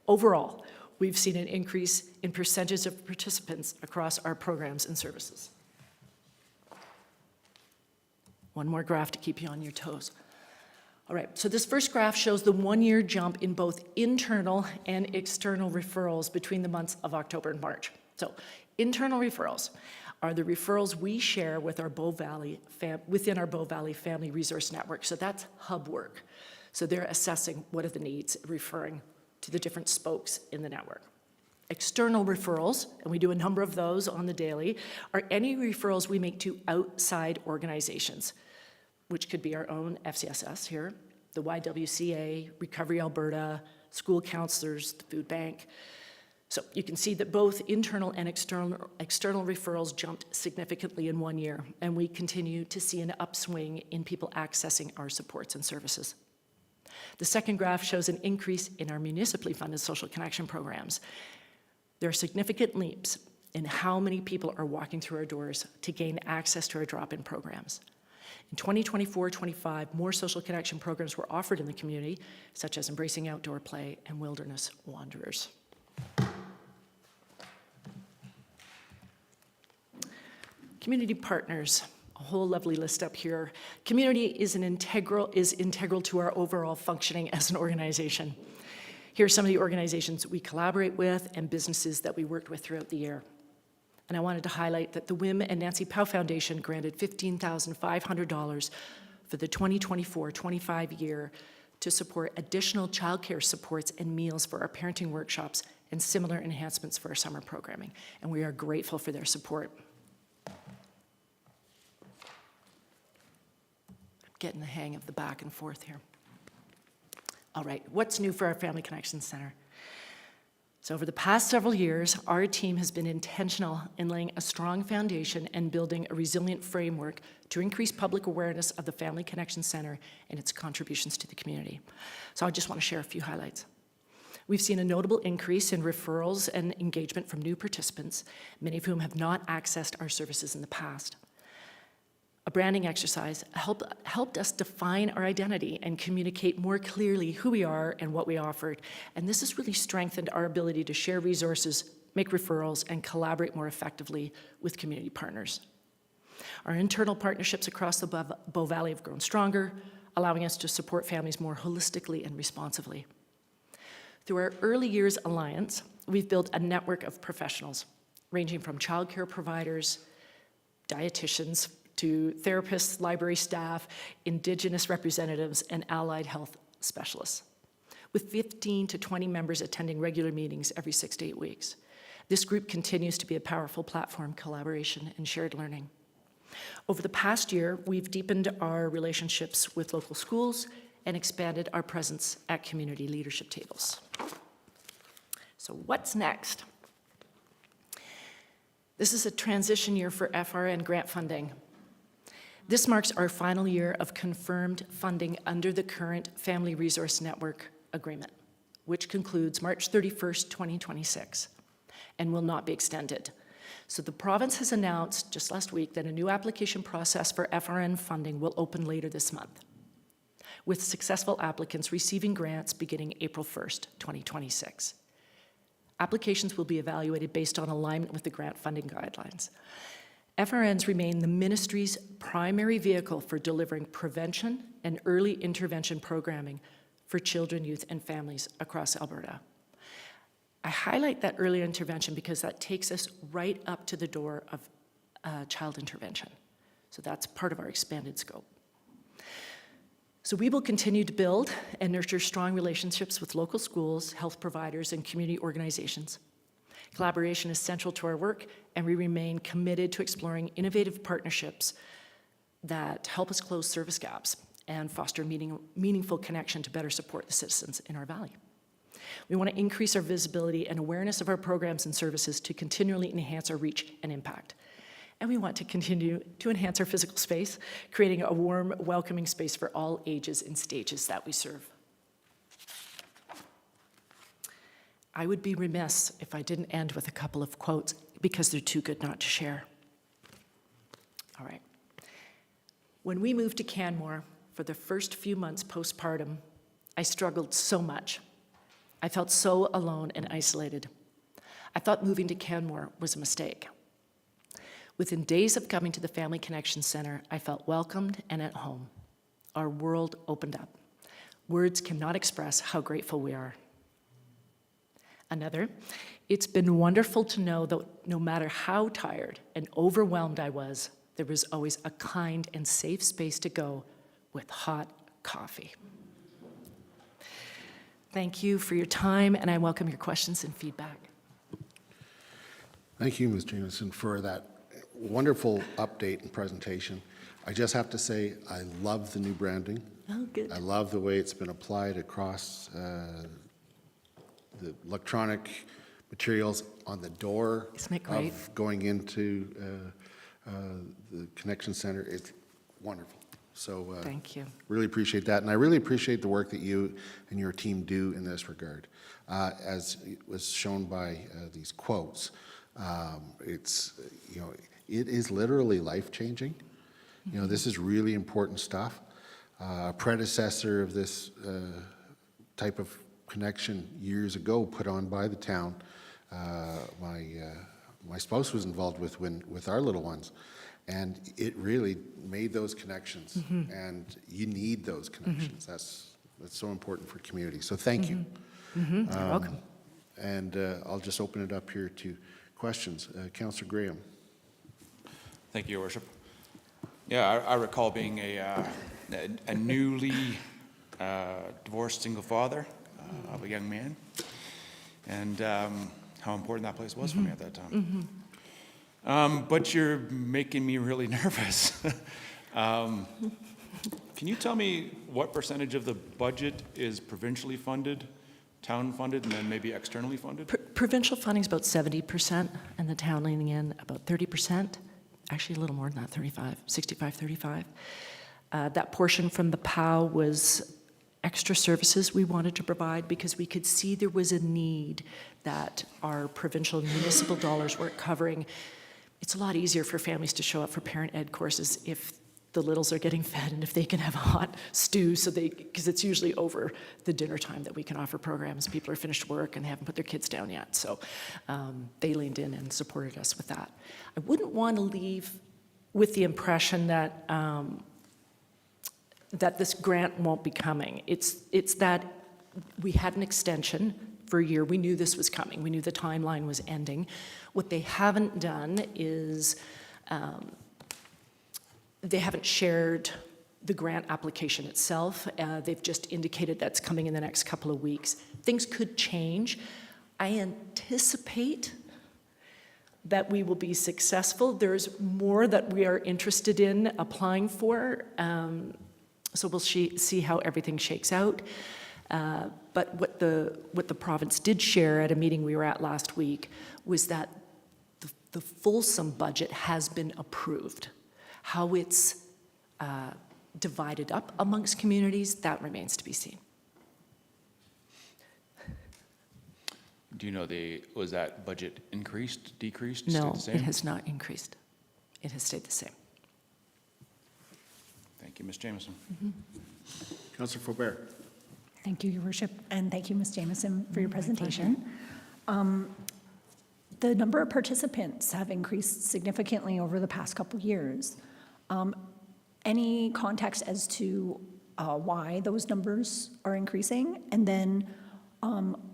Overall, we've seen an increase in percentage of participants across our programs and services. One more graph to keep you on your toes. All right, so this first graph shows the one-year jump in both internal and external referrals between the months of October and March. So internal referrals are the referrals we share with our within our Bow Valley Family Resource Network. So that's hub work. So they're assessing what are the needs, referring to the different spokes in the network. External referrals, and we do a number of those on the daily, are any referrals we make to outside organizations, which could be our own FCSS here, the YWCA, Recovery Alberta, school counselors, the food bank. So you can see that both internal and external referrals jumped significantly in 1 year, and we continue to see an upswing in people accessing our supports and services. The second graph shows an increase in our municipally funded social connection programs. There are significant leaps in how many people are walking through our doors to gain access to our drop-in programs. In 2024-25, more social connection programs were offered in the community, such as Embracing Outdoor Play and Wilderness Wanderers. Community partners, a whole lovely list up here. Community is integral to our overall functioning as an organization. Here are some of the organizations we collaborate with and businesses that we worked with throughout the year. And I wanted to highlight that the Wim and Nancy Powell Foundation granted $15,500 for the 2024-25 year to support additional childcare supports and meals for our parenting workshops and similar enhancements for our summer programming. And we are grateful for their support. Getting the hang of the back and forth here. All right, what's new for our Family Connection Center? So over the past several years, our team has been intentional in laying a strong foundation and building a resilient framework to increase public awareness of the Family Connection Center and its contributions to the community. So I just want to share a few highlights. We've seen a notable increase in referrals and engagement from new participants, many of whom have not accessed our services in the past. A branding exercise helped us define our identity and communicate more clearly who we are and what we offered. And this has really strengthened our ability to share resources, make referrals, and collaborate more effectively with community partners. Our internal partnerships across the Bow Valley have grown stronger, allowing us to support families more holistically and responsively. Through our Early Years Alliance, we've built a network of professionals, ranging from childcare providers, dietitians, to therapists, library staff, Indigenous representatives, and allied health specialists, with 15 to 20 members attending regular meetings every 6 to 8 weeks. This group continues to be a powerful platform, collaboration, and shared learning. Over the past year, we've deepened our relationships with local schools and expanded our presence at community leadership tables. So what's next? This is a transition year for FRN grant funding. This marks our final year of confirmed funding under the current Family Resource Network agreement, which concludes March 31st, 2026, and will not be extended. So the province has announced just last week that a new application process for FRN funding will open later this month, with successful applicants receiving grants beginning April 1st, 2026. Applications will be evaluated based on alignment with the grant funding guidelines. FRNs remain the ministry's primary vehicle for delivering prevention and early intervention programming for children, youth, and families across Alberta. I highlight that early intervention because that takes us right up to the door of child intervention. So that's part of our expanded scope. So we will continue to build and nurture strong relationships with local schools, health providers, and community organizations. Collaboration is central to our work, and we remain committed to exploring innovative partnerships that help us close service gaps and foster meaningful connection to better support the citizens in our valley. We want to increase our visibility and awareness of our programs and services to continually enhance our reach and impact. And we want to continue to enhance our physical space, creating a warm, welcoming space for all ages and stages that we serve. I would be remiss if I didn't end with a couple of quotes because they're too good not to share. All right. When we moved to Canmore for the first few months postpartum, I struggled so much. I felt so alone and isolated. I thought moving to Canmore was a mistake. Within days of coming to the Family Connection Center, I felt welcomed and at home. Our world opened up. Words cannot express how grateful we are. Another, it's been wonderful to know that no matter how tired and overwhelmed I was, there was always a kind and safe space to go with hot coffee. Thank you for your time, and I welcome your questions and feedback. Thank you, Ms. Jameson, for that wonderful update and presentation. I just have to say, I love the new branding. Oh, good. I love the way it's been applied across the electronic materials on the door Isn't it great? of going into the Connection Center. It's wonderful. So Thank you. really appreciate that. And I really appreciate the work that you and your team do in this regard. As was shown by these quotes, it's, you know, it is literally life-changing. You know, this is really important stuff. A predecessor of this type of connection years ago put on by the town, my spouse was involved with our little ones, and it really made those connections. And you need those connections. That's so important for community. So thank you. You're welcome. And I'll just open it up here to questions. Councillor Graham. Thank you, Your Worship. Yeah, I recall being a newly divorced single father of a young man, and how important that place was for me at that time. But you're making me really nervous. Can you tell me what percentage of the budget is provincially funded, town funded, and then maybe externally funded? Provincial funding is about 70%, and the town leaning in about 30%. Actually, a little more than that, 65-35. That portion from the POW was extra services we wanted to provide because we could see there was a need that our provincial and municipal dollars weren't covering. It's a lot easier for families to show up for parent ed courses if the littles are getting fed and if they can have a hot stew, because it's usually over the dinner time that we can offer programs. People are finished work and they haven't put their kids down yet, so they leaned in and supported us with that. I wouldn't want to leave with the impression that that this grant won't be coming. It's that we had an extension for a year. We knew this was coming. We knew the timeline was ending. What they haven't done is they haven't shared the grant application itself. They've just indicated that's coming in the next couple of weeks. Things could change. I anticipate that we will be successful. There's more that we are interested in applying for. So we'll see how everything shakes out. But what the province did share at a meeting we were at last week was that the fulsome budget has been approved. How it's divided up amongst communities, that remains to be seen. Do you know was that budget increased, decreased, stayed No, the same? it has not increased. It has stayed the same. Thank you, Ms. Jameson. Councillor Faubert. Thank you, Your Worship, and thank you, Ms. Jameson, for your presentation. The number of participants have increased significantly over the past couple of years. Any context as to why those numbers are increasing? And then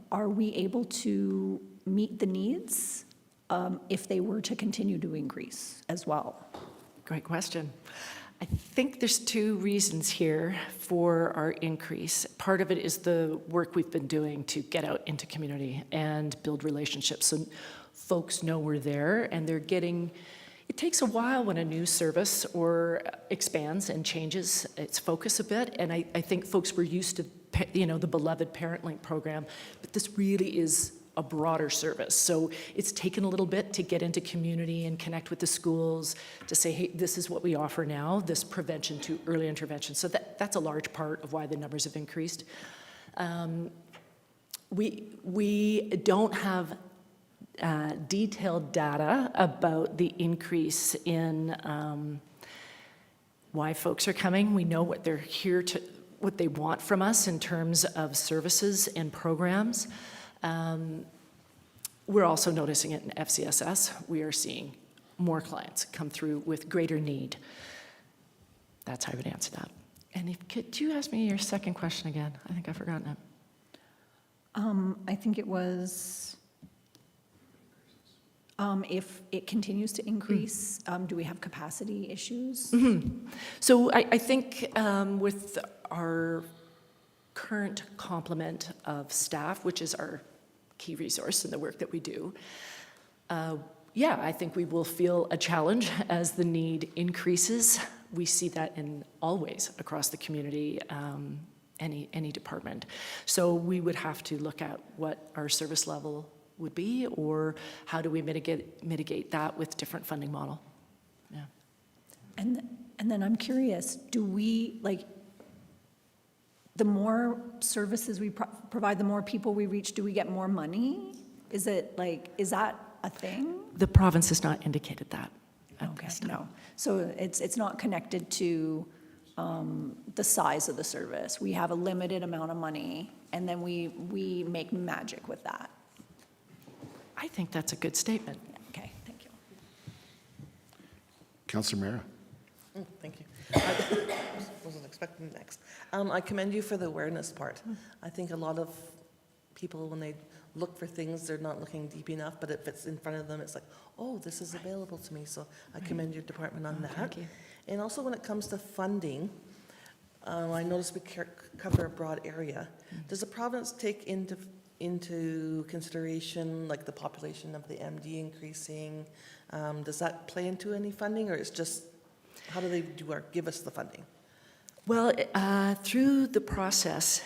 are we able to meet the needs if they were to continue to increase as well? Great question. I think there's two reasons here for our increase. Part of it is the work we've been doing to get out into community and build relationships. So folks know we're there and they're getting, it takes a while when a new service or expands and changes its focus a bit. And I think folks were used to, the beloved Parent Link program, but this really is a broader service. So it's taken a little bit to get into community and connect with the schools to say, hey, this is what we offer now, this prevention to early intervention. So that's a large part of why the numbers have increased. We don't have detailed data about the increase in why folks are coming. We know what they're here to, what they want from us in terms of services and programs. We're also noticing it in FCSS. We are seeing more clients come through with greater need. That's how I would answer that. And could you ask me your second question again? I think I've forgotten it. I think it was, if it continues to increase, do we have capacity issues? So I think with our current complement of staff, which is our key resource in the work that we do, yeah, I think we will feel a challenge as the need increases. We see that in all ways across the community, any department. So we would have to look at what our service level would be, or how do we mitigate that with different funding model. Yeah. And then I'm curious, do we, like, the more services we provide, the more people we reach, do we get more money? Is it like, is that a thing? The province has not indicated that. Okay, no. So it's not connected to the size of the service. We have a limited amount of money, and then we make magic with that. I think that's a good statement. Okay, thank you. Councillor Mara. Thank you. I wasn't expecting next. I commend you for the awareness part. I think a lot of people, when they look for things, they're not looking deep enough, but if it's in front of them, it's like, oh, this is available to me. So I commend your department on that. Thank you. And also when it comes to funding, I noticed we cover a broad area. Does the province take into consideration like the population of the MD increasing? Does that play into any funding, or it's just, how do they give us the funding? Well, through the process,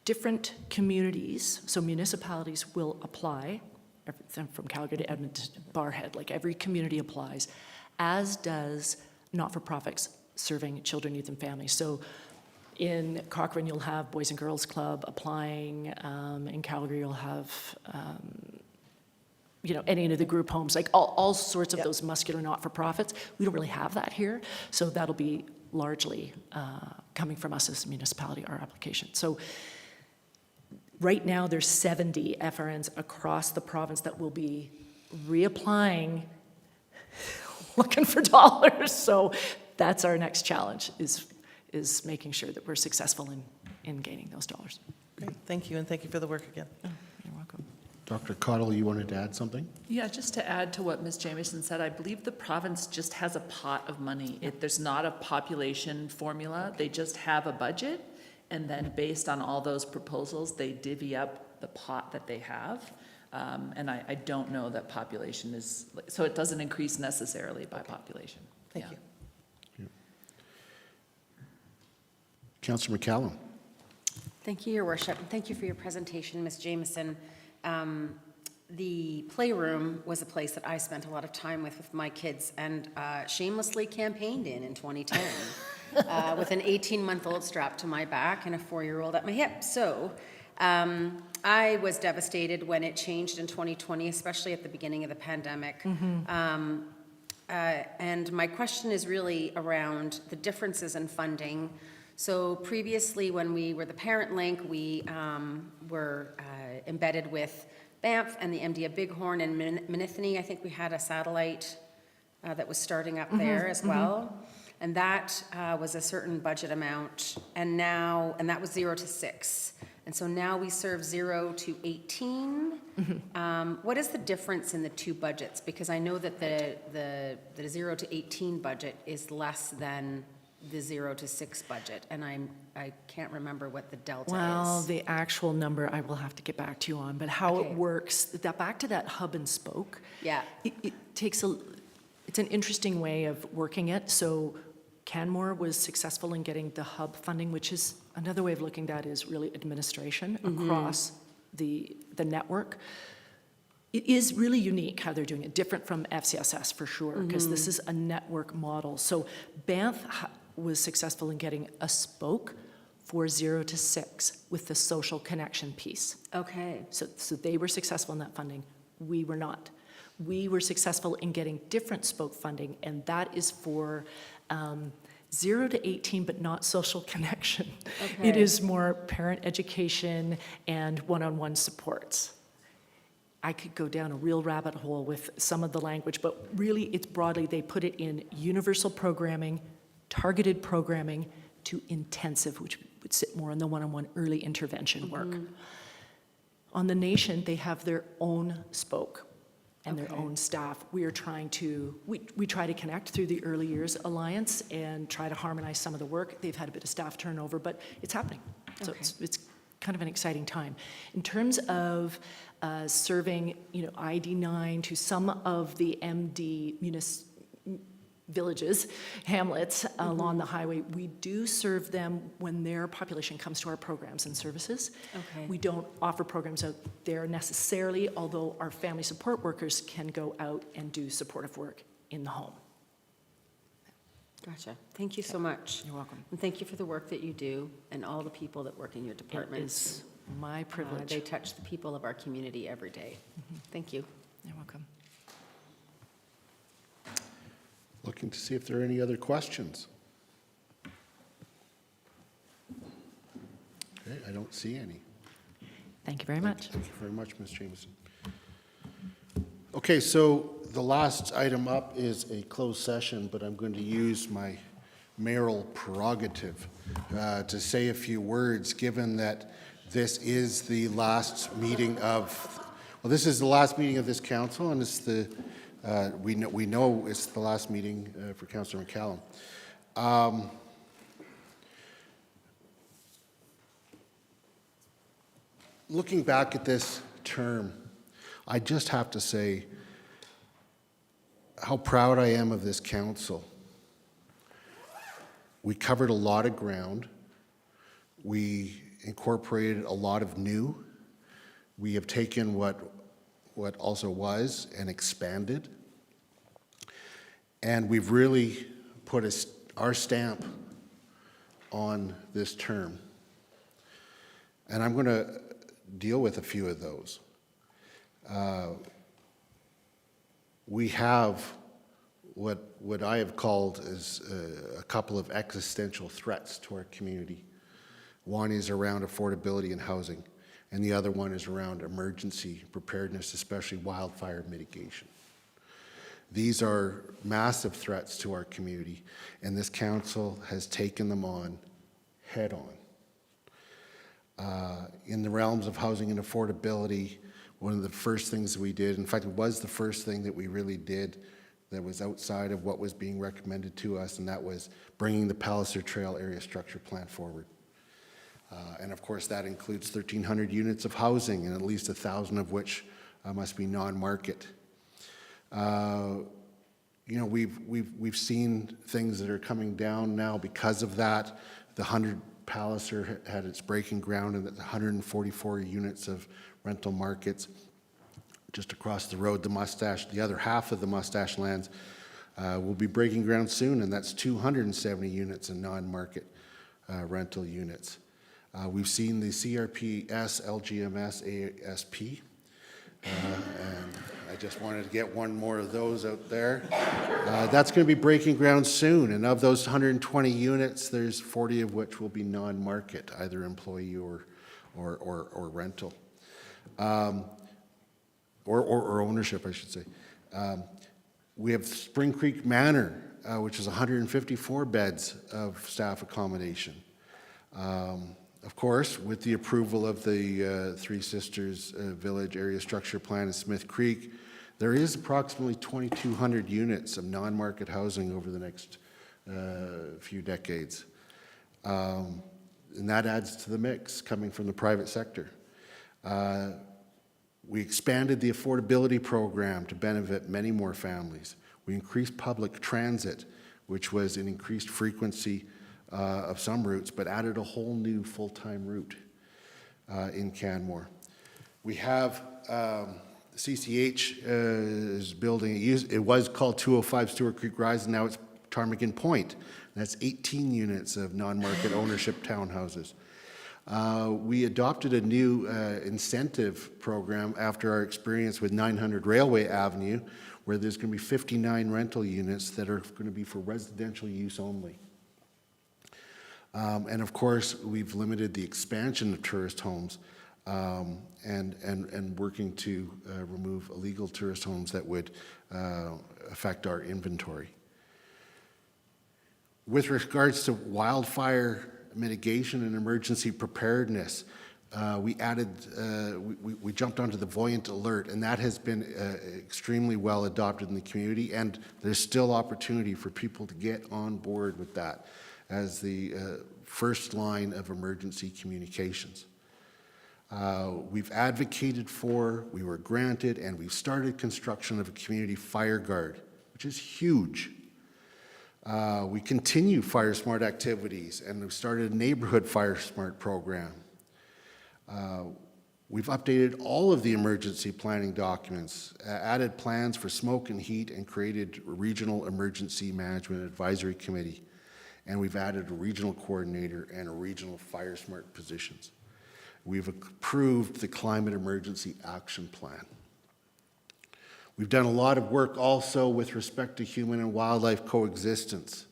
different communities, so municipalities will apply, everything from Calgary to Edmonton to Barhead, like every community applies, as does not-for-profits serving children, youth, and families. So in Cochrane, you'll have Boys and Girls Club applying. In Calgary, you'll have, any of the group homes, like all sorts of those muscular not-for-profits. We don't really have that here, so that'll be largely coming from us as a municipality, our application. So right now, there's 70 FRNs across the province that will be reapplying, looking for dollars. So that's our next challenge, is making sure that we're successful in gaining those dollars. Great, thank you, and thank you for the work again. You're welcome. Dr. Cottle, you wanted to add something? Yeah, just to add to what Ms. Jamieson said, I believe the province just has a pot of money. There's not a population formula. They just have a budget, and then based on all those proposals, they divvy up the pot that they have. And I don't know that population is, so it doesn't increase necessarily by population. Thank you. Councillor McCallum. Thank you, Your Worship, and thank you for your presentation, Ms. Jameson. The playroom was a place that I spent a lot of time with my kids, and shamelessly campaigned in 2010 with an 18-month-old strapped to my back and a 4-year-old at my hip. So I was devastated when it changed in 2020, especially at the beginning of the pandemic. And my question is really around the differences in funding. So previously, when we were the parent link, we were embedded with Banff and the MD of Bighorn and Minithini. I think we had a satellite that was starting up there as well. And that was a certain budget amount. And that was 0 to 6. And so now we serve 0 to 18. What is the difference in the two budgets? Because I know that the 0 to 18 budget is less than the 0 to 6 budget, and I can't remember what the delta is. Well, the actual number I will have to get back to you on, but how it works, back to that hub and spoke. Yeah. It takes it's an interesting way of working it. So Canmore was successful in getting the hub funding, which is another way of looking at it is really administration across the network. It is really unique how they're doing it, different from FCSS for sure, because this is a network model. So Banff was successful in getting a spoke for 0 to 6 with the social connection piece. Okay. So they were successful in that funding. We were not. We were successful in getting different spoke funding, and that is for 0 to 18, but not social connection. Okay. It is more parent education and one-on-one supports. I could go down a real rabbit hole with some of the language, but really it's broadly, they put it in universal programming, targeted programming to intensive, which would sit more on the one-on-one early intervention work. On the nation, they have their own spoke and their own staff. We are trying to, we try to connect through the Early Years Alliance and try to harmonize some of the work. They've had a bit of staff turnover, but it's happening. So it's kind of an exciting time. In terms of serving, ID9 to some of the MD villages, hamlets along the highway, we do serve them when their population comes to our programs and services. Okay. We don't offer programs out there necessarily, although our family support workers can go out and do supportive work in the home. Gotcha. Thank you so much. You're welcome. And thank you for the work that you do and all the people that work in your It department. is my privilege. They touch the people of our community every day. Thank you. You're welcome. Looking to see if there are any other questions. Okay, I don't see any. Thank you very much. Thank you very much, Ms. Jameson. Okay, so the last item up is a closed session, but I'm going to use my mayoral prerogative to say a few words, given that this is the last meeting of, well, this is the last meeting of this council, and it's the, we know it's the last meeting for Councillor McCallum. Looking back at this term, I just have to say how proud I am of this council. We covered a lot of ground. We incorporated a lot of new. We have taken what also was and expanded. And we've really put our stamp on this term. And I'm going to deal with a few of those. We have what I have called as a couple of existential threats to our community. One is around affordability and housing, and the other one is around emergency preparedness, especially wildfire mitigation. These are massive threats to our community, and this council has taken them on head on. In the realms of housing and affordability, one of the first things we did, in fact, it was the first thing that we really did that was outside of what was being recommended to us, and that was bringing the Palliser Trail Area Structure Plan forward. And of course, that includes 1,300 units of housing, and at least 1,000 of which must be non-market. We've seen things that are coming down now because of that. The 100 Palliser had its breaking ground, and 144 units of rental markets just across the road. The other half of the Mustache lands will be breaking ground soon, and that's 270 units in non-market rental units. We've seen the CRPS, LGMS, ASP, and I just wanted to get one more of those out there. That's going to be breaking ground soon, and of those 120 units, there's 40 of which will be non-market, either employee or rental, or ownership, I should say. We have Spring Creek Manor, which is 154 beds of staff accommodation. Of course, with the approval of the Three Sisters Village Area Structure Plan in Smith Creek, there is approximately 2,200 units of non-market housing over the next few decades. And that adds to the mix coming from the private sector. We expanded the affordability program to benefit many more families. We increased public transit, which was an increased frequency of some routes, but added a whole new full-time route in Canmore. We have CCH is building, it was called 205 Stewart Creek Rise, and now it's Ptarmigan Point. That's 18 units of non-market ownership townhouses. We adopted a new incentive program after our experience with 900 Railway Avenue, where there's going to be 59 rental units that are going to be for residential use only. And of course, we've limited the expansion of tourist homes and working to remove illegal tourist homes that would affect our inventory. With regards to wildfire mitigation and emergency preparedness, we jumped onto the Voyant Alert, and that has been extremely well adopted in the community, and there's still opportunity for people to get on board with that as the first line of emergency communications. We've advocated for, we were granted, and we've started construction of a community Fireguard, which is huge. We continue FireSmart activities, and we've started a neighborhood FireSmart program. We've updated all of the emergency planning documents, added plans for smoke and heat, and created a regional emergency management advisory committee. And we've added a regional coordinator and a regional FireSmart positions. We've approved the climate emergency action plan. We've done a lot of work also with respect to human and wildlife coexistence.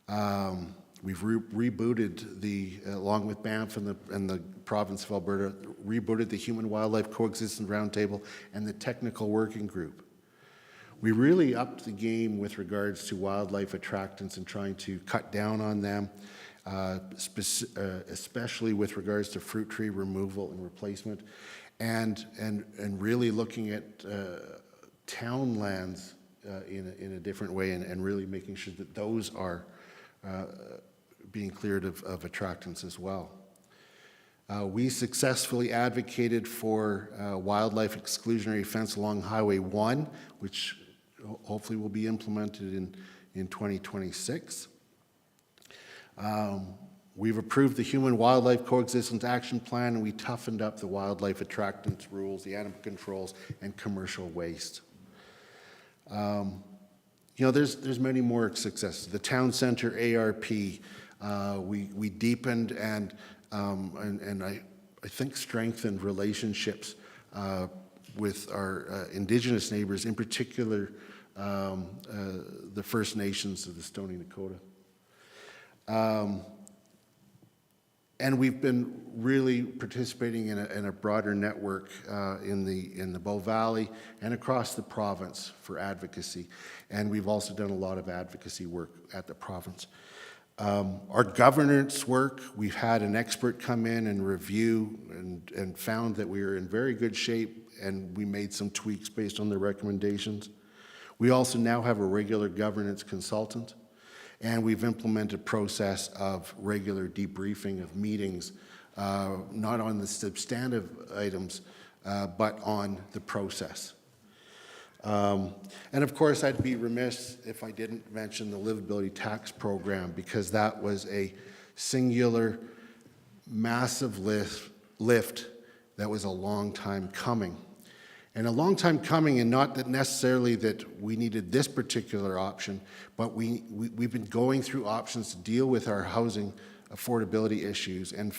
We've rebooted along with Banff and the province of Alberta, rebooted the Human Wildlife Coexistence Roundtable and the Technical Working Group. We really upped the game with regards to wildlife attractants and trying to cut down on them, especially with regards to fruit tree removal and replacement, and really looking at town lands in a different way, and really making sure that those are being cleared of attractants as well. We successfully advocated for wildlife exclusionary fence along Highway 1, which hopefully will be implemented in 2026. We've approved the Human Wildlife Coexistence Action Plan, and we toughened up the wildlife attractants rules, the animal controls, and commercial waste. You know, there's many more successes. The Town Center ARP, we deepened and I think strengthened relationships with our Indigenous neighbors, in particular the First Nations of the Stoney Nakoda. And we've been really participating in a broader network in the Bow Valley and across the province for advocacy. And we've also done a lot of advocacy work at the province. Our governance work, we've had an expert come in and review and found that we are in very good shape, and we made some tweaks based on their recommendations. We also now have a regular governance consultant, and we've implemented a process of regular debriefing of meetings, not on the substantive items, but on the process. And of course, I'd be remiss if I didn't mention the livability tax program, because that was a singular, massive lift that was a long time coming. And a long time coming, and not that necessarily that we needed this particular option, but we've been going through options to deal with our housing affordability issues, and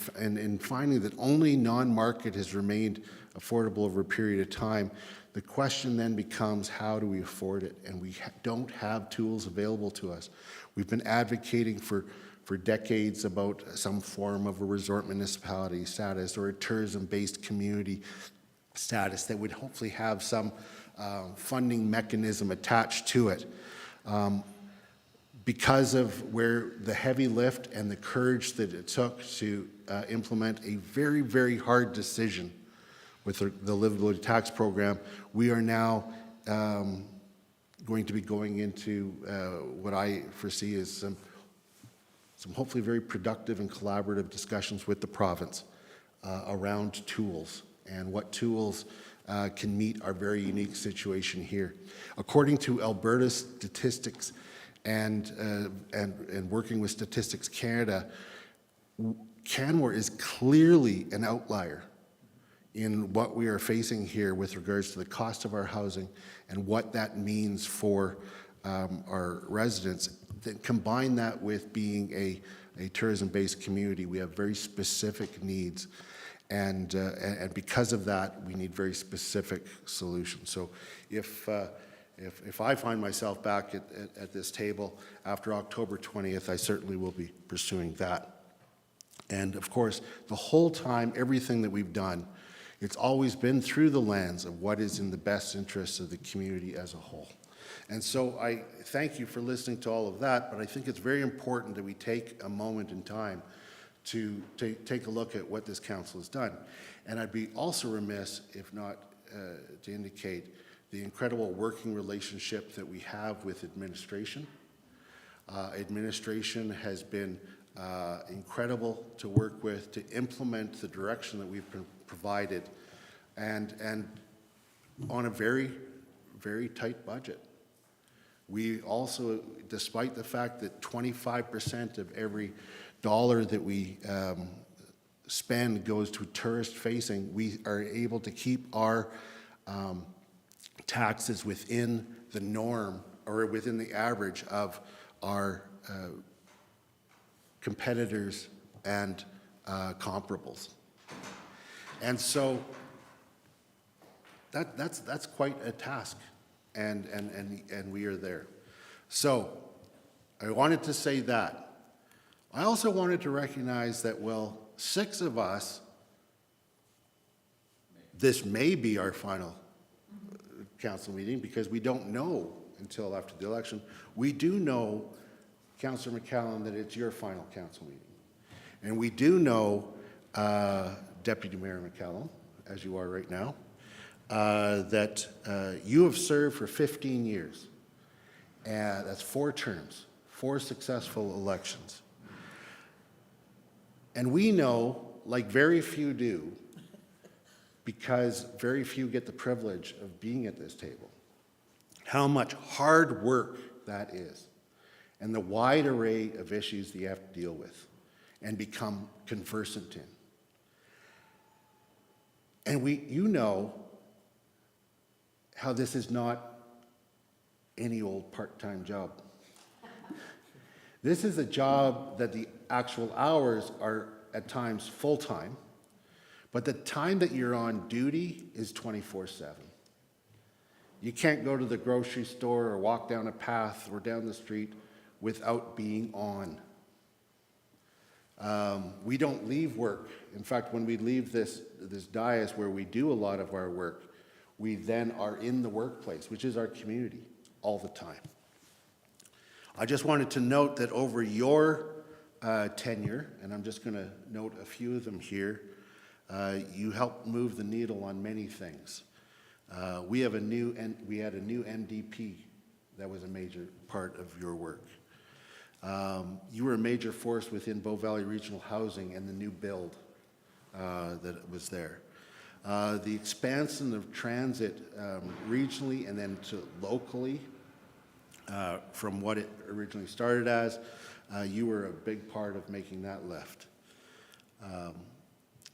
finding that only non-market has remained affordable over a period of time. The question then becomes, how do we afford it? And we don't have tools available to us. We've been advocating for decades about some form of a resort municipality status or a tourism-based community status that would hopefully have some funding mechanism attached to it. Because of where the heavy lift and the courage that it took to implement a very, very hard decision with the livability tax program, we are now going to be going into what I foresee as some hopefully very productive and collaborative discussions with the province around tools and what tools can meet our very unique situation here. According to Alberta statistics and working with Statistics Canada, Canmore is clearly an outlier in what we are facing here with regards to the cost of our housing and what that means for our residents, then combine that with being a tourism-based community, we have very specific needs. And because of that, we need very specific solutions. So if I find myself back at this table after October 20th, I certainly will be pursuing that. And of course, the whole time, everything that we've done, it's always been through the lens of what is in the best interests of the community as a whole. And so I thank you for listening to all of that, but I think it's very important that we take a moment in time to take a look at what this council has done. And I'd be also remiss if not to indicate the incredible working relationship that we have with administration. Administration has been incredible to work with, to implement the direction that we've provided, and on a very, very tight budget. We also, despite the fact that 25% of every dollar that we spend goes to tourist facing, we are able to keep our taxes within the norm or within the average of our competitors and comparables. And so that's quite a task, and we are there. So I wanted to say that. I also wanted to recognize that, well, 6 of us, this may be our final council meeting because we don't know until after the election. We do know, Councillor McCallum, that it's your final council meeting. And we do know, Deputy Mayor McCallum, as you are right now, that you have served for 15 years. And that's 4 terms, 4 successful elections. And we know, like very few do, because very few get the privilege of being at this table, how much hard work that is, and the wide array of issues that you have to deal with and become conversant in. And you know how this is not any old part-time job. This is a job that the actual hours are at times full-time, but the time that you're on duty is 24/7. You can't go to the grocery store or walk down a path or down the street without being on. We don't leave work. In fact, when we leave this dais where we do a lot of our work, we then are in the workplace, which is our community, all the time. I just wanted to note that over your tenure, and I'm just going to note a few of them here, you helped move the needle on many things. We had a new MDP that was a major part of your work. You were a major force within Bow Valley Regional Housing and the new build that was there. The expansion of transit regionally and then to locally, from what it originally started as, you were a big part of making that lift.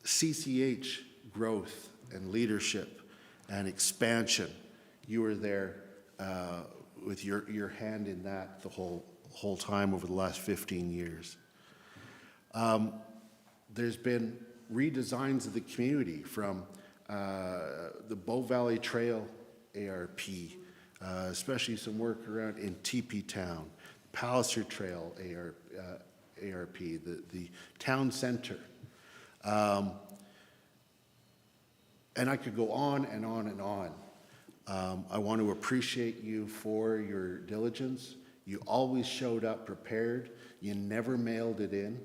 CCH growth and leadership and expansion, you were there with your hand in that the whole time over the last 15 years. There's been redesigns of the community from the Bow Valley Trail ARP, especially some work around in TP Town, Palliser Trail ARP, the town center. And I could go on and on and on. I want to appreciate you for your diligence. You always showed up prepared. You never mailed it in.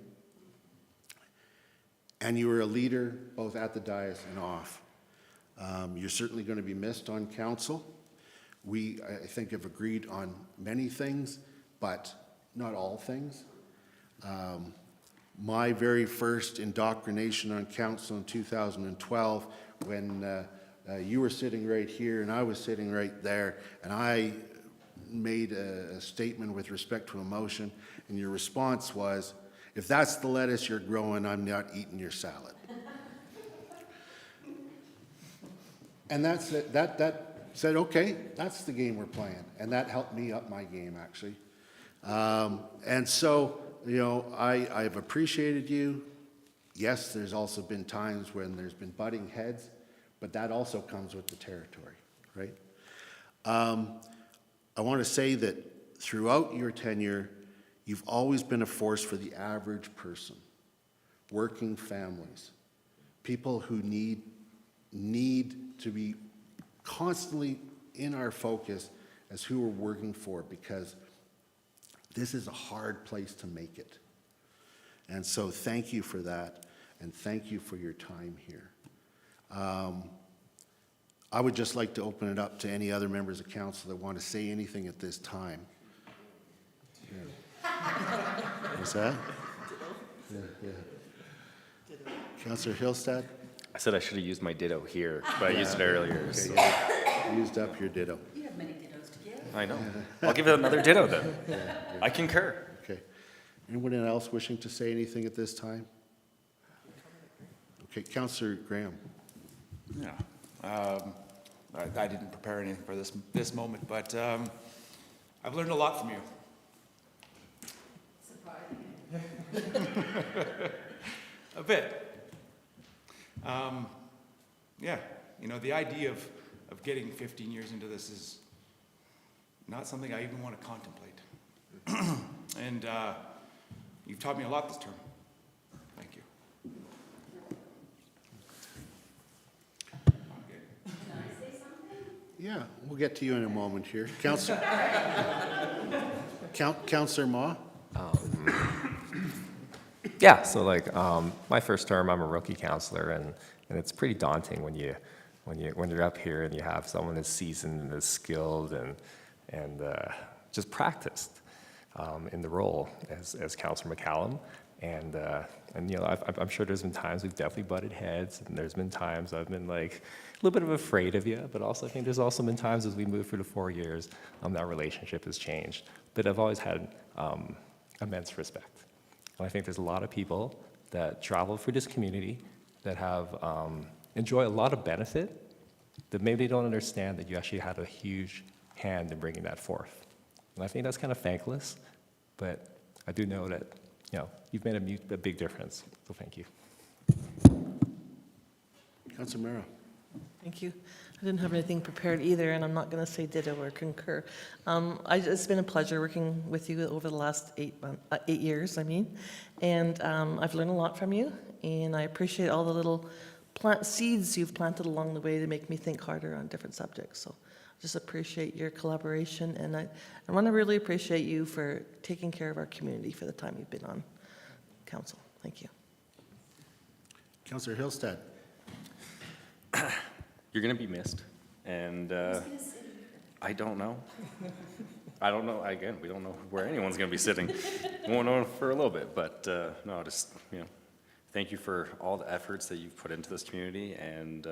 And you were a leader both at the dais and off. You're certainly going to be missed on council. We, I think, have agreed on many things, but not all things. My very first indoctrination on council in 2012, when you were sitting right here and I was sitting right there, and I made a statement with respect to a motion, and your response was, if that's the lettuce you're growing, I'm not eating your salad. And that said, okay, that's the game we're playing. And that helped me up my game, actually. And so, you know, I've appreciated you. Yes, there's also been times when there's been butting heads, but that also comes with the territory, right? I want to say that throughout your tenure, you've always been a force for the average person, working families, people who need to be constantly in our focus as who we're working for, because this is a hard place to make it. And so thank you for that, and thank you for your time here. I would just like to open it up to any other members of council that want to say anything at this time. Yeah. What's that? Yeah. Councillor Hillstad? I said I should have used my ditto here, but I used it earlier. Okay, So. yeah. You used up your ditto. You have many dittos to give. I know. I'll give it another ditto then. I concur. Okay. Anyone else wishing to say anything at this time? Okay, Councillor Graham. Yeah. I didn't prepare anything for this moment, but I've learned a lot from you. Surprising. A bit. Yeah, you know, the idea of getting 15 years into this is not something I even want to contemplate. And you've taught me a lot this term. Thank you. Yeah, we'll get to you in a moment here. Councillor Ma? Yeah, so like my first term, I'm a rookie counselor, and it's pretty daunting when you're up here and you have someone as seasoned and as skilled and just practiced in the role as Councillor McCallum. And you know, I'm sure there's been times we've definitely butted heads, and there's been times I've been like a little bit of afraid of you, but also I think there's also been times as we move through the 4 years, that relationship has changed. But I've always had immense respect. And I think there's a lot of people that travel through this community that have enjoy a lot of benefit that maybe they don't understand that you actually had a huge hand in bringing that forth. And I think that's kind of thankless, but I do know that, you know, you've made a big difference, so thank you. Councillor Mara. Thank you. I didn't have anything prepared either, and I'm not going to say ditto or concur. It's been a pleasure working with you over the last 8 years, and I've learned a lot from you, and I appreciate all the little seeds you've planted along the way to make me think harder on different subjects. So I just appreciate your collaboration, and I want to really appreciate you for taking care of our community for the time you've been on council. Thank you. Councillor Hillstad. You're going to be missed, and I don't know. I don't know. Again, we don't know where anyone's going to be sitting. We won't know for a little bit, but no, just, you know, thank you for all the efforts that you've put into this community, and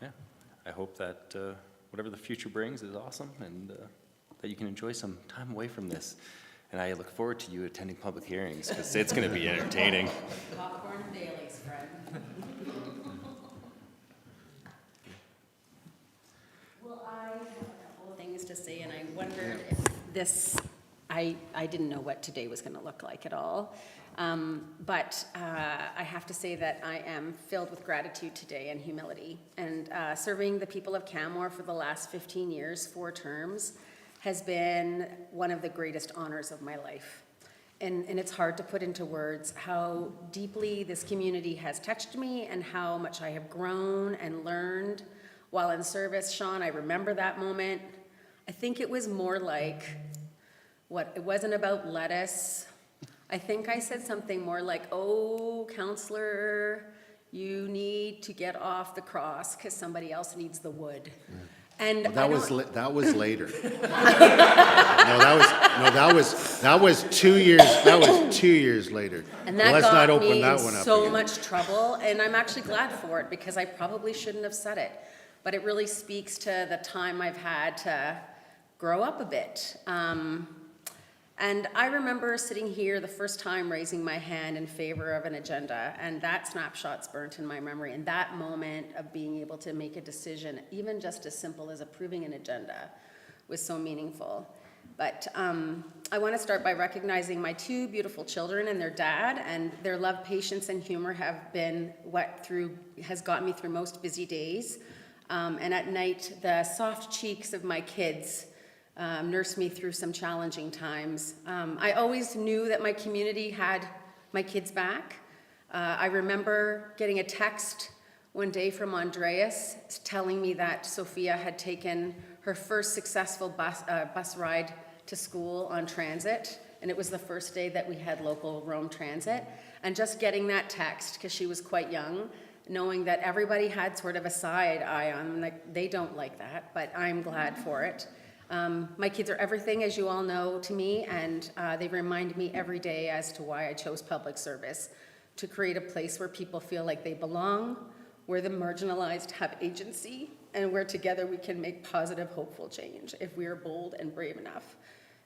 yeah, I hope that whatever the future brings is awesome, and that you can enjoy some time away from this. And I look forward to you attending public hearings, because it's going to be entertaining. Popcorn Bailey's, friend. Well, I have a couple of things to say, and I wondered if this, I didn't know what today was going to look like at all. But I have to say that I am filled with gratitude today and humility. And serving the people of Canmore for the last 15 years, 4 terms, has been one of the greatest honors of my life. And it's hard to put into words how deeply this community has touched me and how much I have grown and learned while in service. Sean, I remember that moment. I think it was more like, it wasn't about lettuce. I think I said something more like, oh, counselor, you need to get off the cross because somebody else needs the wood. Yeah. And well, that was later. that was 2 years. That was 2 years later. And that Let's got not open me that in one up so again. much trouble, and I'm actually glad for it because I probably shouldn't have said it. But it really speaks to the time I've had to grow up a bit. And I remember sitting here the first time raising my hand in favor of an agenda, and that snapshot's burnt in my memory. And that moment of being able to make a decision, even just as simple as approving an agenda, was so meaningful. But I want to start by recognizing my two beautiful children and their dad, and their love, patience, and humor have been what has got me through most busy days. And at night, the soft cheeks of my kids nursed me through some challenging times. I always knew that my community had my kids back. I remember getting a text one day from Andreas telling me that Sophia had taken her first successful bus ride to school on transit, and it was the first day that we had local Rome transit. And just getting that text, because she was quite young, knowing that everybody had sort of a side eye on them, like they don't like that, but I'm glad for it. My kids are everything, as you all know, to me, and they remind me every day as to why I chose public service, to create a place where people feel like they belong, where the marginalized have agency, and where together we can make positive, hopeful change if we are bold and brave enough.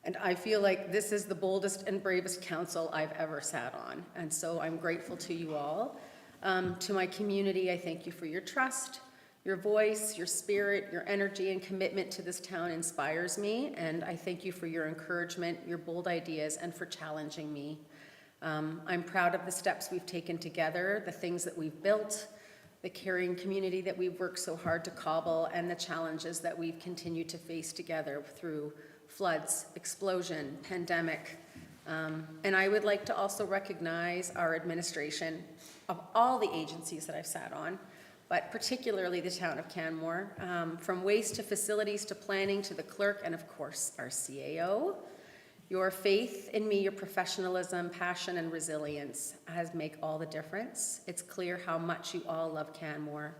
And I feel like this is the boldest and bravest council I've ever sat on, and so I'm grateful to you all. To my community, I thank you for your trust, your voice, your spirit, your energy, and commitment to this town inspires me, and I thank you for your encouragement, your bold ideas, and for challenging me. I'm proud of the steps we've taken together, the things that we've built, the caring community that we've worked so hard to cobble, and the challenges that we've continued to face together through floods, explosion, pandemic. And I would like to also recognize our administration of all the agencies that I've sat on, but particularly the town of Canmore, from waste to facilities to planning to the clerk, and of course our CAO. Your faith in me, your professionalism, passion, and resilience has made all the difference. It's clear how much you all love Canmore,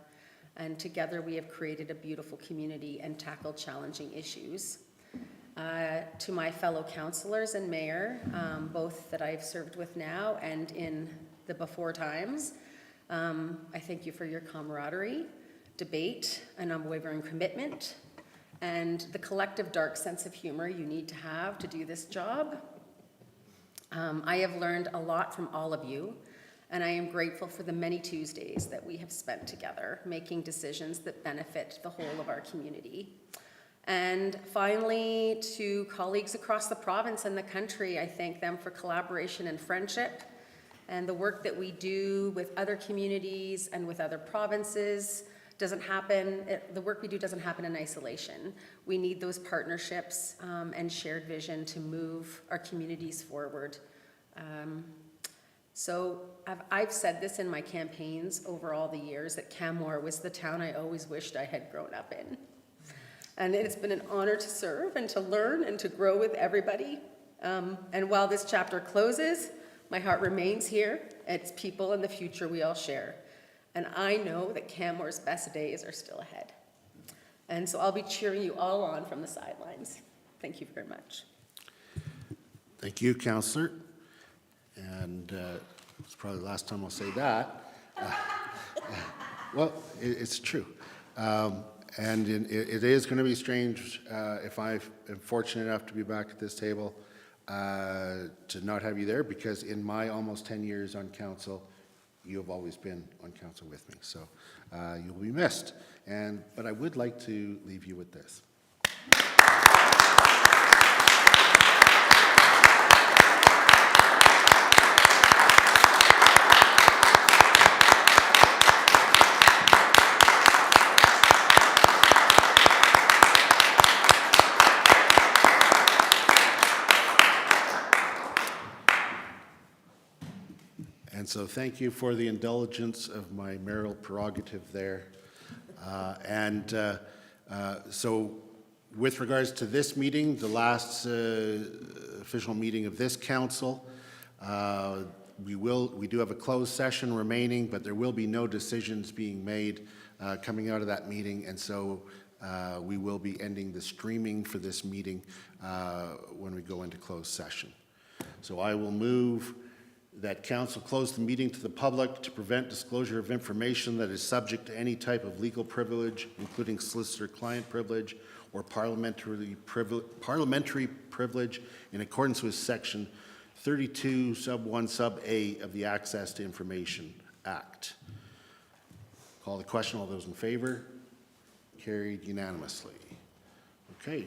and together we have created a beautiful community and tackled challenging issues. To my fellow councillors and mayor, both that I've served with now and in the before times, I thank you for your camaraderie, debate, and unwavering commitment, and the collective dark sense of humor you need to have to do this job. I have learned a lot from all of you, and I am grateful for the many Tuesdays that we have spent together, making decisions that benefit the whole of our community. And finally, to colleagues across the province and the country, I thank them for collaboration and friendship, and the work that we do with other communities and with other provinces doesn't happen, the work we do doesn't happen in isolation. We need those partnerships and shared vision to move our communities forward. So I've said this in my campaigns over all the years, that Canmore was the town I always wished I had grown up in. And it's been an honor to serve and to learn and to grow with everybody. And while this chapter closes, my heart remains here. It's people and the future we all share. And I know that Canmore's best days are still ahead. And so I'll be cheering you all on from the sidelines. Thank you very much. Thank you, Councillor. And it's probably the last time I'll say that. Well, it's true. And it is going to be strange if I am fortunate enough to be back at this table to not have you there, because in my almost 10 years on council, you have always been on council with me. So you'll be missed. But I would like to leave you with this. And so thank you for the indulgence of my mayoral prerogative there. So with regards to this meeting, the last official meeting of this council, we do have a closed session remaining, but there will be no decisions being made coming out of that meeting. And so we will be ending the streaming for this meeting when we go into closed session. So I will move that council close the meeting to the public to prevent disclosure of information that is subject to any type of legal privilege, including solicitor-client privilege or parliamentary privilege, in accordance with Section 32, Sub 1, Sub A of the Access to Information Act. Call the question. All those in favor? Carried unanimously. Okay.